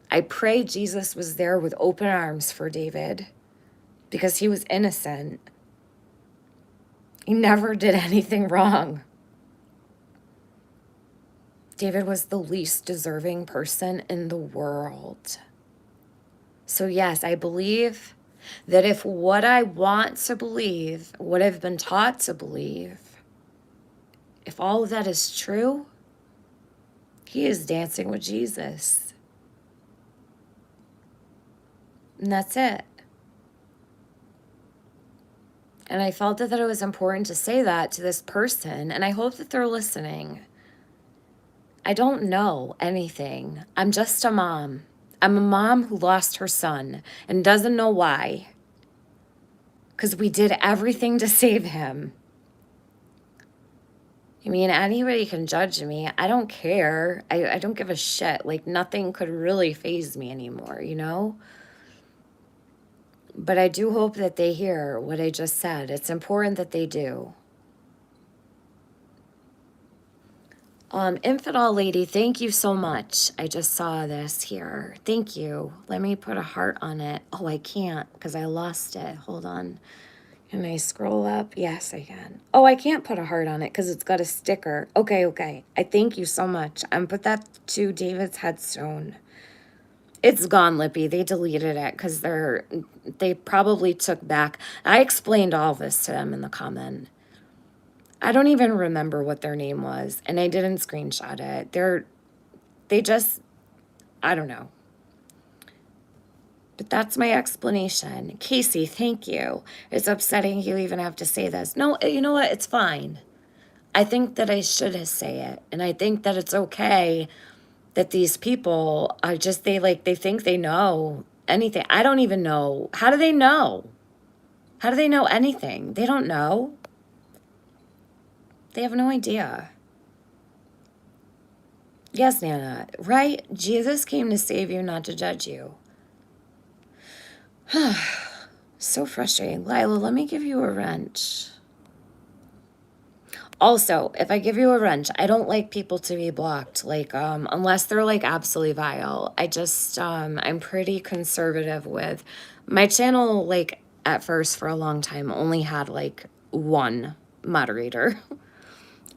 I pray Jesus was there with open arms for David because he was innocent. He never did anything wrong. David was the least deserving person in the world. So yes, I believe that if what I want to believe, what I've been taught to believe, if all of that is true, he is dancing with Jesus. And that's it. And I felt that it was important to say that to this person, and I hope that they're listening. I don't know anything. I'm just a mom. I'm a mom who lost her son and doesn't know why. Because we did everything to save him. I mean, anybody can judge me. I don't care. I don't give a shit. Like, nothing could really faze me anymore, you know? But I do hope that they hear what I just said. It's important that they do. Infidel lady, thank you so much. I just saw this here. Thank you. Let me put a heart on it. Oh, I can't because I lost it. Hold on. Can I scroll up? Yes, I can. Oh, I can't put a heart on it because it's got a sticker. Okay. I thank you so much. I'm put that to David's headstone. It's gone, Lippy. They deleted it because they probably took back. I explained all this to them in the comment. I don't even remember what their name was, and I didn't screenshot it. I don't know. But that's my explanation. Casey, thank you. It's upsetting you even have to say this. No, you know what? It's fine. I think that I should say it, and I think that it's okay that these people are just, they think they know anything. I don't even know. How do they know? How do they know anything? They don't know. They have no idea. Yes, Nana, right? Jesus came to save you, not to judge you. So frustrating. Lila, let me give you a wrench. Also, if I give you a wrench, I don't like people to be blocked, unless they're absolutely vile. I'm pretty conservative with my channel, at first for a long time only had one moderator.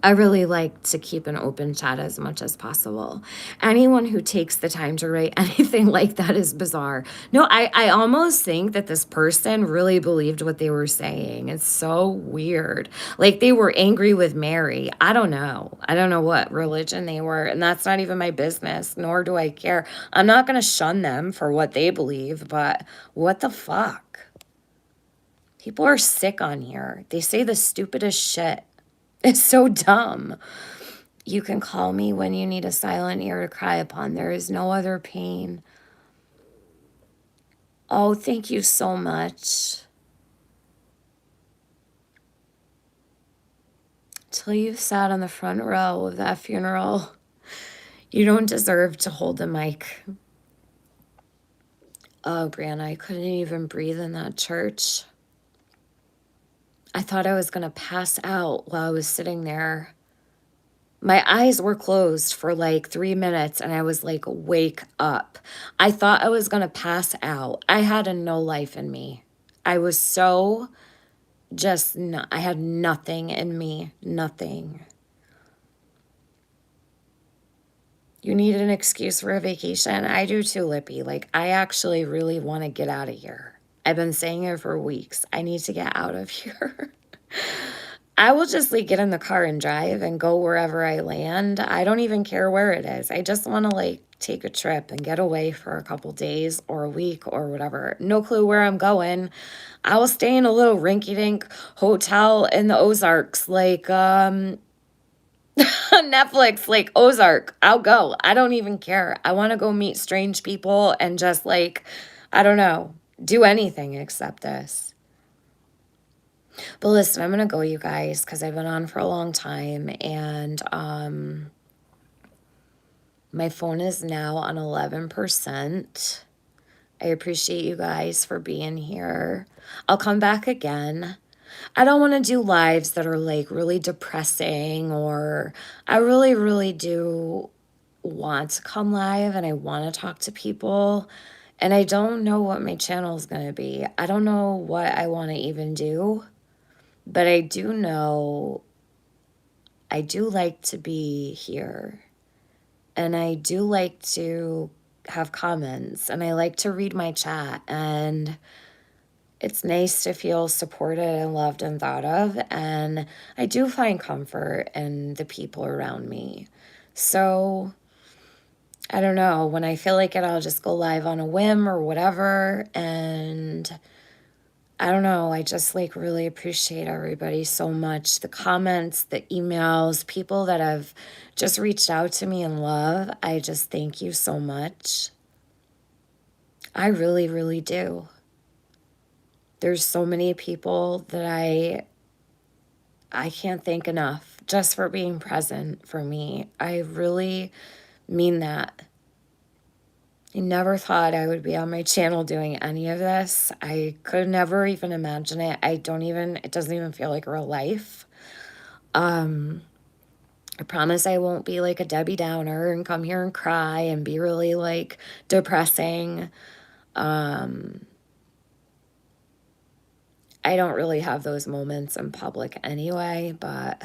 I really like to keep an open chat as much as possible. Anyone who takes the time to write anything like that is bizarre. No, I almost think that this person really believed what they were saying. It's so weird. Like they were angry with Mary. I don't know. I don't know what religion they were, and that's not even my business, nor do I care. I'm not going to shun them for what they believe, but what the fuck? People are sick on here. They say the stupidest shit. It's so dumb. You can call me when you need a silent ear to cry upon. There is no other pain. Oh, thank you so much. Till you've sat on the front row of that funeral, you don't deserve to hold a mic. Oh, Brianna, I couldn't even breathe in that church. I thought I was going to pass out while I was sitting there. My eyes were closed for like 3 minutes and I was like, wake up. I thought I was going to pass out. I had a no life in me. I was so just, no, I had nothing in me. Nothing. You need an excuse for a vacation? I do too, Lippy. Like, I actually really want to get out of here. I've been saying it for weeks. I need to get out of here. I will just like get in the car and drive and go wherever I land. I don't even care where it is. I just want to like take a trip and get away for a couple days or a week or whatever. No clue where I'm going. I will stay in a little rinky-dink hotel in the Ozarks, like Netflix, like Ozark. I'll go. I don't even care. I want to go meet strange people and just like, I don't know, do anything except this. But listen, I'm going to go, you guys, because I've been on for a long time. And my phone is now on 11%. I appreciate you guys for being here. I'll come back again. I don't want to do lives that are like really depressing, or I really, really do want to come live and I want to talk to people. And I don't know what my channel is going to be. I don't know what I want to even do. But I do know I do like to be here. And I do like to have comments. And I like to read my chat. And it's nice to feel supported and loved and thought of. And I do find comfort in the people around me. So I don't know. When I feel like it, I'll just go live on a whim or whatever. And I don't know. I just like really appreciate everybody so much. The comments, the emails, people that have just reached out to me in love. I just thank you so much. I really, really do. There's so many people that I can't thank enough just for being present for me. I really mean that. I never thought I would be on my channel doing any of this. I could never even imagine it. It doesn't even feel like real life. I promise I won't be like a Debbie Downer and come here and cry and be really like depressing. I don't really have those moments in public anyway, but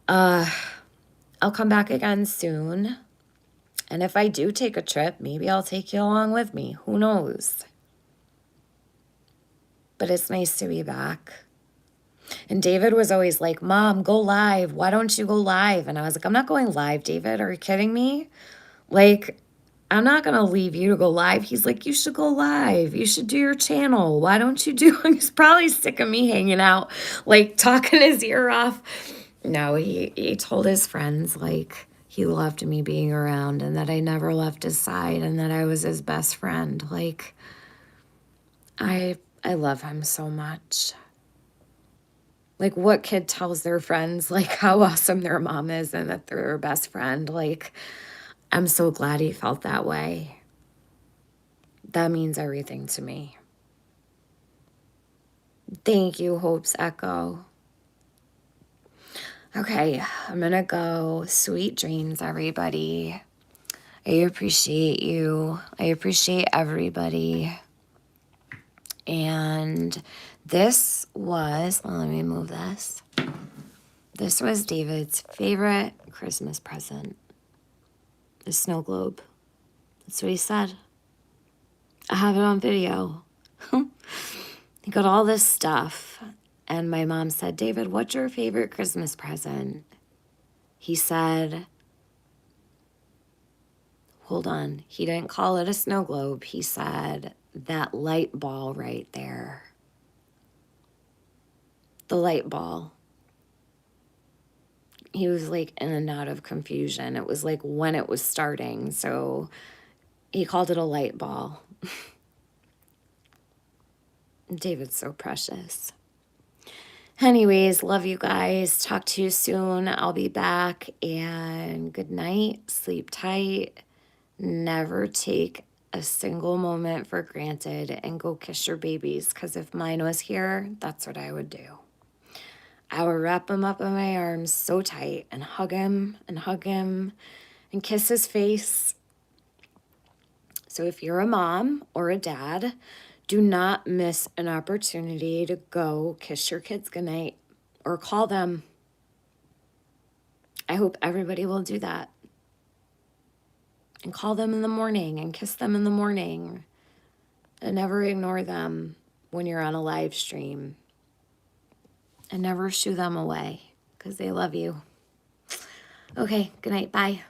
I'll come back again soon. And if I do take a trip, maybe I'll take you along with me. Who knows? But it's nice to be back. And David was always like, Mom, go live. Why don't you go live? And I was like, I'm not going live, David. Are you kidding me? Like, I'm not going to leave you to go live. He's like, you should go live. You should do your channel. Why don't you do? He's probably sick of me hanging out, like talking his ear off. No, he told his friends, like, he loved me being around and that I never left his side and that I was his best friend. Like, I love him so much. Like, what kid tells their friends, like, how awesome their mom is and that they're their best friend? Like, I'm so glad he felt that way. That means everything to me. Thank you, Hope's Echo. Okay, I'm gonna go. Sweet dreams, everybody. I appreciate you. I appreciate everybody. And this was, well, let me move this. This was David's favorite Christmas present. The snow globe. That's what he said. I have it on video. He got all this stuff. And my mom said, David, what's your favorite Christmas present? He said, hold on. He didn't call it a snow globe. He said, that light ball right there. The light ball. He was like in and out of confusion. It was like when it was starting. So he called it a light ball. David's so precious. Anyways, love you guys. Talk to you soon. I'll be back. And good night. Sleep tight. Never take a single moment for granted and go kiss your babies. Because if mine was here, that's what I would do. I would wrap him up in my arms so tight and hug him and kiss his face. So if you're a mom or a dad, do not miss an opportunity to go kiss your kids goodnight or call them. I hope everybody will do that. And call them in the morning and kiss them in the morning. And never ignore them when you're on a live stream. And never shoo them away because they love you. Okay, good night. Bye.